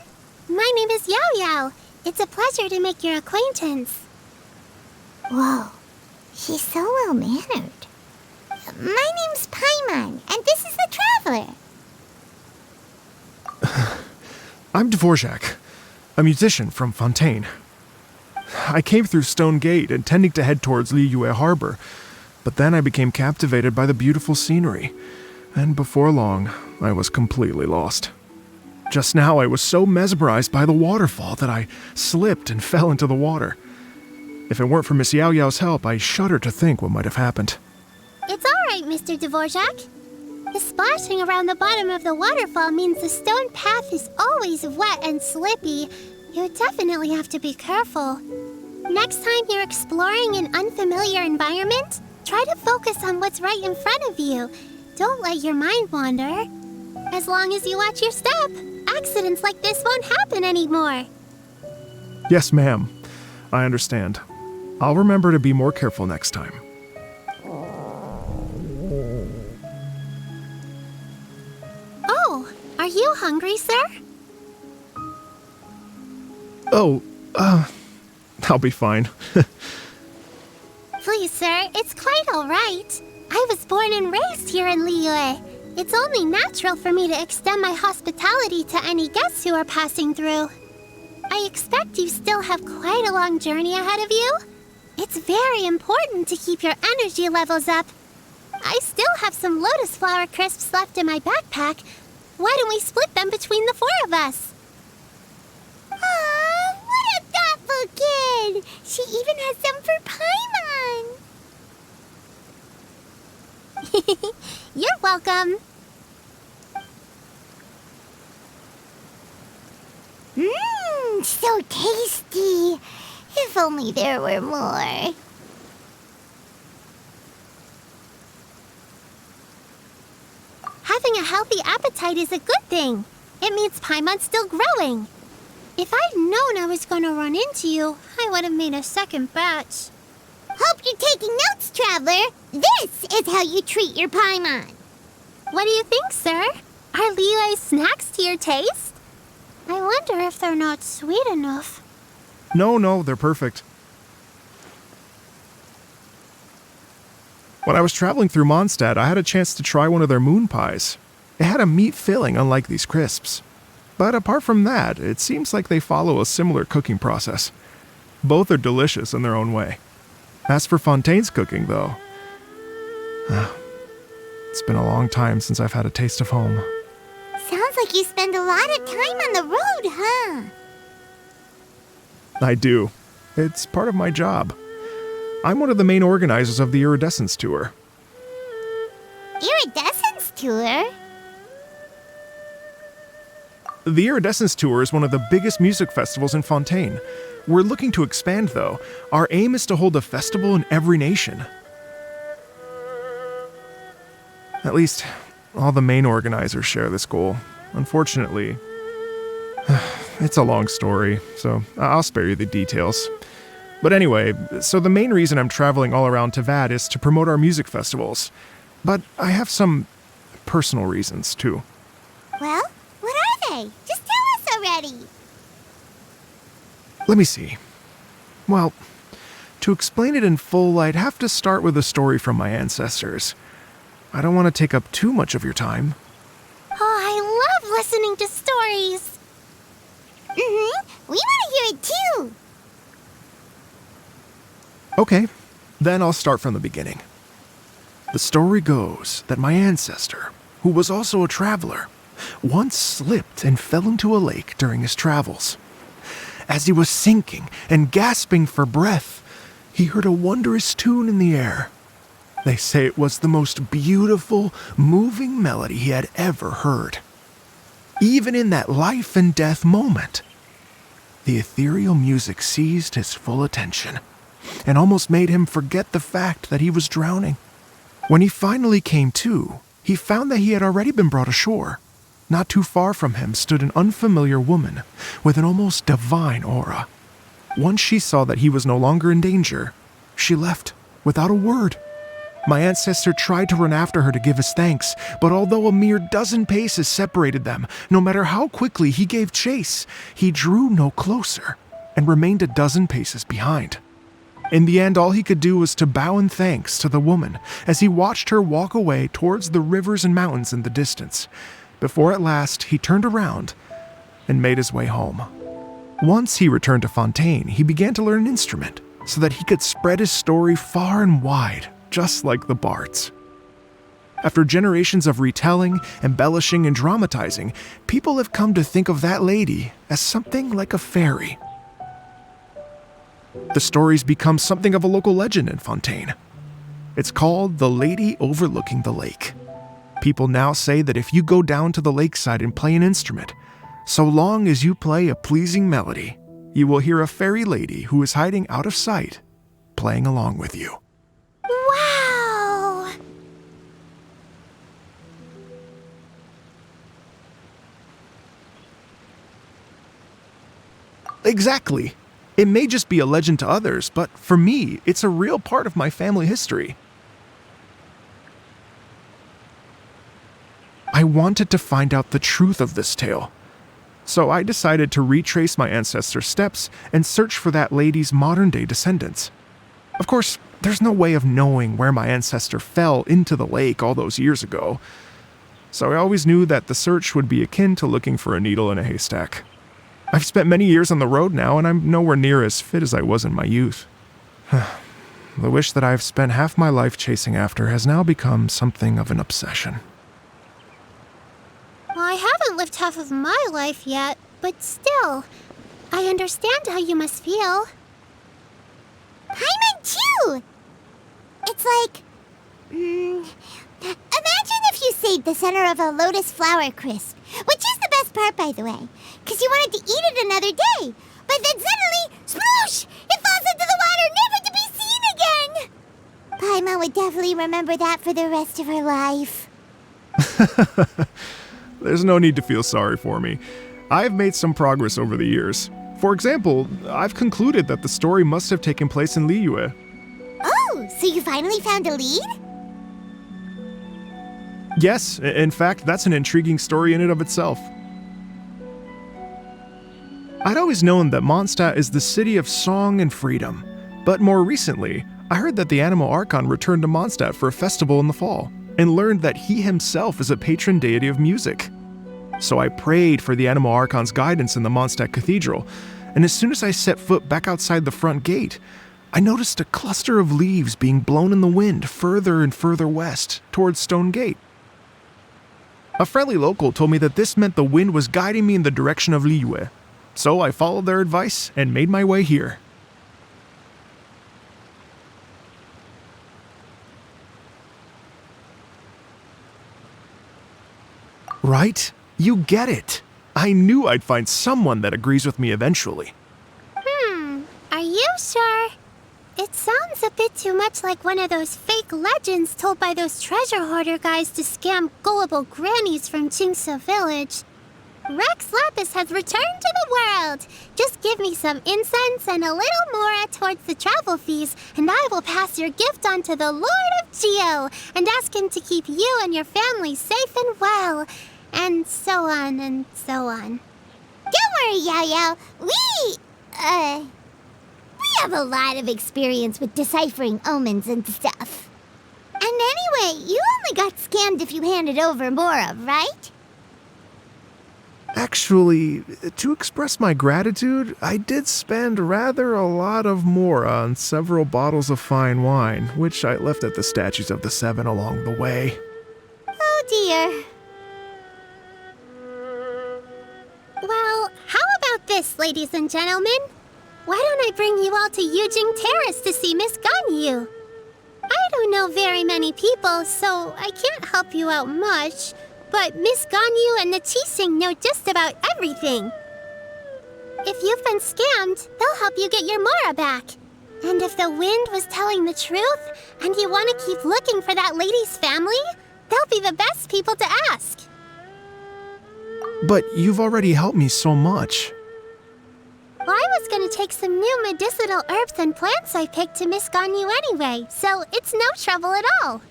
My name is Yao Yao. It's a pleasure to make your acquaintance. Whoa, she's so well-mannered. My name's Paimon, and this is the Traveler. I'm Dvorak, a musician from Fontaine. I came through Stone Gate intending to head towards Liyue Harbor, but then I became captivated by the beautiful scenery, and before long, I was completely lost. Just now, I was so mesmerized by the waterfall that I slipped and fell into the water. If it weren't for Miss Yao Yao's help, I shudder to think what might have happened. It's all right, Mr. Dvorak. The splashing around the bottom of the waterfall means the stone path is always wet and slippy. You definitely have to be careful. Next time you're exploring an unfamiliar environment, try to focus on what's right in front of you. Don't let your mind wander. As long as you watch your step, accidents like this won't happen anymore. Yes, ma'am. I understand. I'll remember to be more careful next time. Oh, are you hungry, sir? Oh, I'll be fine. Please, sir, it's quite all right. I was born and raised here in Liyue. It's only natural for me to extend my hospitality to any guests who are passing through. I expect you still have quite a long journey ahead of you. It's very important to keep your energy levels up. I still have some lotus flower crisps left in my backpack. Why don't we split them between the four of us? Aw, what a thoughtful kid! She even has some for Paimon! You're welcome. Mmm, so tasty. If only there were more. Having a healthy appetite is a good thing. It means Paimon's still growing. If I'd known I was going to run into you, I would have made a second batch. Hope you're taking notes, Traveler. This is how you treat your Paimon. What do you think, sir? Are Liyue's snacks to your taste? I wonder if they're not sweet enough. No, they're perfect. When I was traveling through Mondstadt, I had a chance to try one of their moon pies. It had a meat filling, unlike these crisps. But apart from that, it seems like they follow a similar cooking process. Both are delicious in their own way. As for Fontaine's cooking, though, it's been a long time since I've had a taste of home. Sounds like you spend a lot of time on the road, huh? I do. It's part of my job. I'm one of the main organizers of the Iridescence Tour. Iridescence Tour? The Iridescence Tour is one of the biggest music festivals in Fontaine. We're looking to expand, though. Our aim is to hold a festival in every nation. At least, all the main organizers share this goal. Unfortunately, It's a long story, so I'll spare you the details. But anyway, so the main reason I'm traveling all around Tavad is to promote our music festivals. But I have some personal reasons, too. Well, what are they? Just tell us already. Let me see. Well, to explain it in full, I'd have to start with a story from my ancestors. I don't want to take up too much of your time. Oh, I love listening to stories. We want to hear it too. Okay, then I'll start from the beginning. The story goes that my ancestor, who was also a traveler, once slipped and fell into a lake during his travels. As he was sinking and gasping for breath, he heard a wondrous tune in the air. They say it was the most beautiful, moving melody he had ever heard. Even in that life and death moment, the ethereal music seized his full attention and almost made him forget the fact that he was drowning. When he finally came to, he found that he had already been brought ashore. Not too far from him stood an unfamiliar woman with an almost divine aura. Once she saw that he was no longer in danger, she left without a word. My ancestor tried to run after her to give his thanks, but although a mere dozen paces separated them, no matter how quickly he gave chase, he drew no closer and remained a dozen paces behind. In the end, all he could do was to bow in thanks to the woman as he watched her walk away towards the rivers and mountains in the distance, before at last he turned around and made his way home. Once he returned to Fontaine, he began to learn an instrument so that he could spread his story far and wide, just like the bards. After generations of retelling, embellishing, and dramatizing, people have come to think of that lady as something like a fairy. The story's become something of a local legend in Fontaine. It's called The Lady Overlooking the Lake. People now say that if you go down to the lakeside and play an instrument, so long as you play a pleasing melody, you will hear a fairy lady who is hiding out of sight, playing along with you. Wow! Exactly. It may just be a legend to others, but for me, it's a real part of my family history. I wanted to find out the truth of this tale, so I decided to retrace my ancestors' steps and search for that lady's modern-day descendants. Of course, there's no way of knowing where my ancestor fell into the lake all those years ago, so I always knew that the search would be akin to looking for a needle in a haystack. I've spent many years on the road now, and I'm nowhere near as fit as I was in my youth. The wish that I've spent half my life chasing after has now become something of an obsession. Well, I haven't lived half of my life yet, but still, I understand how you must feel. Paimon too! It's like... imagine if you saved the center of a lotus flower crisp, which is the best part, by the way, because you wanted to eat it another day, but then suddenly, sploosh! It falls into the water, never to be seen again! Paimon would definitely remember that for the rest of her life. There's no need to feel sorry for me. I've made some progress over the years. For example, I've concluded that the story must have taken place in Liyue. Oh, so you finally found a lead? Yes, in fact, that's an intriguing story in and of itself. I'd always known that Mondstadt is the city of song and freedom, but more recently, I heard that the Anemo Archon returned to Mondstadt for a festival in the fall, and learned that he himself is a patron deity of music. So I prayed for the Anemo Archon's guidance in the Mondstadt Cathedral, and as soon as I set foot back outside the front gate, I noticed a cluster of leaves being blown in the wind further and further west, towards Stone Gate. A friendly local told me that this meant the wind was guiding me in the direction of Liyue, so I followed their advice and made my way here. Right? You get it. I knew I'd find someone that agrees with me eventually. Are you sure? It sounds a bit too much like one of those fake legends told by those treasure hoarder guys to scam gullible grannies from Jingsa Village. Rex Lapis has returned to the world. Just give me some incense and a little more towards the travel fees, and I will pass your gift on to the Lord of Geo and ask him to keep you and your family safe and well. And so on and so on. Don't worry, Yao-Yao. We have a lot of experience with deciphering omens and stuff. And anyway, you only got scammed if you handed over Mora, right? Actually, to express my gratitude, I did spend rather a lot of Mora on several bottles of fine wine, which I left at the Statues of the Seven along the way. Oh dear. Well, how about this, ladies and gentlemen? Why don't I bring you all to Yujing Terrace to see Miss Ganyu? I don't know very many people, so I can't help you out much. But Miss Ganyu and the Qixing know just about everything. If you've been scammed, they'll help you get your Mora back. And if the wind was telling the truth, and you want to keep looking for that lady's family, they'll be the best people to ask. But you've already helped me so much. Well, I was going to take some new medicinal herbs and plants I picked to Miss Ganyu anyway, so it's no trouble at all.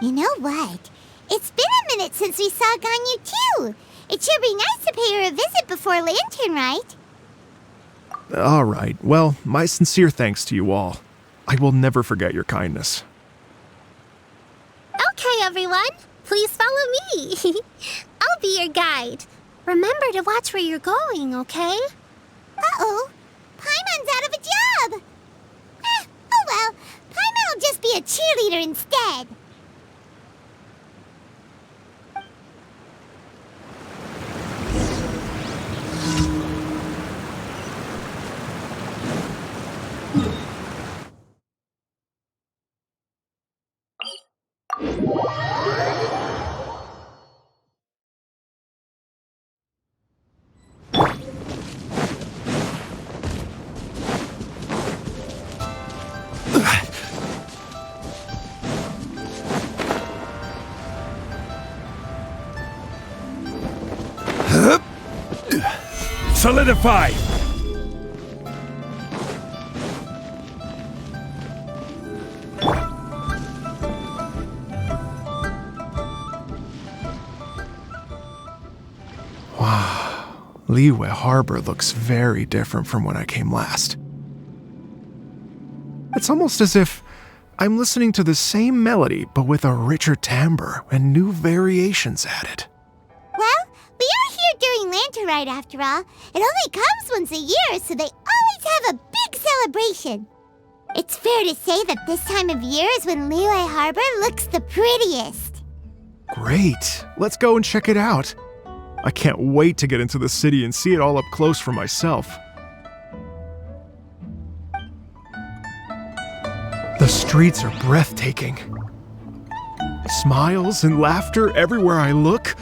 You know what? It's been a minute since we saw Ganyu too. It should be nice to pay her a visit before Lantern, right? All right. Well, my sincere thanks to you all. I will never forget your kindness. Okay, everyone. Please follow me. I'll be your guide. Remember to watch where you're going, okay? Uh-oh. Paimon's out of a job. Oh well. Paimon will just be a cheerleader instead. Solidify! Wow, Liyue Harbor looks very different from when I came last. It's almost as if I'm listening to the same melody, but with a richer timbre and new variations added. Well, we are here during Lantern Rite after all. It only comes once a year, so they always have a big celebration. It's fair to say that this time of year is when Liyue Harbor looks the prettiest. Great, let's go and check it out. I can't wait to get into the city and see it all up close for myself. The streets are breathtaking. Smiles and laughter everywhere I look.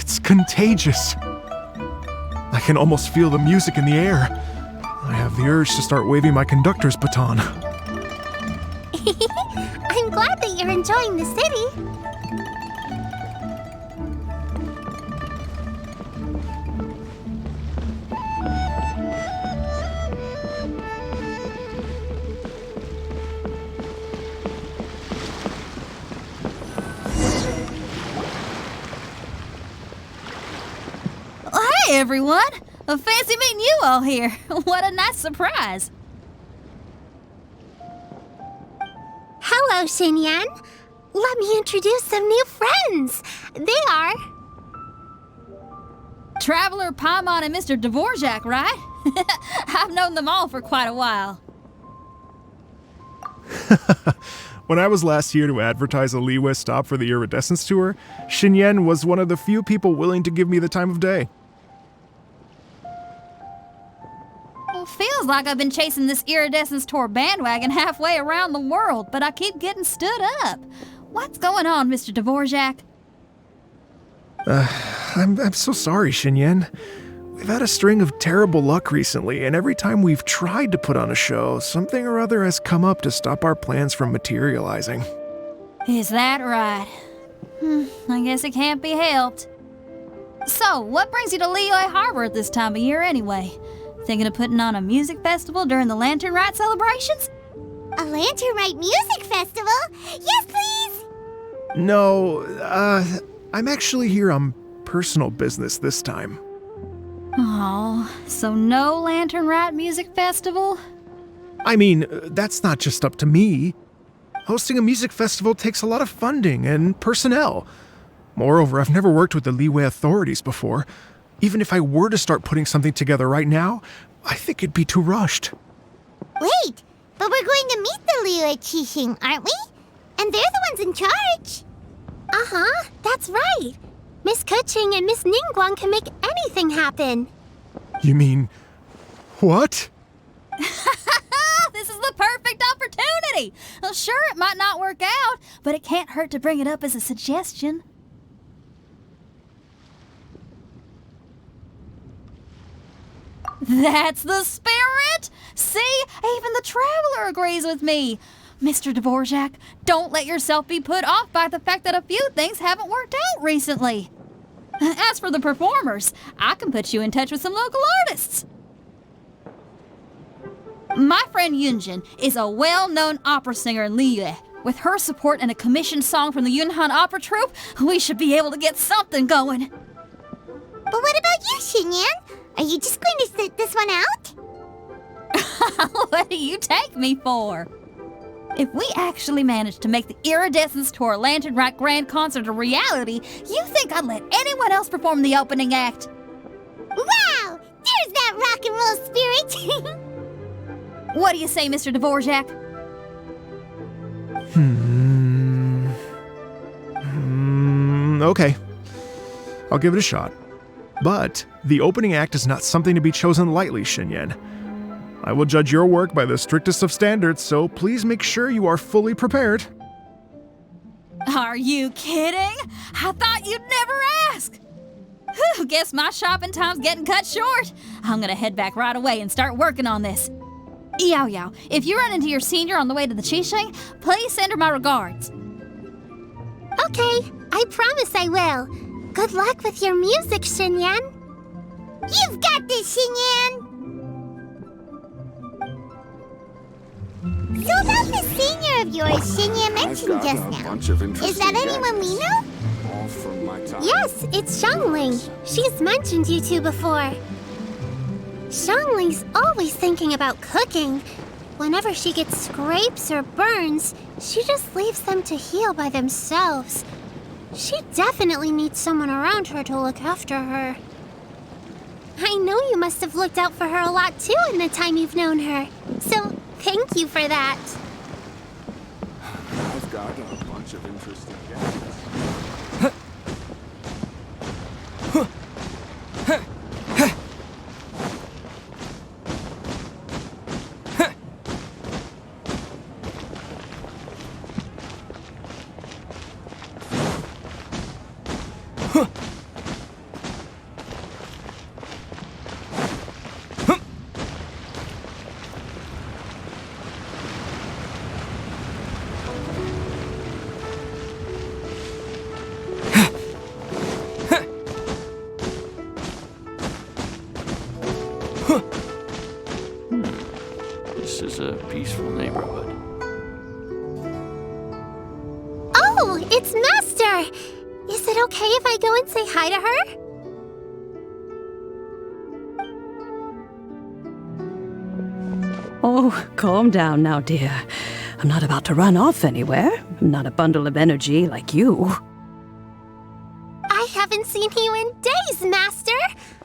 It's contagious. I can almost feel the music in the air. I have the urge to start waving my conductor's baton. I'm glad that you're enjoying the city. Hey everyone! Fancy meeting you all here. What a nice surprise. Hello, Xinyan. Let me introduce some new friends. They are... Traveler, Paimon, and Mr. Dvorak, right? I've known them all for quite a while. When I was last here to advertise a Liyue stop for the Iridescence Tour, Xinyan was one of the few people willing to give me the time of day. Well, feels like I've been chasing this Iridescence Tour bandwagon halfway around the world, but I keep getting stood up. What's going on, Mr. Dvorak? I'm so sorry, Xinyan. We've had a string of terrible luck recently, and every time we've tried to put on a show, something or other has come up to stop our plans from materializing. Is that right? I guess it can't be helped. So, what brings you to Liyue Harbor at this time of year anyway? Thinking of putting on a music festival during the Lantern Rite celebrations? A Lantern Rite music festival? Yes, please! No, I'm actually here on personal business this time. Oh, so no Lantern Rite music festival? I mean, that's not just up to me. Hosting a music festival takes a lot of funding and personnel. Moreover, I've never worked with the Liyue authorities before. Even if I were to start putting something together right now, I think it'd be too rushed. Wait, but we're going to meet the Liyue Qixing, aren't we? And they're the ones in charge. Uh-huh, that's right. Miss Keqing and Miss Ningguang can make anything happen. You mean... what? This is the perfect opportunity! Well, sure, it might not work out, but it can't hurt to bring it up as a suggestion. That's the spirit! See? Even the Traveler agrees with me. Mr. Dvorak, don't let yourself be put off by the fact that a few things haven't worked out recently. As for the performers, I can put you in touch with some local artists. My friend Yunjin is a well-known opera singer in Liyue. With her support and a commissioned song from the Yunhan Opera Troupe, we should be able to get something going. But what about you, Xinyan? Are you just going to sit this one out? What do you take me for? If we actually manage to make the Iridescence Tour Lantern Rite Grand Concert a reality, you think I'd let anyone else perform the opening act? Wow! There's that rock and roll spirit! What do you say, Mr. Dvorak? Okay. I'll give it a shot. But the opening act is not something to be chosen lightly, Xinyan. I will judge your work by the strictest of standards, so please make sure you are fully prepared. Are you kidding? I thought you'd never ask. Whew, guess my shopping time's getting cut short. I'm gonna head back right away and start working on this. Yao Yao, if you run into your senior on the way to the Qixing, please send her my regards. Okay, I promise I will. Good luck with your music, Xinyan. You've got this, Xinyan! So about the senior of yours Xinyan mentioned just now, is that anyone we know? Yes, it's Xiangling. She's mentioned you two before. Xiangling's always thinking about cooking. Whenever she gets scrapes or burns, she just leaves them to heal by themselves. She definitely needs someone around her to look after her. I know you must have looked out for her a lot too in the time you've known her. So, thank you for that. I've got a bunch of interesting gadgets. This is a peaceful neighborhood. Oh, it's Master! Is it okay if I go and say hi to her? Oh, calm down now, dear. I'm not about to run off anywhere. I'm not a bundle of energy like you. I haven't seen you in days, Master!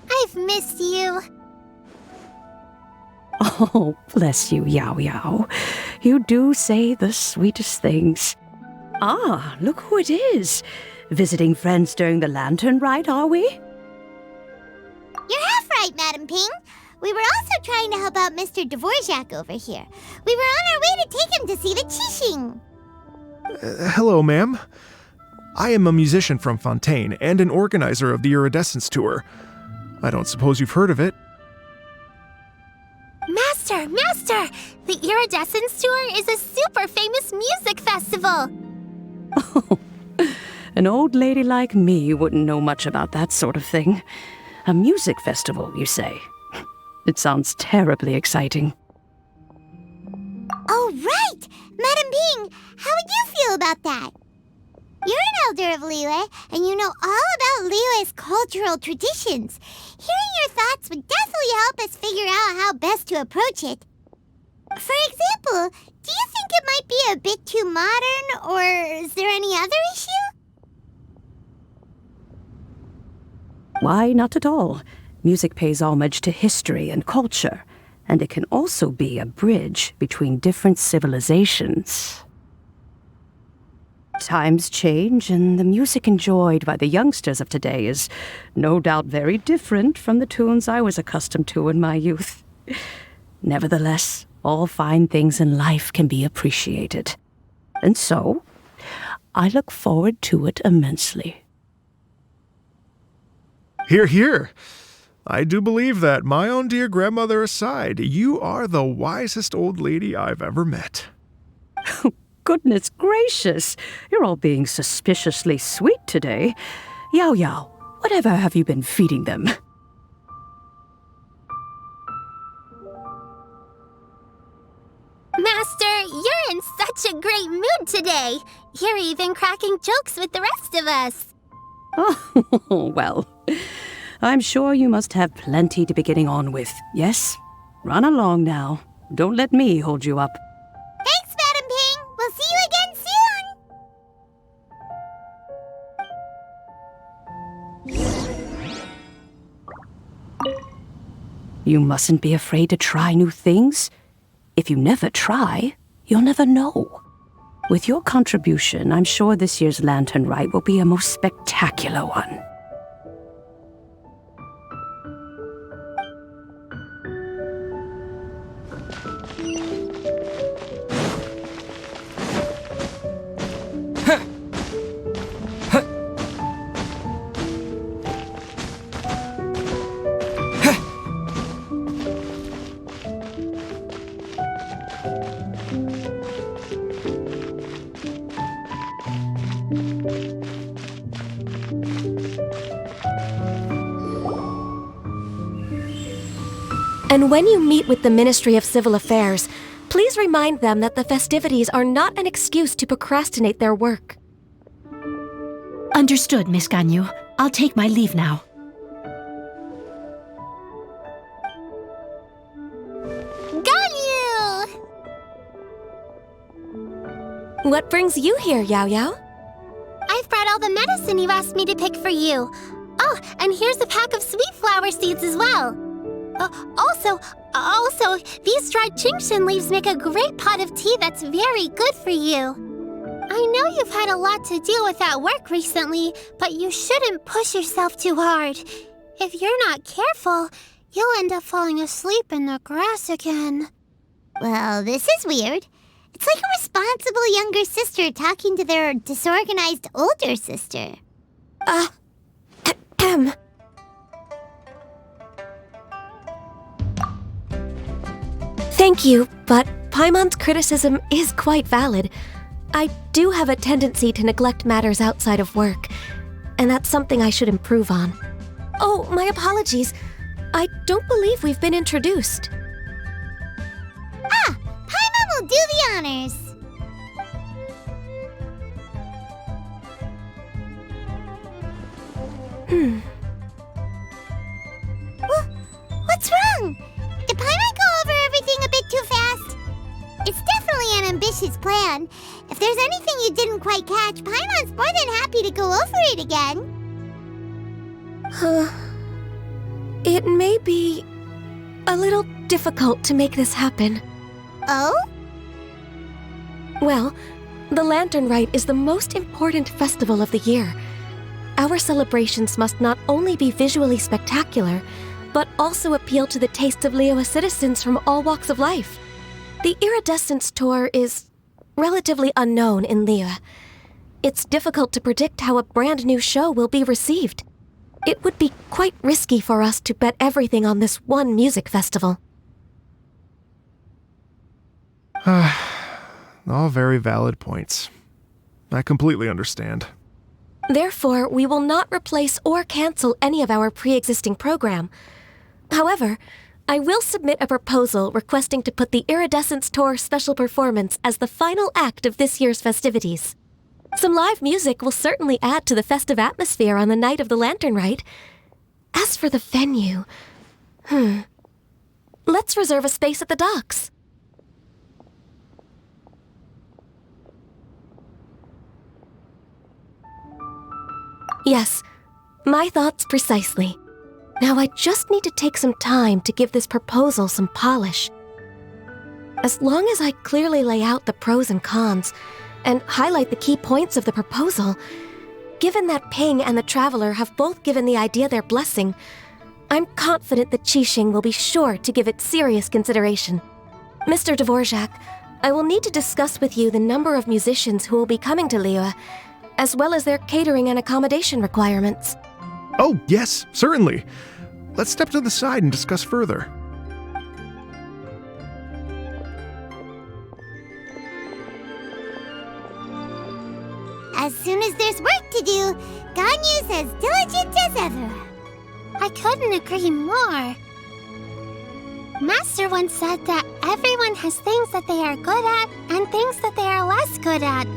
I've missed you. Oh, bless you, Yao Yao. You do say the sweetest things. Ah, look who it is. Visiting friends during the Lantern Rite, are we? You're half right, Madam Ping. We were also trying to help out Mr. Dvorak over here. We were on our way to take him to see the Qixing. Hello, ma'am. I am a musician from Fontaine and an organizer of the Iridescence Tour. I don't suppose you've heard of it. Master! Master! The Iridescence Tour is a super famous music festival! Oh, An old lady like me wouldn't know much about that sort of thing. A music festival, you say? It sounds terribly exciting. Oh, right! Madam Bing, how would you feel about that? You're an elder of Liyue, and you know all about Liyue's cultural traditions. Hearing your thoughts would definitely help us figure out how best to approach it. For example, do you think it might be a bit too modern, or is there any other issue? Why, not at all. Music pays homage to history and culture, and it can also be a bridge between different civilizations. Times change, and the music enjoyed by the youngsters of today is no doubt very different from the tunes I was accustomed to in my youth. Nevertheless, all fine things in life can be appreciated. And so, I look forward to it immensely. Hear, hear. I do believe that, my own dear grandmother aside, you are the wisest old lady I've ever met. Goodness gracious, you're all being suspiciously sweet today. Yao Yao, whatever have you been feeding them? Master, you're in such a great mood today. You're even cracking jokes with the rest of us. Oh, well, I'm sure you must have plenty to be getting on with. Yes? Run along now. Don't let me hold you up. Thanks, Madam Ping. We'll see you again soon. You mustn't be afraid to try new things. If you never try, you'll never know. With your contribution, I'm sure this year's Lantern Rite will be a most spectacular one. And when you meet with the Ministry of Civil Affairs, please remind them that the festivities are not an excuse to procrastinate their work. Understood, Miss Ganyu. I'll take my leave now. Ganyu! What brings you here, Yao Yao? I've brought all the medicine you asked me to pick for you. Oh, and here's a pack of sweet flower seeds as well. Also, these dried Chingshin leaves make a great pot of tea that's very good for you. I know you've had a lot to deal with at work recently, but you shouldn't push yourself too hard. If you're not careful, you'll end up falling asleep in the grass again. Well, this is weird. It's like a responsible younger sister talking to their disorganized older sister. Thank you, but Paimon's criticism is quite valid. I do have a tendency to neglect matters outside of work, and that's something I should improve on. Oh, my apologies. I don't believe we've been introduced. Paimon will do the honors. What's wrong? Did Paimon go over everything a bit too fast? It's definitely an ambitious plan. If there's anything you didn't quite catch, Paimon's more than happy to go over it again. It may be a little difficult to make this happen. Oh? Well, the Lantern Rite is the most important festival of the year. Our celebrations must not only be visually spectacular, but also appeal to the tastes of Liyue citizens from all walks of life. The Iridescence Tour is relatively unknown in Liyue. It's difficult to predict how a brand new show will be received. It would be quite risky for us to bet everything on this one music festival. All very valid points. I completely understand. Therefore, we will not replace or cancel any of our pre-existing program. However, I will submit a proposal requesting to put the Iridescence Tour special performance as the final act of this year's festivities. Some live music will certainly add to the festive atmosphere on the night of the Lantern Rite. As for the venue, let's reserve a space at the docks. Yes, my thoughts precisely. Now I just need to take some time to give this proposal some polish. As long as I clearly lay out the pros and cons, and highlight the key points of the proposal, given that Ping and the Traveler have both given the idea their blessing, I'm confident that Qixing will be sure to give it serious consideration. Mr. Dvorak, I will need to discuss with you the number of musicians who will be coming to Liyue, as well as their catering and accommodation requirements. Oh, yes, certainly. Let's step to the side and discuss further. As soon as there's work to do, Ganyu's as diligent as ever. I couldn't agree more. Master once said that everyone has things that they are good at and things that they are less good at.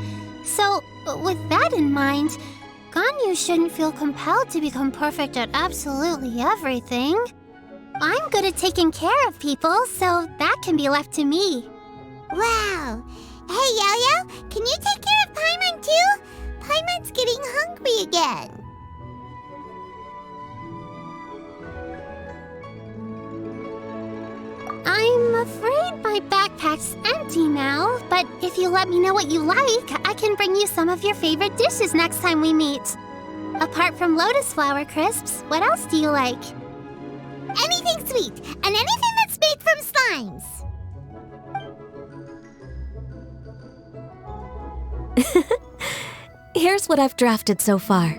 So, with that in mind, Ganyu shouldn't feel compelled to become perfect at absolutely everything. I'm good at taking care of people, so that can be left to me. Wow! Hey, Yo-Yo, can you take care of Paimon too? Paimon's getting hungry again. I'm afraid my backpack's empty now, but if you let me know what you like, I can bring you some of your favorite dishes next time we meet. Apart from lotus flower crisps, what else do you like? Anything sweet, and anything that's made from slimes. Here's what I've drafted so far.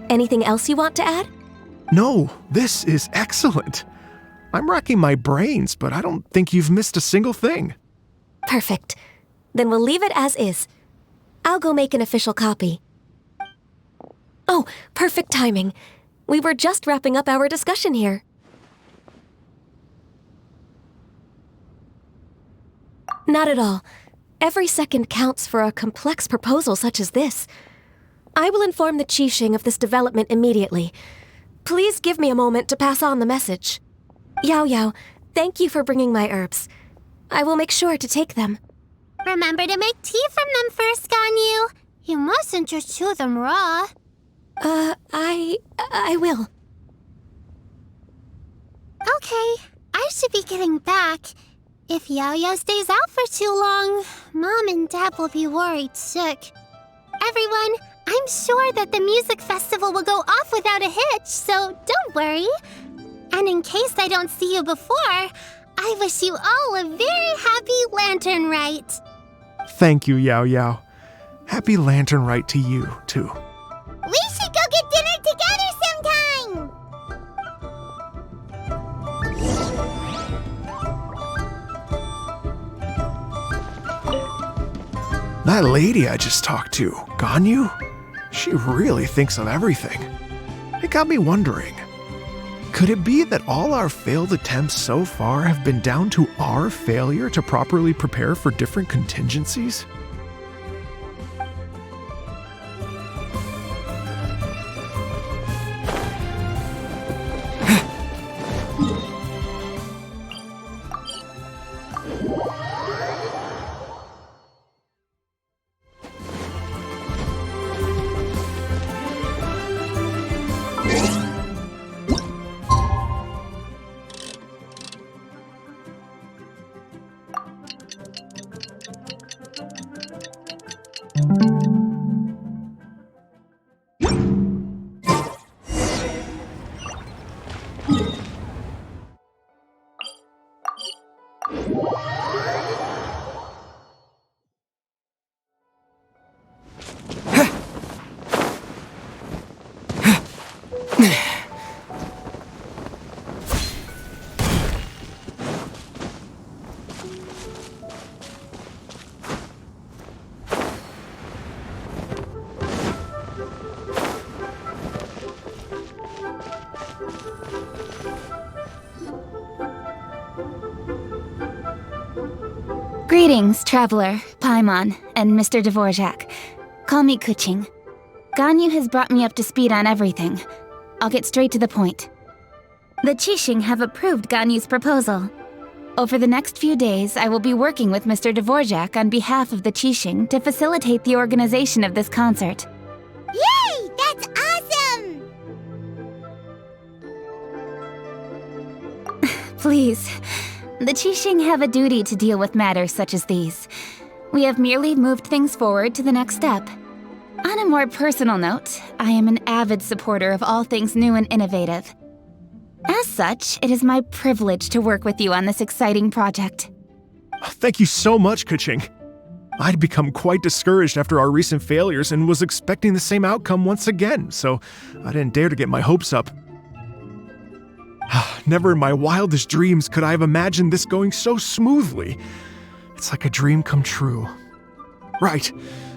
Anything else you want to add? No, this is excellent. I'm racking my brains, but I don't think you've missed a single thing. Perfect. Then we'll leave it as is. I'll go make an official copy. Oh, perfect timing. We were just wrapping up our discussion here. Not at all. Every second counts for a complex proposal such as this. I will inform the Qixing of this development immediately. Please give me a moment to pass on the message. Yao Yao, thank you for bringing my herbs. I will make sure to take them. Remember to make tea from them first, Ganyu. You mustn't just chew them raw. I will. Okay, I should be getting back. If Yao-Yao stays out for too long, Mom and Dad will be worried sick. Everyone, I'm sure that the music festival will go off without a hitch, so don't worry. And in case I don't see you before, I wish you all a very happy Lantern Rite. Thank you, Yao Yao. Happy Lantern Rite to you, too. We should go get dinner together sometime! That lady I just talked to, Ganyu, she really thinks of everything. It got me wondering, could it be that all our failed attempts so far have been down to our failure to properly prepare for different contingencies? Greetings, Traveler, Paimon, and Mr. Dvorak. Call me Kuching. Ganyu has brought me up to speed on everything. I'll get straight to the point. The Qixing have approved Ganyu's proposal. Over the next few days, I will be working with Mr. Dvorak on behalf of the Qixing to facilitate the organization of this concert. Yay! That's awesome! Please, the Qixing have a duty to deal with matters such as these. We have merely moved things forward to the next step. On a more personal note, I am an avid supporter of all things new and innovative. As such, it is my privilege to work with you on this exciting project. Thank you so much, Kuching. I'd become quite discouraged after our recent failures and was expecting the same outcome once again, so I didn't dare to get my hopes up. Never in my wildest dreams could I have imagined this going so smoothly. It's like a dream come true. Right,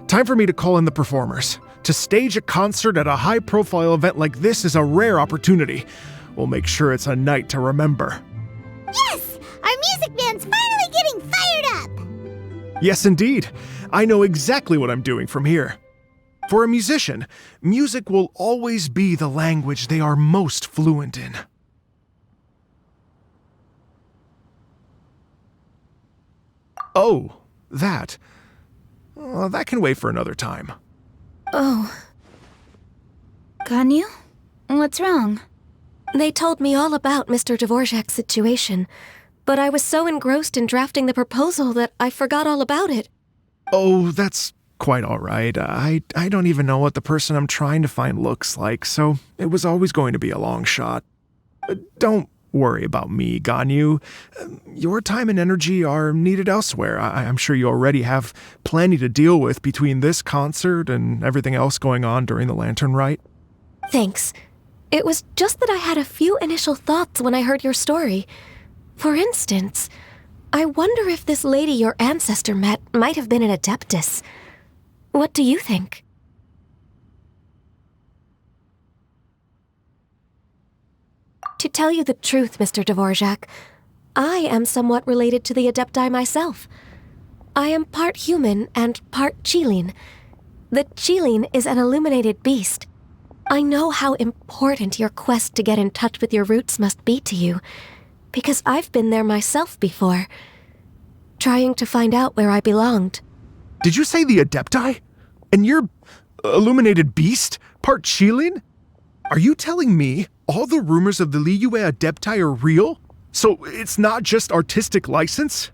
time for me to call in the performers. To stage a concert at a high-profile event like this is a rare opportunity. We'll make sure it's a night to remember. Yes! Our music band's finally getting fired up! Yes, indeed. I know exactly what I'm doing from here. For a musician, music will always be the language they are most fluent in. Oh, that. That can wait for another time. Oh. Ganyu? What's wrong? They told me all about Mr. Dvorak's situation, but I was so engrossed in drafting the proposal that I forgot all about it. Oh, that's quite all right. I don't even know what the person I'm trying to find looks like, so it was always going to be a long shot. Don't worry about me, Ganyu. Your time and energy are needed elsewhere. I'm sure you already have plenty to deal with between this concert and everything else going on during the Lantern Rite. Thanks. It was just that I had a few initial thoughts when I heard your story. For instance, I wonder if this lady your ancestor met might have been an Adeptus. What do you think? To tell you the truth, Mr. Dvorak, I am somewhat related to the Adepti myself. I am part human and part Qilin. The Qilin is an illuminated beast. I know how important your quest to get in touch with your roots must be to you, because I've been there myself before, trying to find out where I belonged. Did you say the Adepti? And you're illuminated beast? Part Qilin? Are you telling me all the rumors of the Liyue Adepti are real? So it's not just artistic license?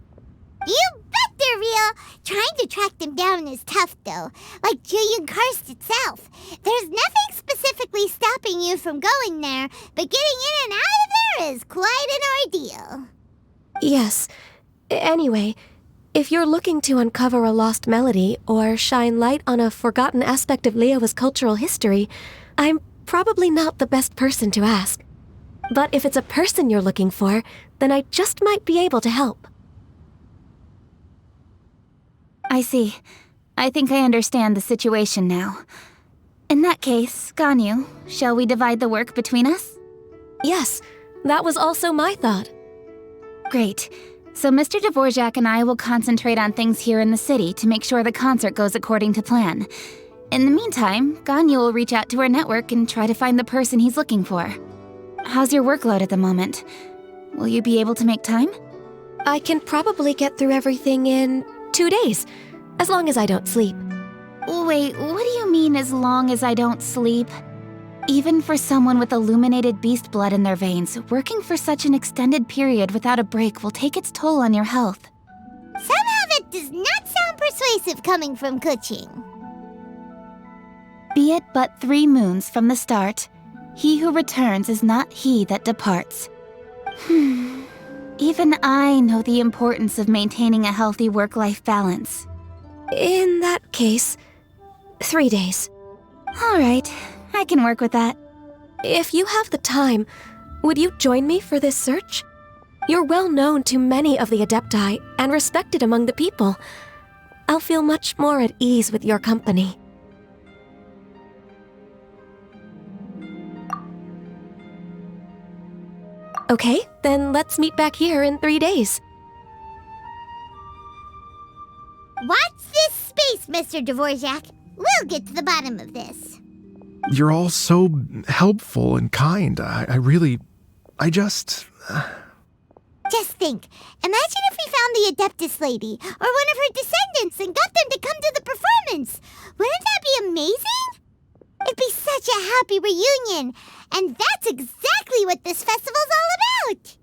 You bet they're real! Trying to track them down is tough, though. Like Julian Karst itself. There's nothing specifically stopping you from going there, but getting in and out of there is quite an ordeal. Yes. Anyway, if you're looking to uncover a lost melody or shine light on a forgotten aspect of Liyue's cultural history, I'm probably not the best person to ask. But if it's a person you're looking for, then I just might be able to help. I see. I think I understand the situation now. In that case, Ganyu, shall we divide the work between us? Yes, that was also my thought. Great. So Mr. Dvorak and I will concentrate on things here in the city to make sure the concert goes according to plan. In the meantime, Ganyu will reach out to our network and try to find the person he's looking for. How's your workload at the moment? Will you be able to make time? I can probably get through everything in 2 days, as long as I don't sleep. Wait, what do you mean as long as I don't sleep? Even for someone with illuminated beast blood in their veins, working for such an extended period without a break will take its toll on your health. Somehow that does not sound persuasive coming from Kuching. Be it but 3 moons from the start, he who returns is not he that departs. Even I know the importance of maintaining a healthy work-life balance. In that case, 3 days. All right, I can work with that. If you have the time, would you join me for this search? You're well known to many of the Adepti and respected among the people. I'll feel much more at ease with your company. Okay, then let's meet back here in 3 days. Mr. Dvorak. We'll get to the bottom of this. You're all so helpful and kind. I just... Just think, imagine if we found the Adeptus lady, or one of her descendants, and got them to come to the performance. Wouldn't that be amazing? It'd be such a happy reunion, and that's exactly what this festival's all about.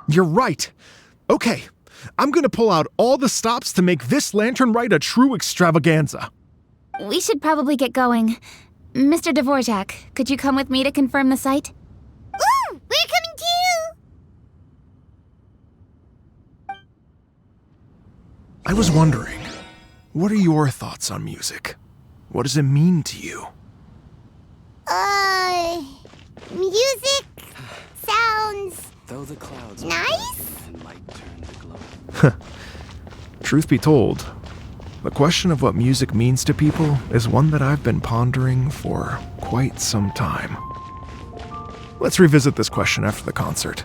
You're right. Okay, I'm gonna pull out all the stops to make this lantern rite a true extravaganza. We should probably get going. Mr. Dvorak, could you come with me to confirm the site? Ooh, we're coming too! I was wondering, what are your thoughts on music? What does it mean to you? Music sounds Though the clouds nice? and might turn to glow. Truth be told, the question of what music means to people is one that I've been pondering for quite some time. Let's revisit this question after the concert.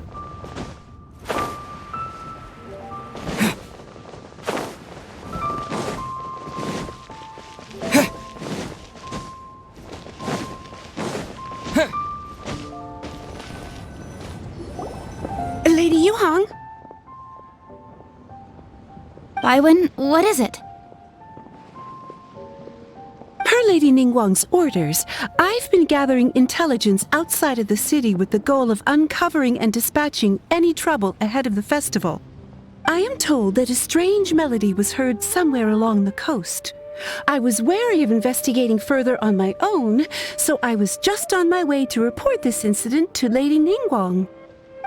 Lady Yuhang? Baiwen, what is it? Per Lady Ningguang's orders, I've been gathering intelligence outside of the city with the goal of uncovering and dispatching any trouble ahead of the festival. I am told that a strange melody was heard somewhere along the coast. I was wary of investigating further on my own, so I was just on my way to report this incident to Lady Ningguang.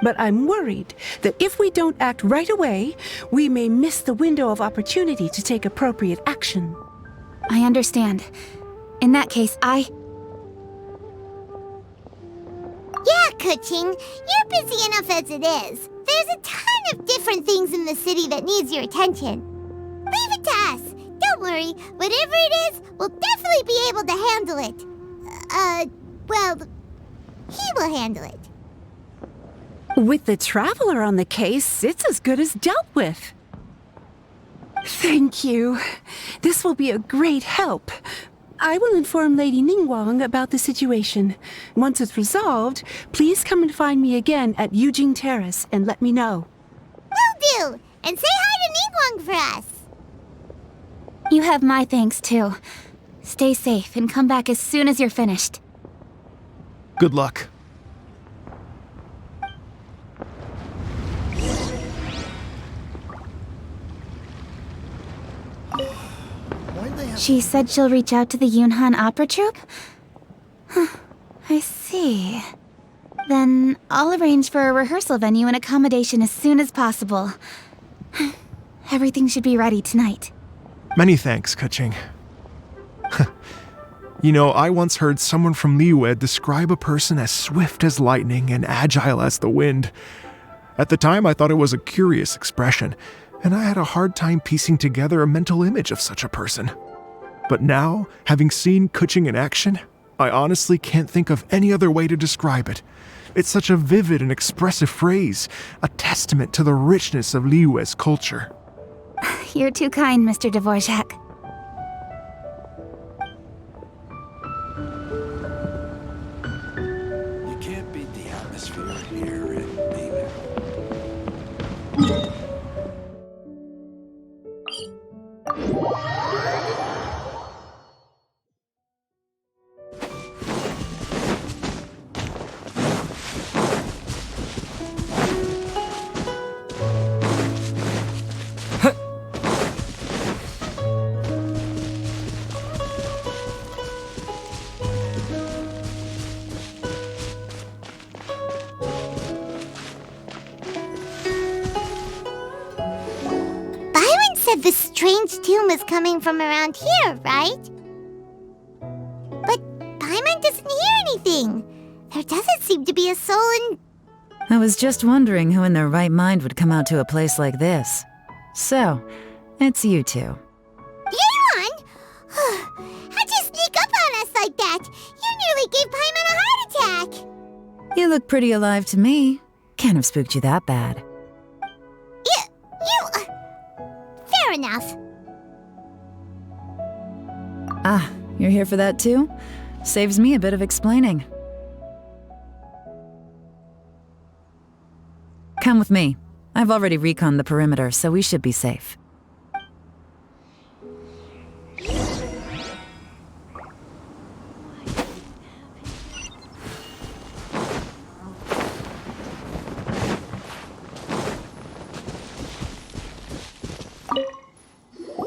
But I'm worried that if we don't act right away, we may miss the window of opportunity to take appropriate action. I understand. In that case, Yeah, Kuching, you're busy enough as it is. There's a ton of different things in the city that needs your attention. Leave it to us. Don't worry, whatever it is, we'll definitely be able to handle it. Well, he will handle it. With the Traveler on the case, it's as good as dealt with. Thank you. This will be a great help. I will inform Lady Ningguang about the situation. Once it's resolved, please come and find me again at Yujing Terrace and let me know. Will do! And say hi to Ningguang for us! you have my thanks too. Stay safe and come back as soon as you're finished. Good luck. She said she'll reach out to the Yunhan Opera Troupe? I see. Then I'll arrange for a rehearsal venue and accommodation as soon as possible. Everything should be ready tonight. Many thanks, Kuching. You know, I once heard someone from Liyue describe a person as swift as lightning and agile as the wind. At the time, I thought it was a curious expression, and I had a hard time piecing together a mental image of such a person. But now, having seen Kuching in action, I honestly can't think of any other way to describe it. It's such a vivid and expressive phrase, a testament to the richness of Liyue's culture. You're too kind, Mr. Dvorak. You can't beat the atmosphere here in Liyue. The strange tune was coming from around here, right? But Paimon doesn't hear anything. There doesn't seem to be a soul in... I was just wondering who in their right mind would come out to a place like this. So, it's you two. Yuan! How'd you sneak up on us like that? You nearly gave Paimon a heart attack! You look pretty alive to me. Can't have spooked you that bad. enough. Ah, you're here for that too? Saves me a bit of explaining. Come with me. I've already reconned the perimeter, so we should be safe.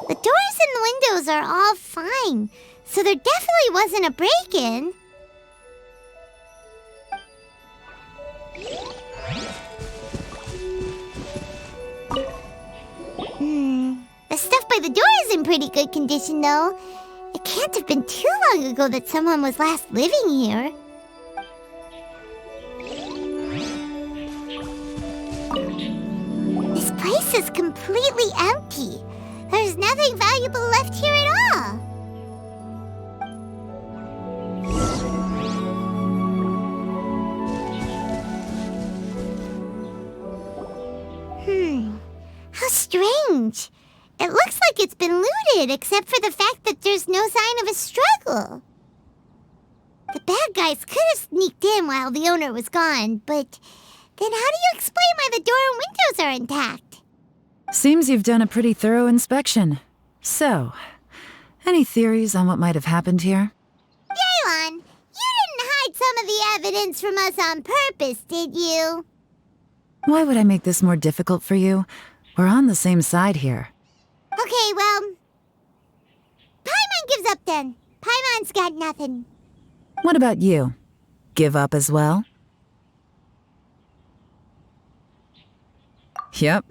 The doors and the windows are all fine, so there definitely wasn't a break-in. The stuff by the door is in pretty good condition, though. It can't have been too long ago that someone was last living here. This place is completely empty. There's nothing valuable left here at all. How strange. It looks like it's been looted, except for the fact that there's no sign of a struggle. The bad guys could have sneaked in while the owner was gone, but then how do you explain why the door and windows are intact? Seems you've done a pretty thorough inspection. So, any theories on what might have happened here? Yaylon, you didn't hide some of the evidence from us on purpose, did you? Why would I make this more difficult for you? We're on the same side here. Okay, well, Paimon gives up then. Paimon's got nothing. What about you? Give up as well? Yep.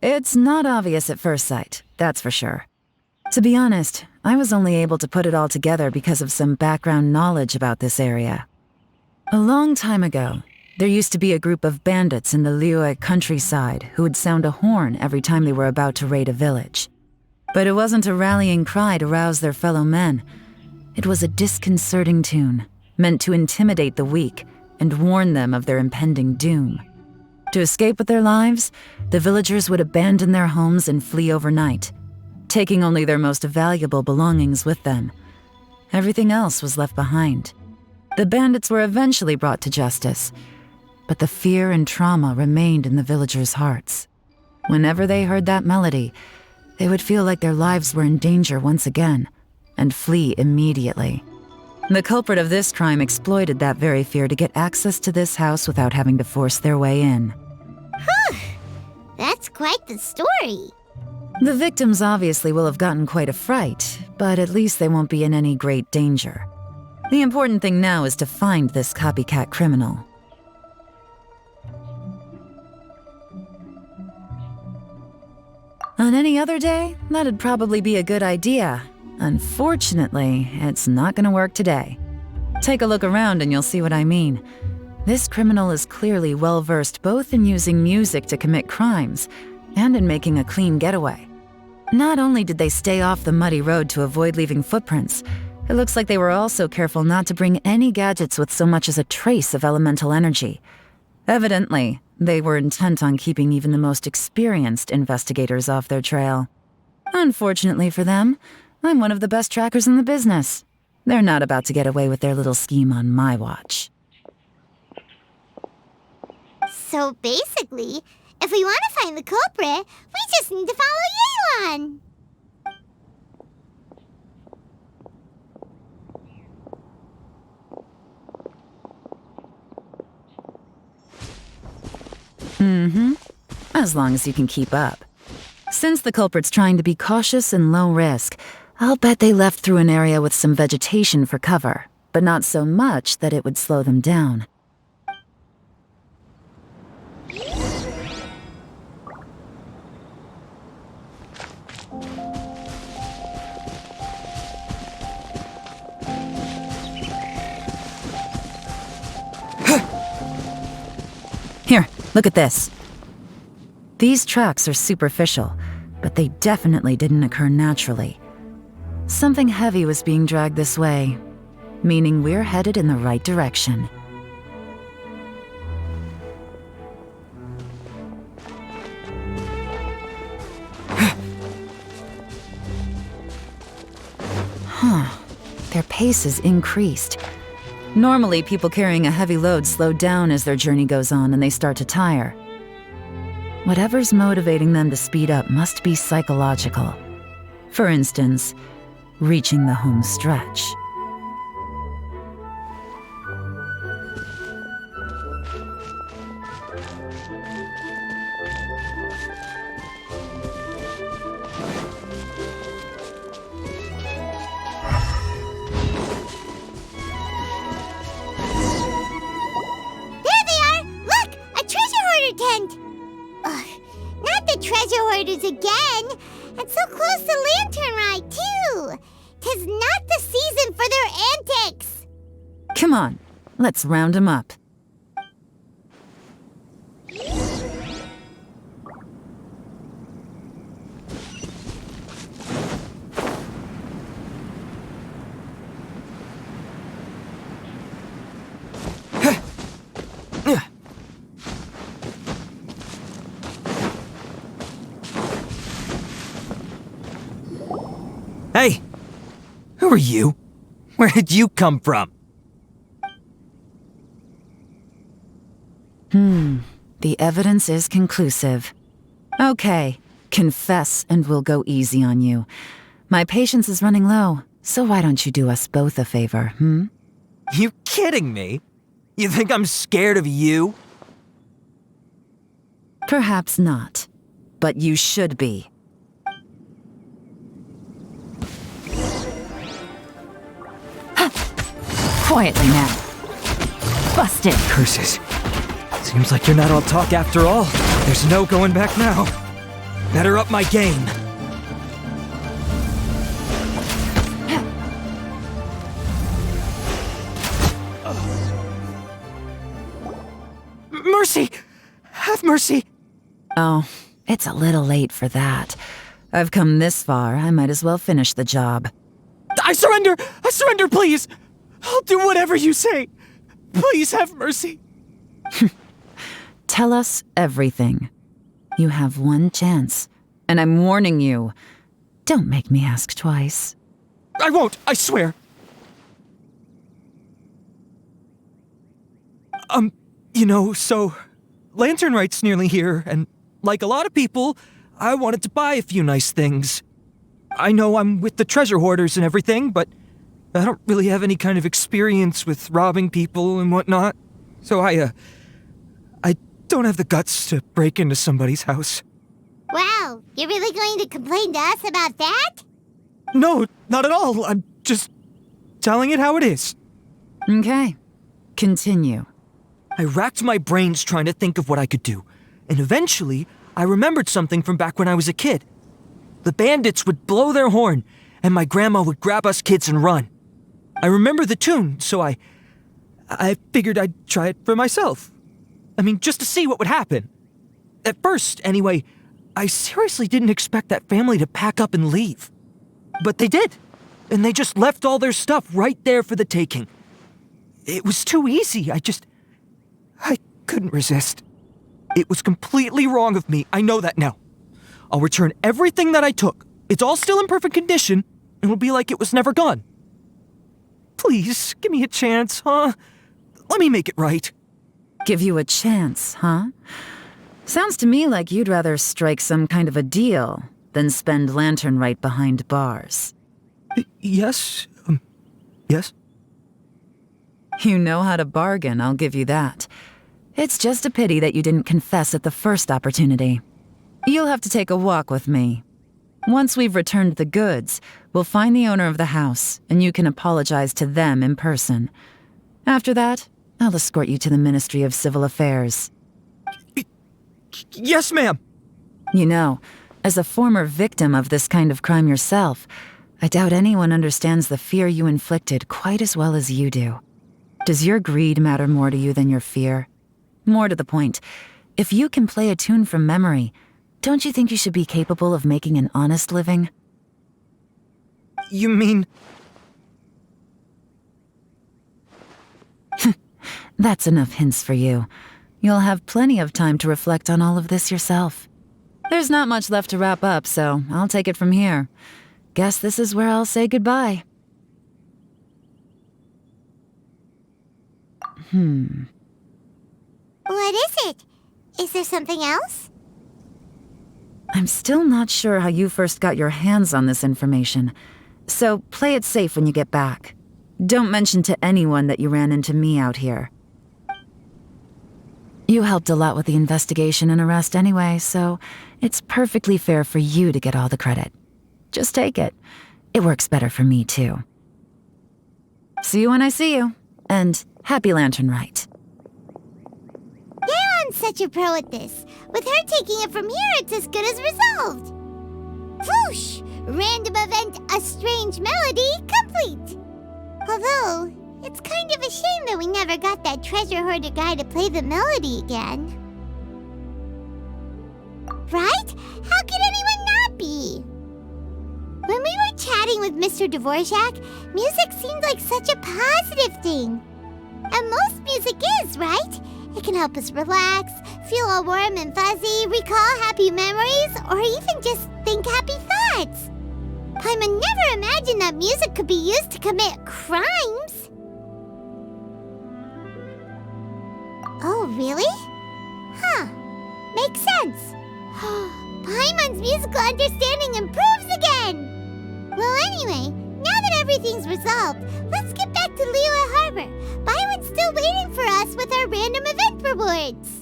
It's not obvious at first sight, that's for sure. To be honest, I was only able to put it all together because of some background knowledge about this area. A long time ago, there used to be a group of bandits in the Liyue countryside who would sound a horn every time they were about to raid a village. But it wasn't a rallying cry to rouse their fellow men. It was a disconcerting tune, meant to intimidate the weak and warn them of their impending doom. To escape with their lives, the villagers would abandon their homes and flee overnight, taking only their most valuable belongings with them. Everything else was left behind. The bandits were eventually brought to justice, but the fear and trauma remained in the villagers' hearts. Whenever they heard that melody, they would feel like their lives were in danger once again, and flee immediately. The culprit of this crime exploited that very fear to get access to this house without having to force their way in. That's quite the story. The victims obviously will have gotten quite a fright, but at least they won't be in any great danger. The important thing now is to find this copycat criminal. On any other day, that'd probably be a good idea. Unfortunately, it's not gonna work today. Take a look around and you'll see what I mean. This criminal is clearly well-versed both in using music to commit crimes and in making a clean getaway. Not only did they stay off the muddy road to avoid leaving footprints, it looks like they were also careful not to bring any gadgets with so much as a trace of elemental energy. Evidently, they were intent on keeping even the most experienced investigators off their trail. Unfortunately for them, I'm one of the best trackers in the business. They're not about to get away with their little scheme on my watch. So basically, if we want to find the culprit, we just need to follow Yaylon. As long as you can keep up. Since the culprit's trying to be cautious and low risk, I'll bet they left through an area with some vegetation for cover, but not so much that it would slow them down. Here, look at this. These tracks are superficial, but they definitely didn't occur naturally. Something heavy was being dragged this way, meaning we're headed in the right direction. pace is increased. Normally, people carrying a heavy load slow down as their journey goes on and they start to tire. Whatever's motivating them to speed up must be psychological. For instance, reaching the home stretch. Again, and so close to Lantern Rite, too. 'Tis not the season for their antics. Come on, let's round 'em up. Hey! Who are you? Where did you come from? The evidence is conclusive. Okay, confess and we'll go easy on you. My patience is running low, so why don't you do us both a favor, You kidding me? You think I'm scared of you? Perhaps not, but you should be. Quietly now. Busted. Curses. Seems like you're not all talk after all. There's no going back now. Better up my game. Mercy! Have mercy! Oh, it's a little late for that. I've come this far, I might as well finish the job. I surrender! I surrender, please! I'll do whatever you say. Please have mercy. Tell us everything. You have one chance, and I'm warning you. Don't make me ask twice. I won't, I swear. So Lantern Rite's nearly here, and like a lot of people, I wanted to buy a few nice things. I know I'm with the treasure hoarders and everything, but I don't really have any kind of experience with robbing people and whatnot. So I don't have the guts to break into somebody's house. Wow, you're really going to complain to us about that? No, not at all. I'm just telling it how it is. Okay, continue. I racked my brains trying to think of what I could do, and eventually I remembered something from back when I was a kid. The bandits would blow their horn, and my grandma would grab us kids and run. I remember the tune, so I figured I'd try it for myself. I mean, just to see what would happen. At first, anyway, I seriously didn't expect that family to pack up and leave. But they did, and they just left all their stuff right there for the taking. It was too easy, I couldn't resist. It was completely wrong of me, I know that now. I'll return everything that I took. It's all still in perfect condition, and it'll be like it was never gone. Please, give me a chance, huh? Let me make it right. Give you a chance, huh? Sounds to me like you'd rather strike some kind of a deal than spend Lantern Rite behind bars. Yes? Yes? You know how to bargain, I'll give you that. It's just a pity that you didn't confess at the first opportunity. You'll have to take a walk with me. Once we've returned the goods, we'll find the owner of the house, and you can apologize to them in person. After that, I'll escort you to the Ministry of Civil Affairs. Yes, ma'am. You know, as a former victim of this kind of crime yourself, I doubt anyone understands the fear you inflicted quite as well as you do. Does your greed matter more to you than your fear? More to the point, if you can play a tune from memory, don't you think you should be capable of making an honest living? You mean... That's enough hints for you. You'll have plenty of time to reflect on all of this yourself. There's not much left to wrap up, so I'll take it from here. Guess this is where I'll say goodbye. What is it? Is there something else? I'm still not sure how you first got your hands on this information, so play it safe when you get back. Don't mention to anyone that you ran into me out here. You helped a lot with the investigation and arrest anyway, so it's perfectly fair for you to get all the credit. Just take it. It works better for me, too. See you when I see you, and happy Lantern Rite. Daron's such a pro at this. With her taking it from here, it's as good as resolved. Whoosh! Random event, a strange melody, complete. Although, it's kind of a shame that we never got that treasure hoarder guy to play the melody again. Right? How could anyone not be? When we were chatting with Mr. Dvorak, music seemed like such a positive thing. And most music is, right? It can help us relax, feel all warm and fuzzy, recall happy memories, or even just think happy thoughts. Paimon never imagined that music could be used to commit crimes. Oh, really? Huh. Makes sense. Paimon's musical understanding improves again! Well, anyway, now that everything's resolved, let's get back to Liyue Harbor. Byron's still waiting for us with our random event rewards.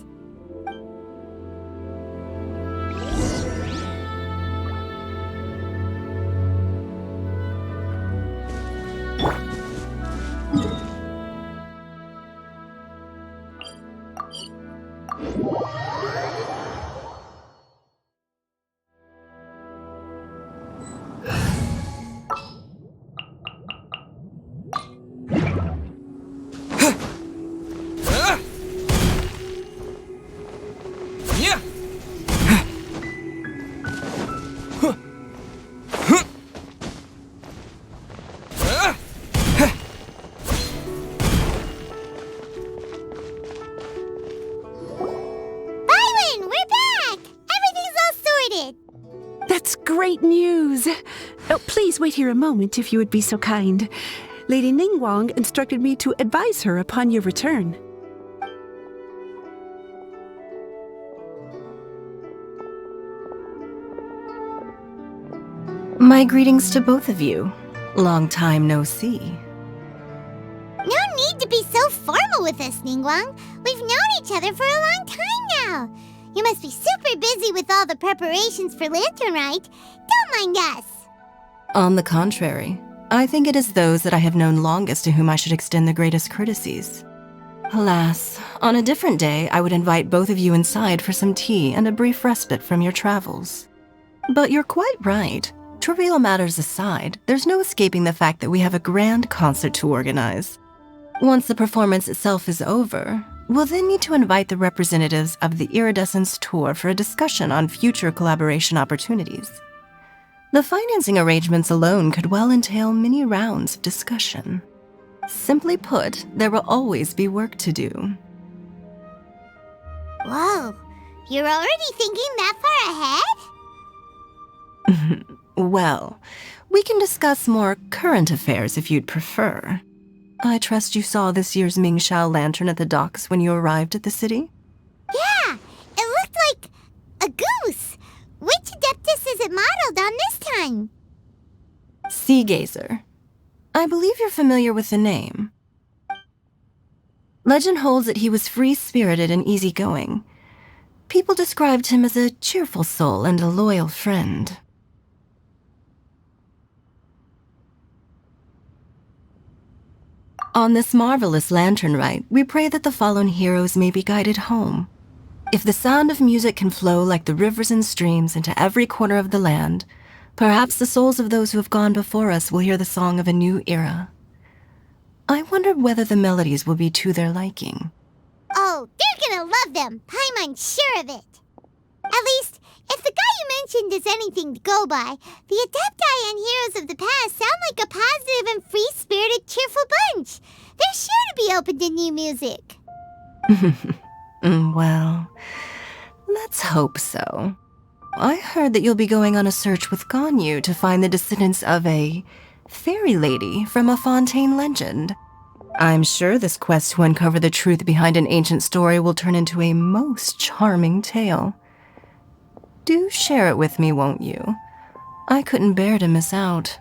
Great news! Oh, please wait here a moment if you would be so kind. Lady Ningguang instructed me to advise her upon your return. My greetings to both of you. Long time no see. No need to be so formal with us, Ningguang. We've known each other for a long time now. You must be super busy with all the preparations for Lantern Rite. Don't mind us. On the contrary, I think it is those that I have known longest to whom I should extend the greatest courtesies. Alas, on a different day, I would invite both of you inside for some tea and a brief respite from your travels. But you're quite right. Trivial matters aside, there's no escaping the fact that we have a grand concert to organize. Once the performance itself is over, we'll then need to invite the representatives of the Iridescence Tour for a discussion on future collaboration opportunities. The financing arrangements alone could well entail many rounds of discussion. Simply put, there will always be work to do. Whoa, you're already thinking that far ahead? Well, we can discuss more current affairs if you'd prefer. I trust you saw this year's Mingxiao lantern at the docks when you arrived at the city? Yeah, it looked like a goose. Which Adeptus is it modeled on this time? Sea Gazer. I believe you're familiar with the name. Legend holds that he was free-spirited and easygoing. People described him as a cheerful soul and a loyal friend. On this marvelous lantern rite, we pray that the fallen heroes may be guided home. If the sound of music can flow like the rivers and streams into every corner of the land, perhaps the souls of those who have gone before us will hear the song of a new era. I wonder whether the melodies will be to their liking. Oh, they're gonna love them. Paimon's sure of it. At least, if the guy you mentioned is anything to go by, the Adepti and heroes of the past sound like a positive and free-spirited, cheerful bunch. They're sure to be open to new music. Well, let's hope so. I heard that you'll be going on a search with Ganyu to find the descendants of a fairy lady from a Fontaine legend. I'm sure this quest to uncover the truth behind an ancient story will turn into a most charming tale. Do share it with me, won't you? I couldn't bear to miss out.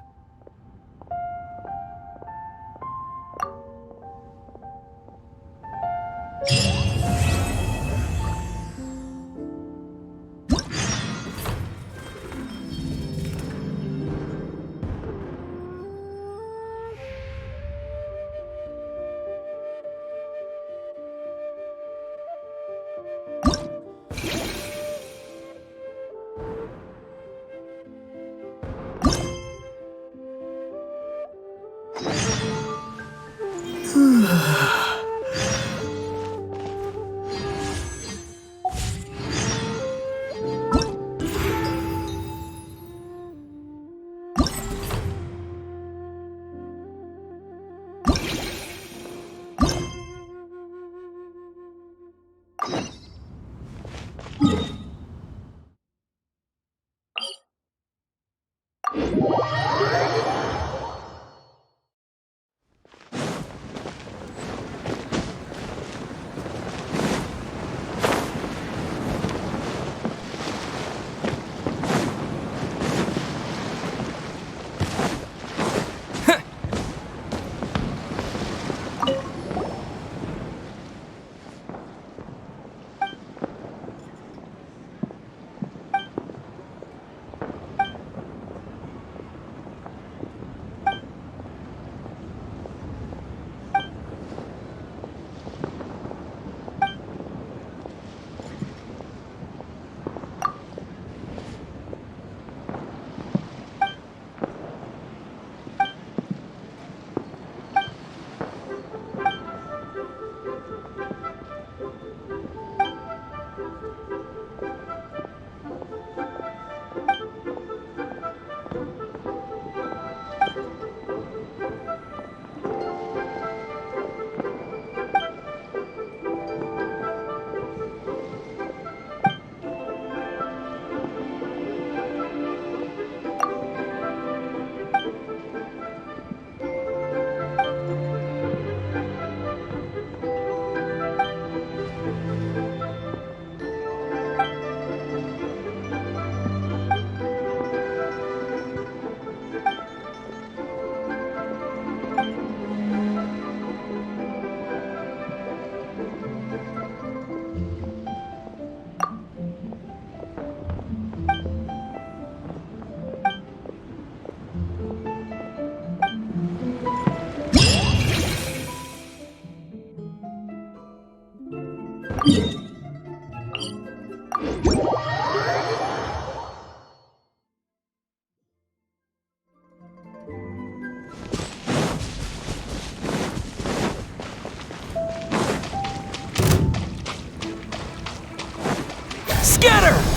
Scatter!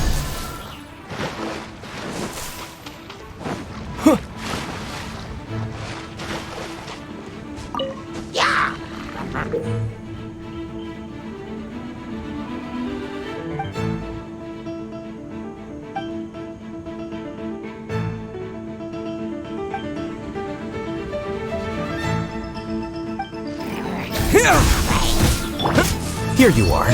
Here you are.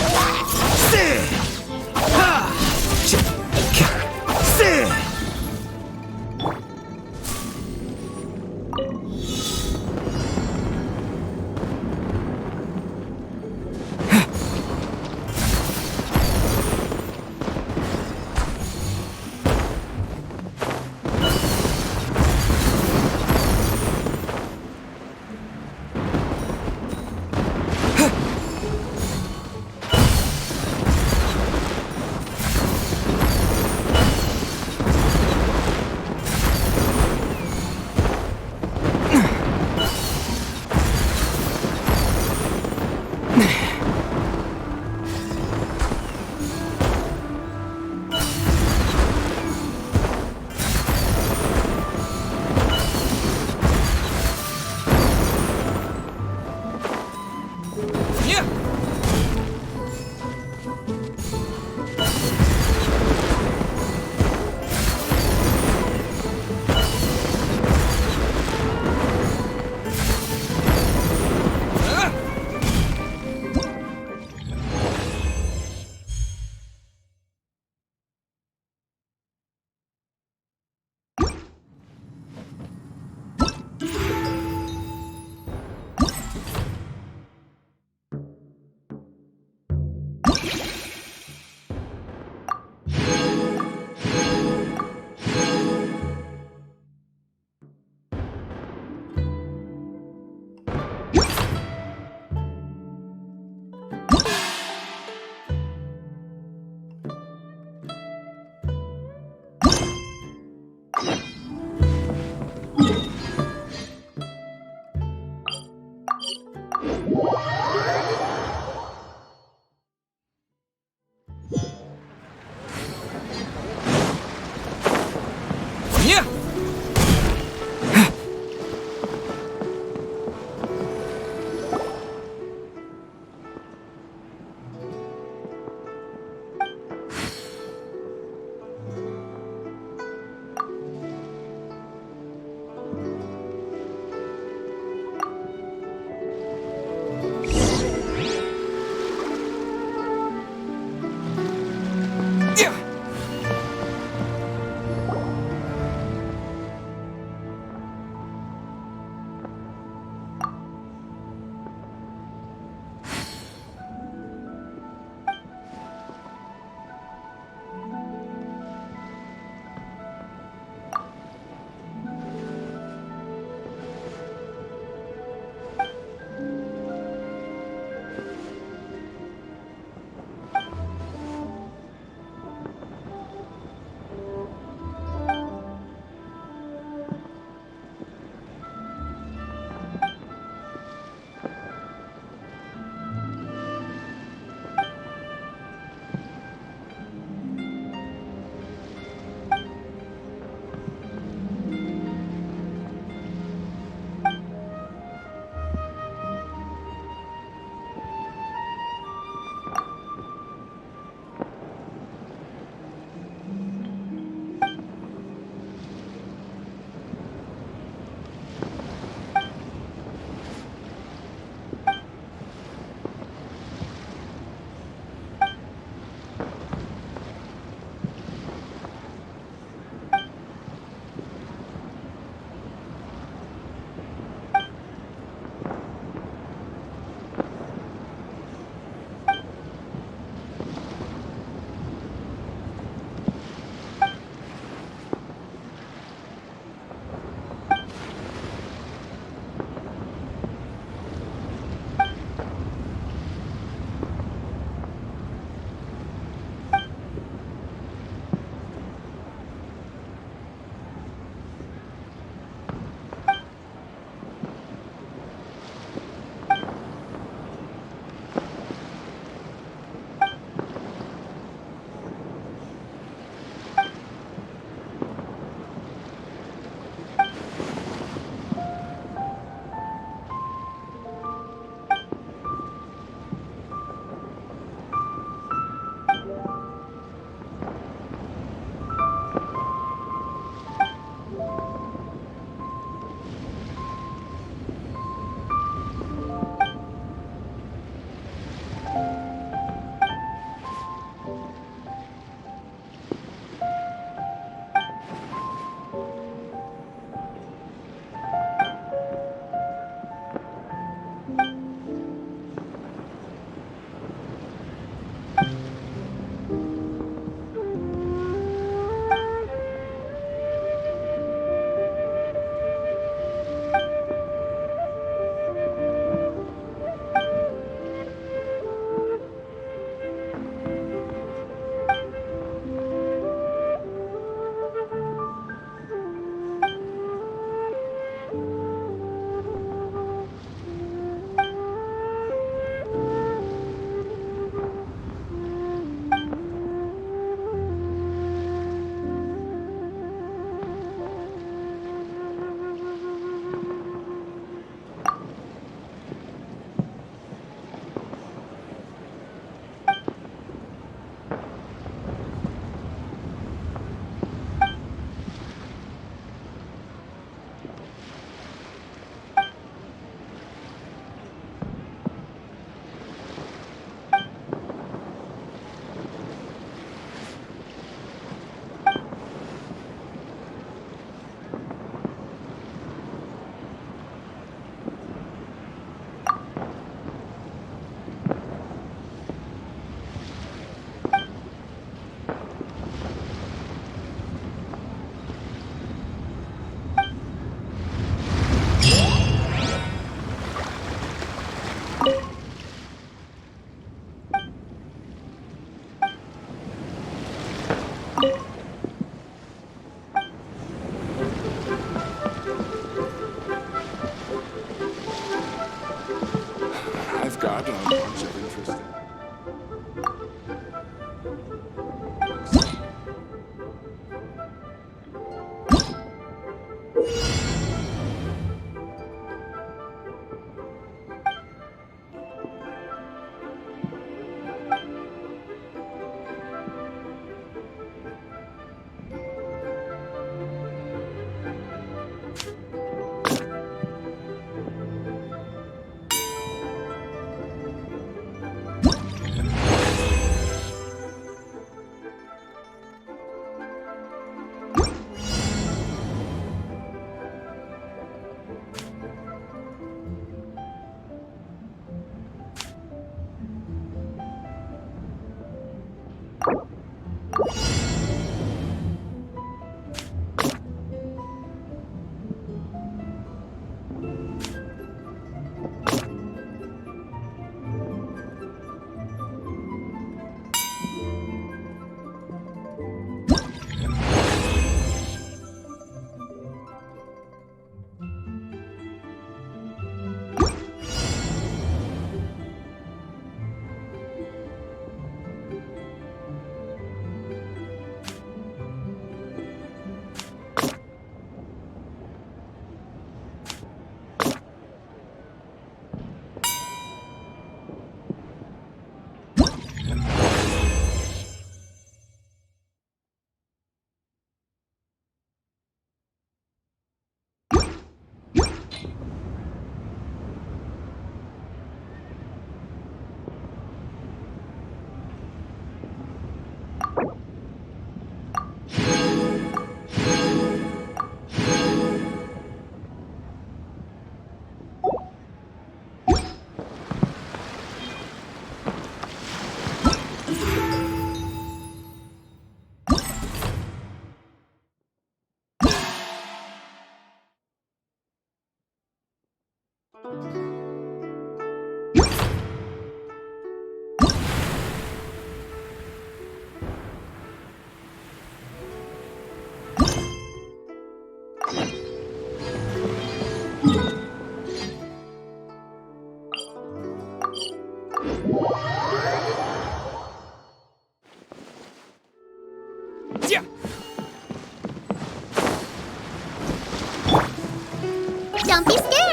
Don't be scared!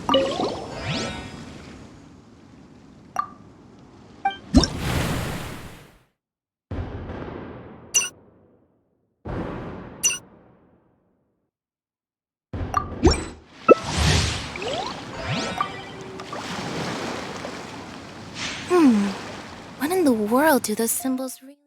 What in the world do those symbols really...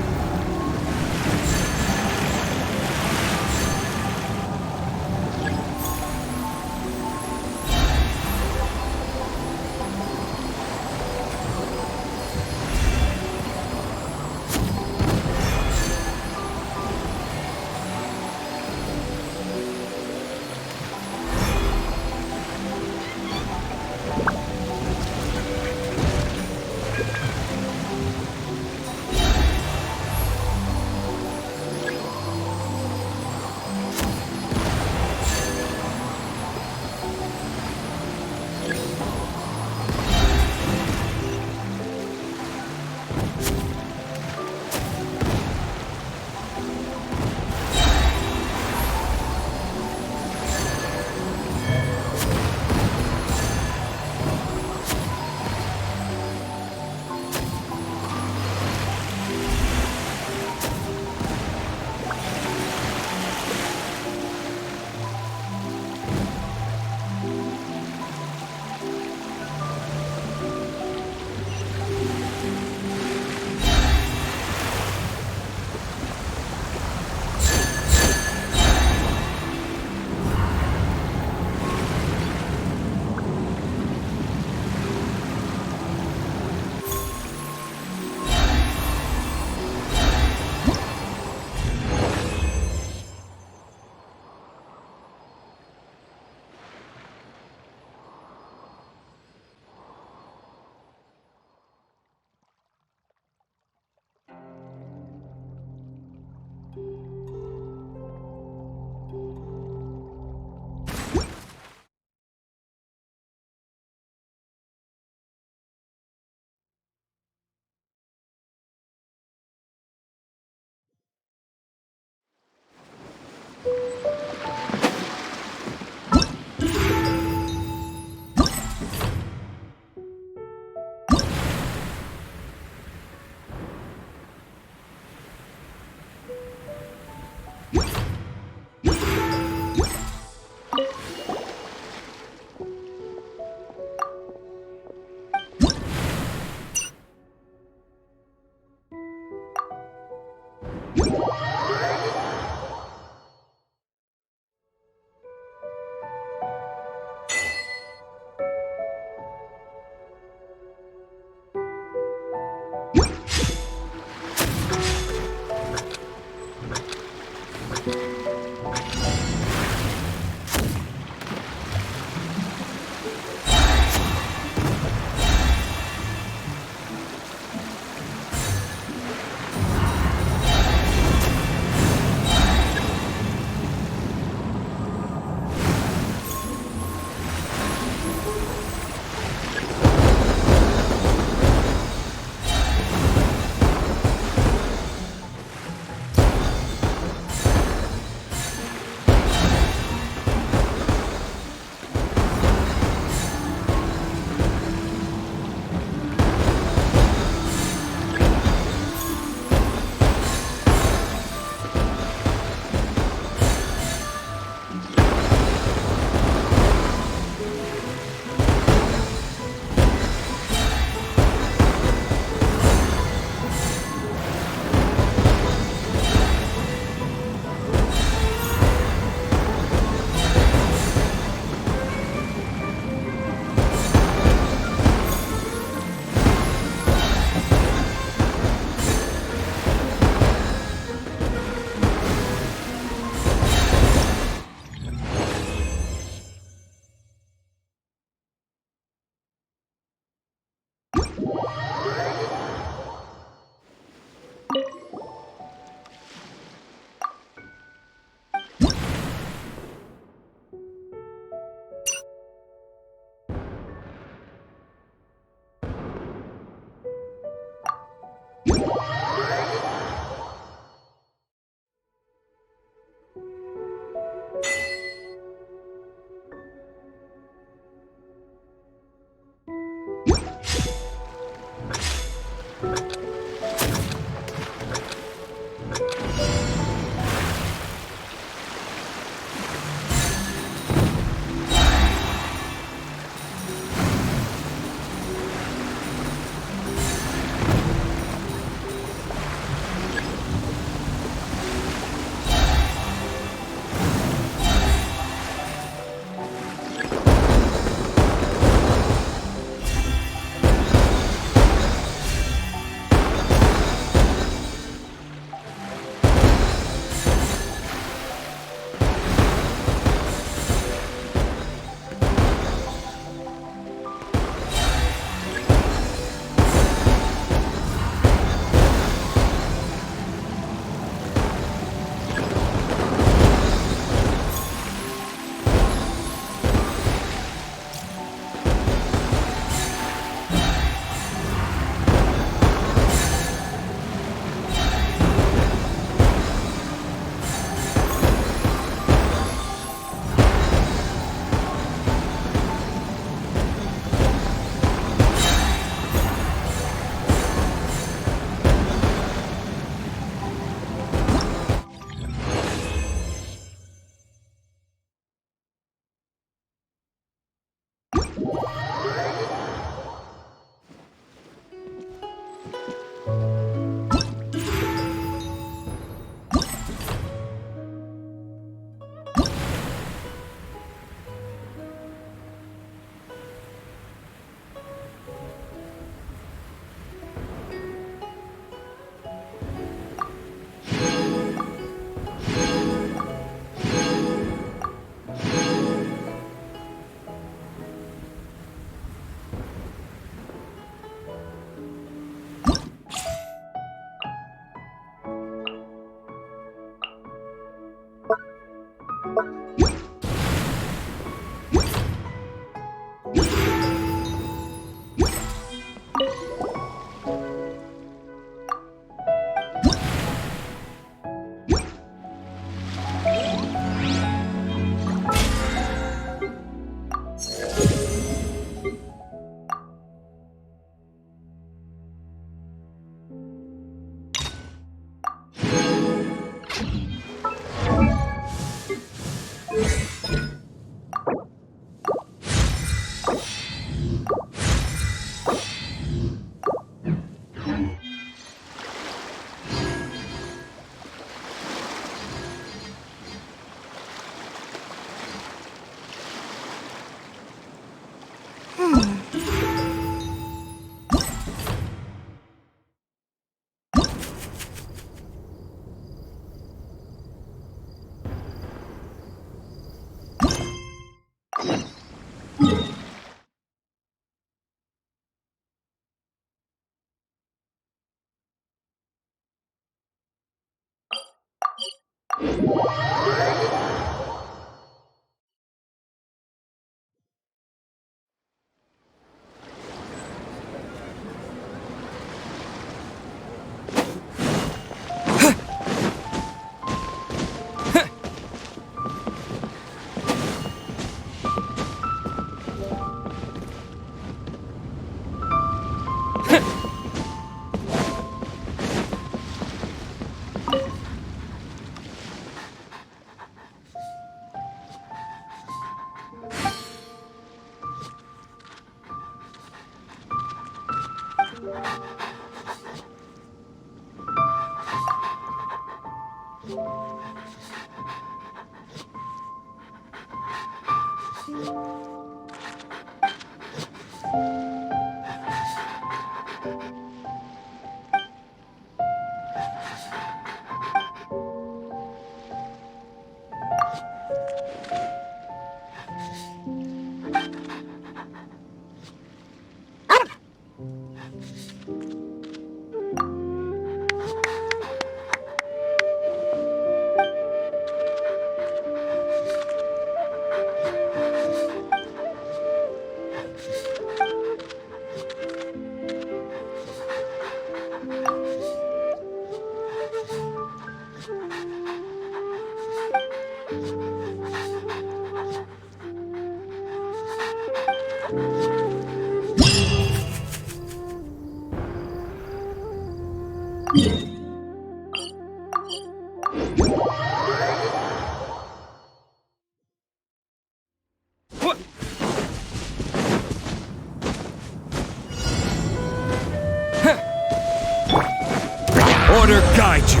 Order guide you.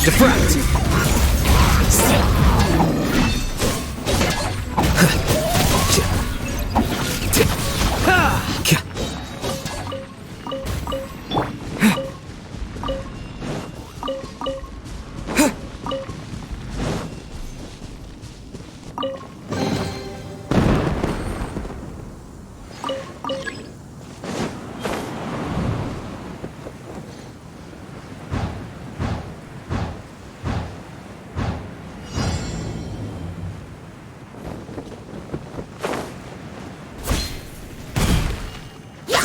Defract!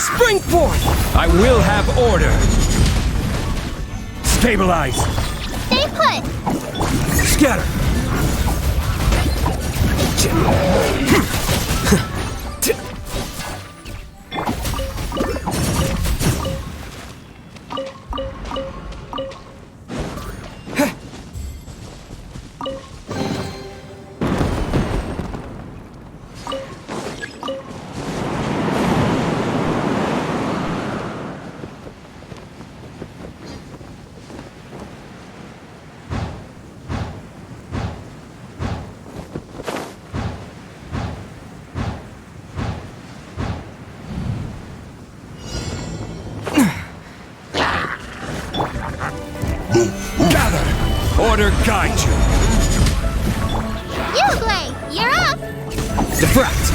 Spring forth! I will have order. Stabilize. Stay put! Scatter. Gather! Order guide you! Uglay, you're up! Defract!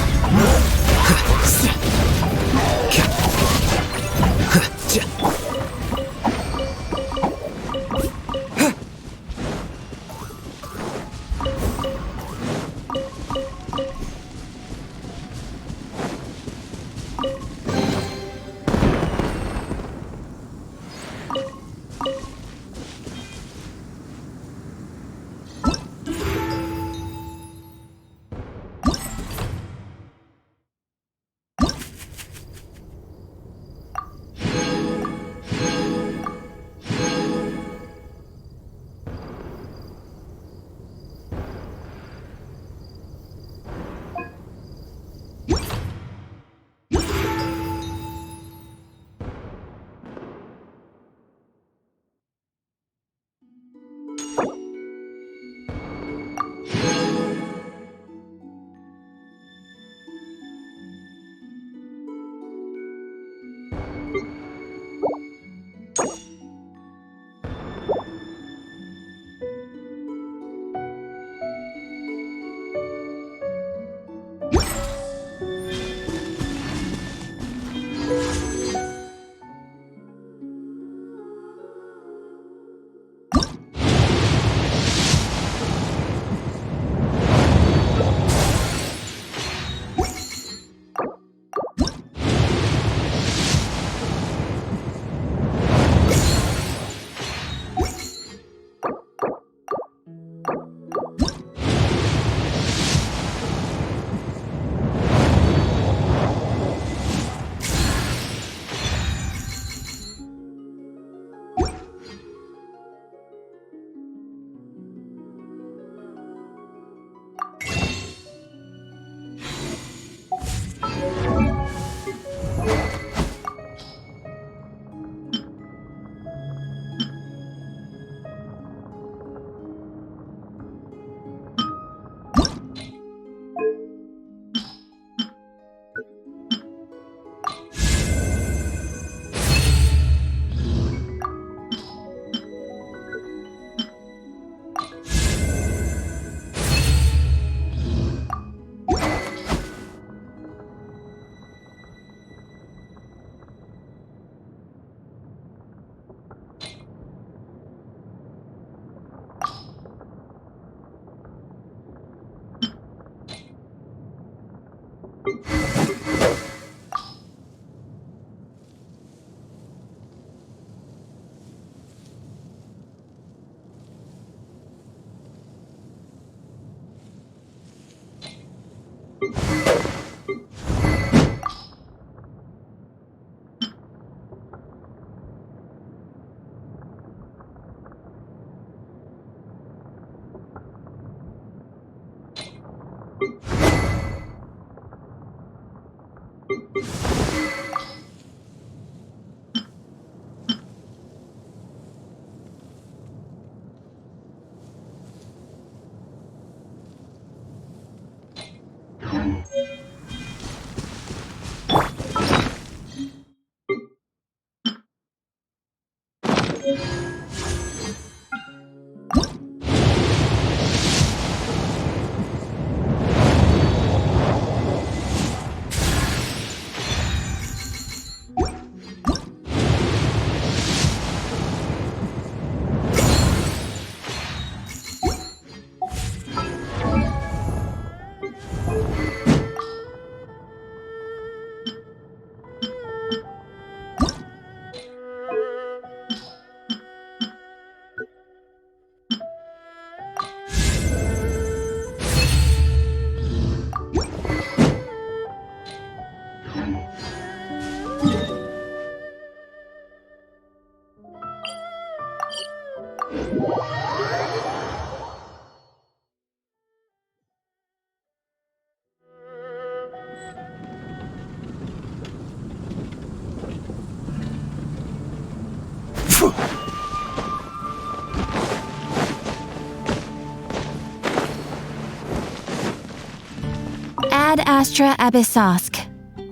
Ad Astra Abyssosk.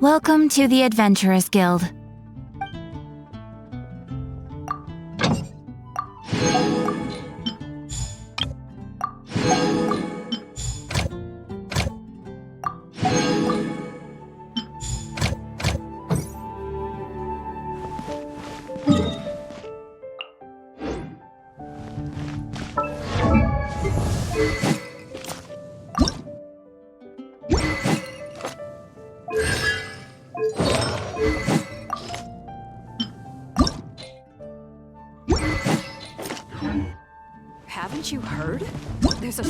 Welcome to the Adventurers Guild. Haven't you heard? There's a...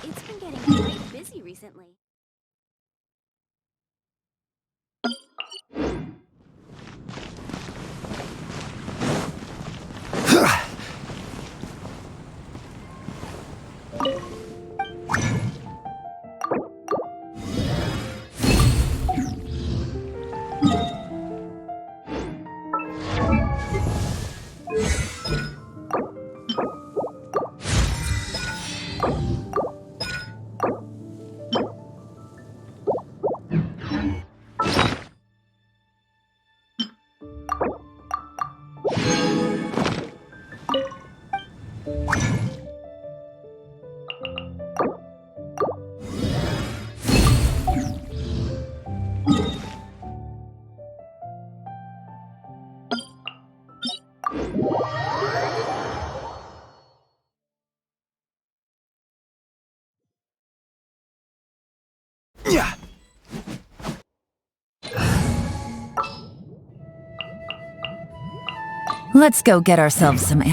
It's been getting quite busy recently. Let's go get ourselves some...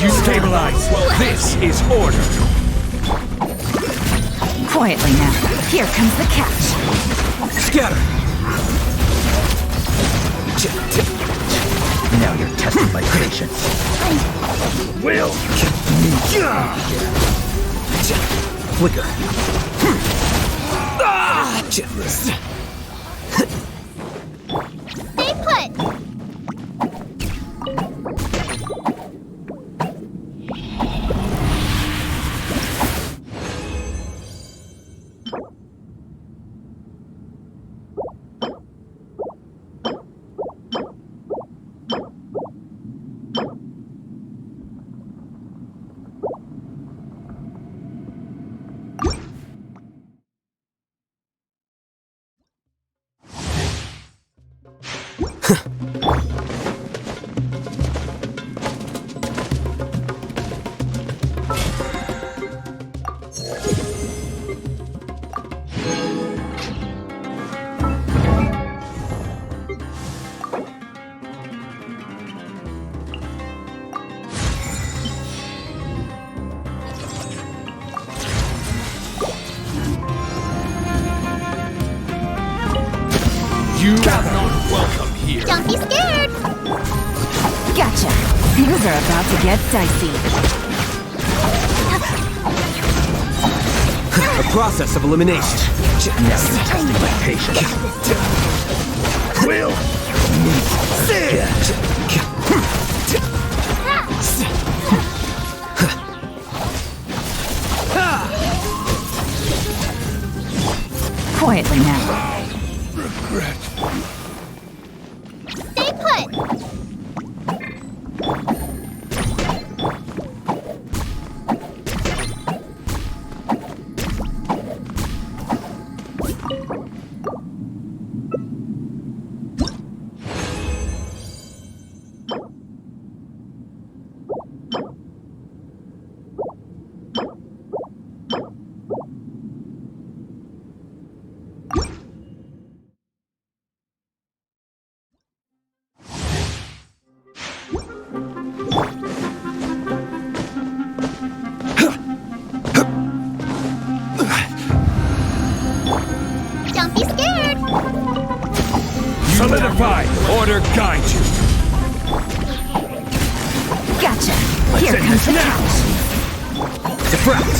You stabilize. This is order. Quietly now. Here comes the catch. Scatter. Now you're testing my patience. Will. Flicker. Stay put! You are not welcome here. Don't be scared! Gotcha. Things are about to get dicey. A process of elimination. Now you're testing my patience. Will. Quietly now. Stay put! Don't be scared! Solidify! Order guide you! Gotcha. Let's Here end comes this the now! Deflect!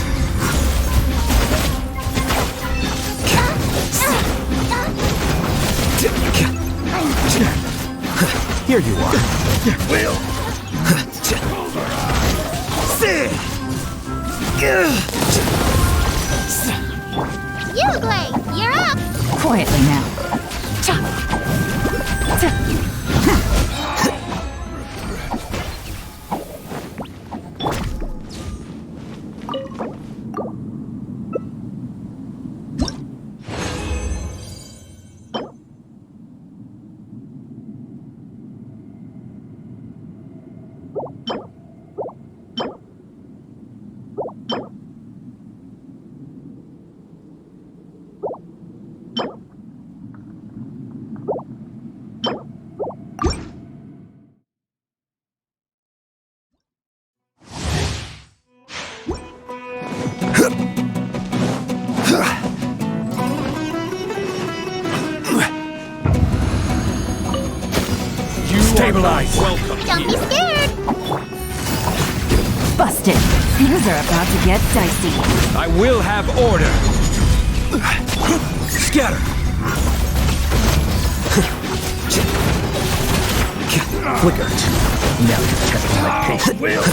Here you are. Will. Uglay, you're up! Quietly now. Stabilize! Welcome Don't be scared! Busted. Things are about to get dicey. I will have order! Scatter! Flicker. Now you're testing my patience. Will.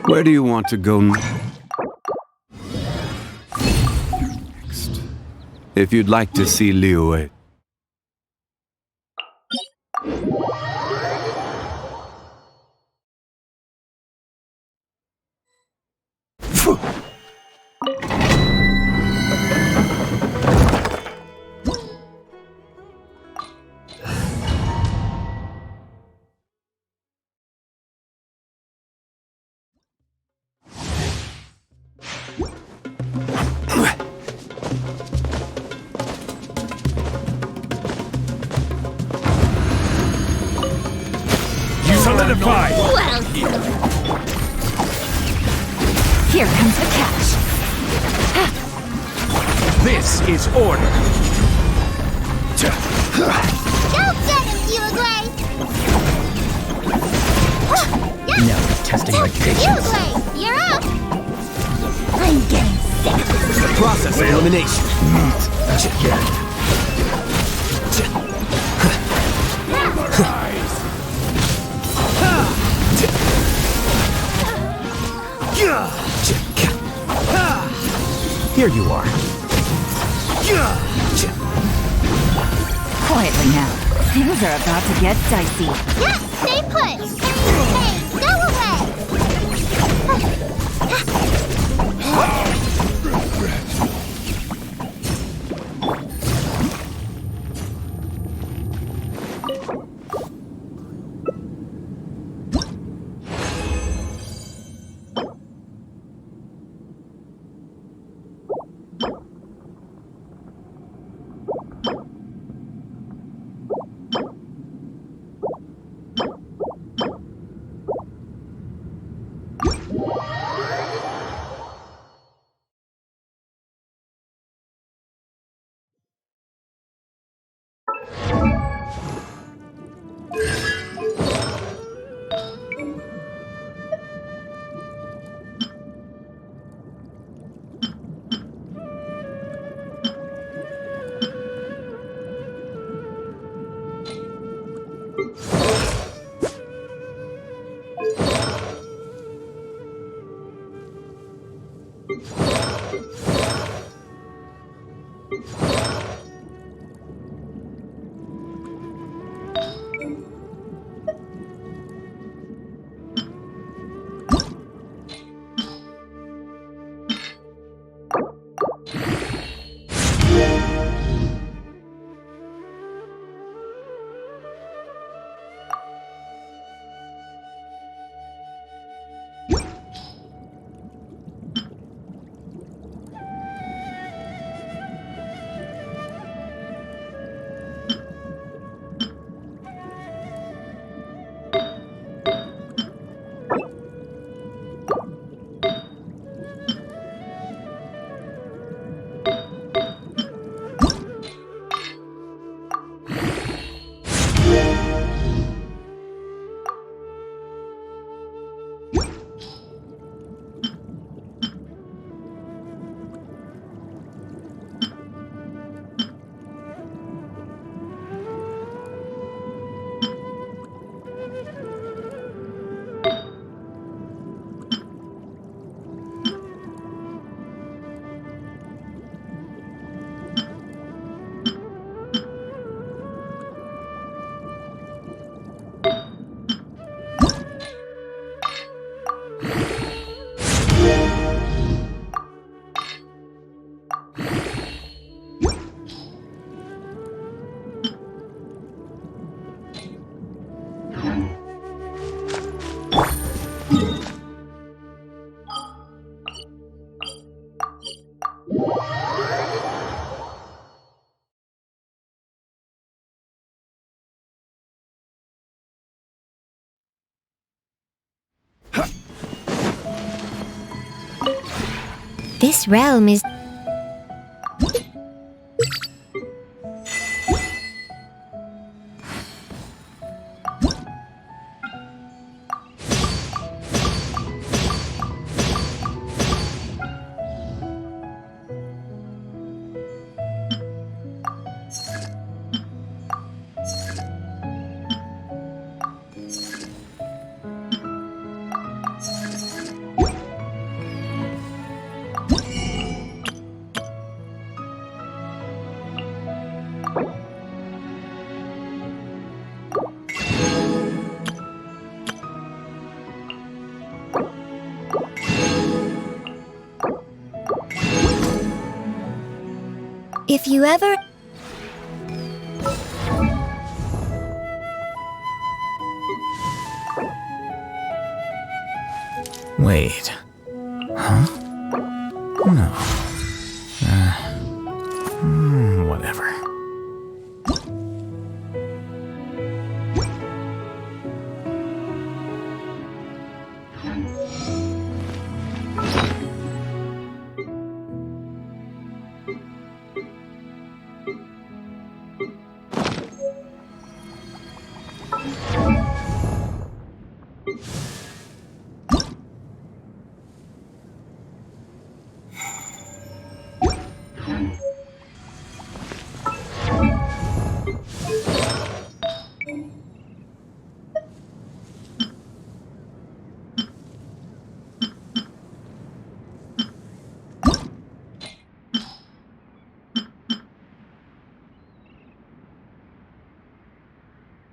Where do you want to go next? If you'd like to see Liyue. Solidify! Well, Here comes the catch. This is order. don't get him, Uruguay! No testing my patience. Uruguay, you're up! I'm getting sick. Process of elimination. Here you are. Quietly now. Things are about to get dicey. Yeah, stay put! Hey, go away! This realm is... If you ever... Wait. Huh? No. Whatever.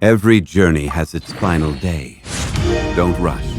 Every journey has its final day. Don't rush.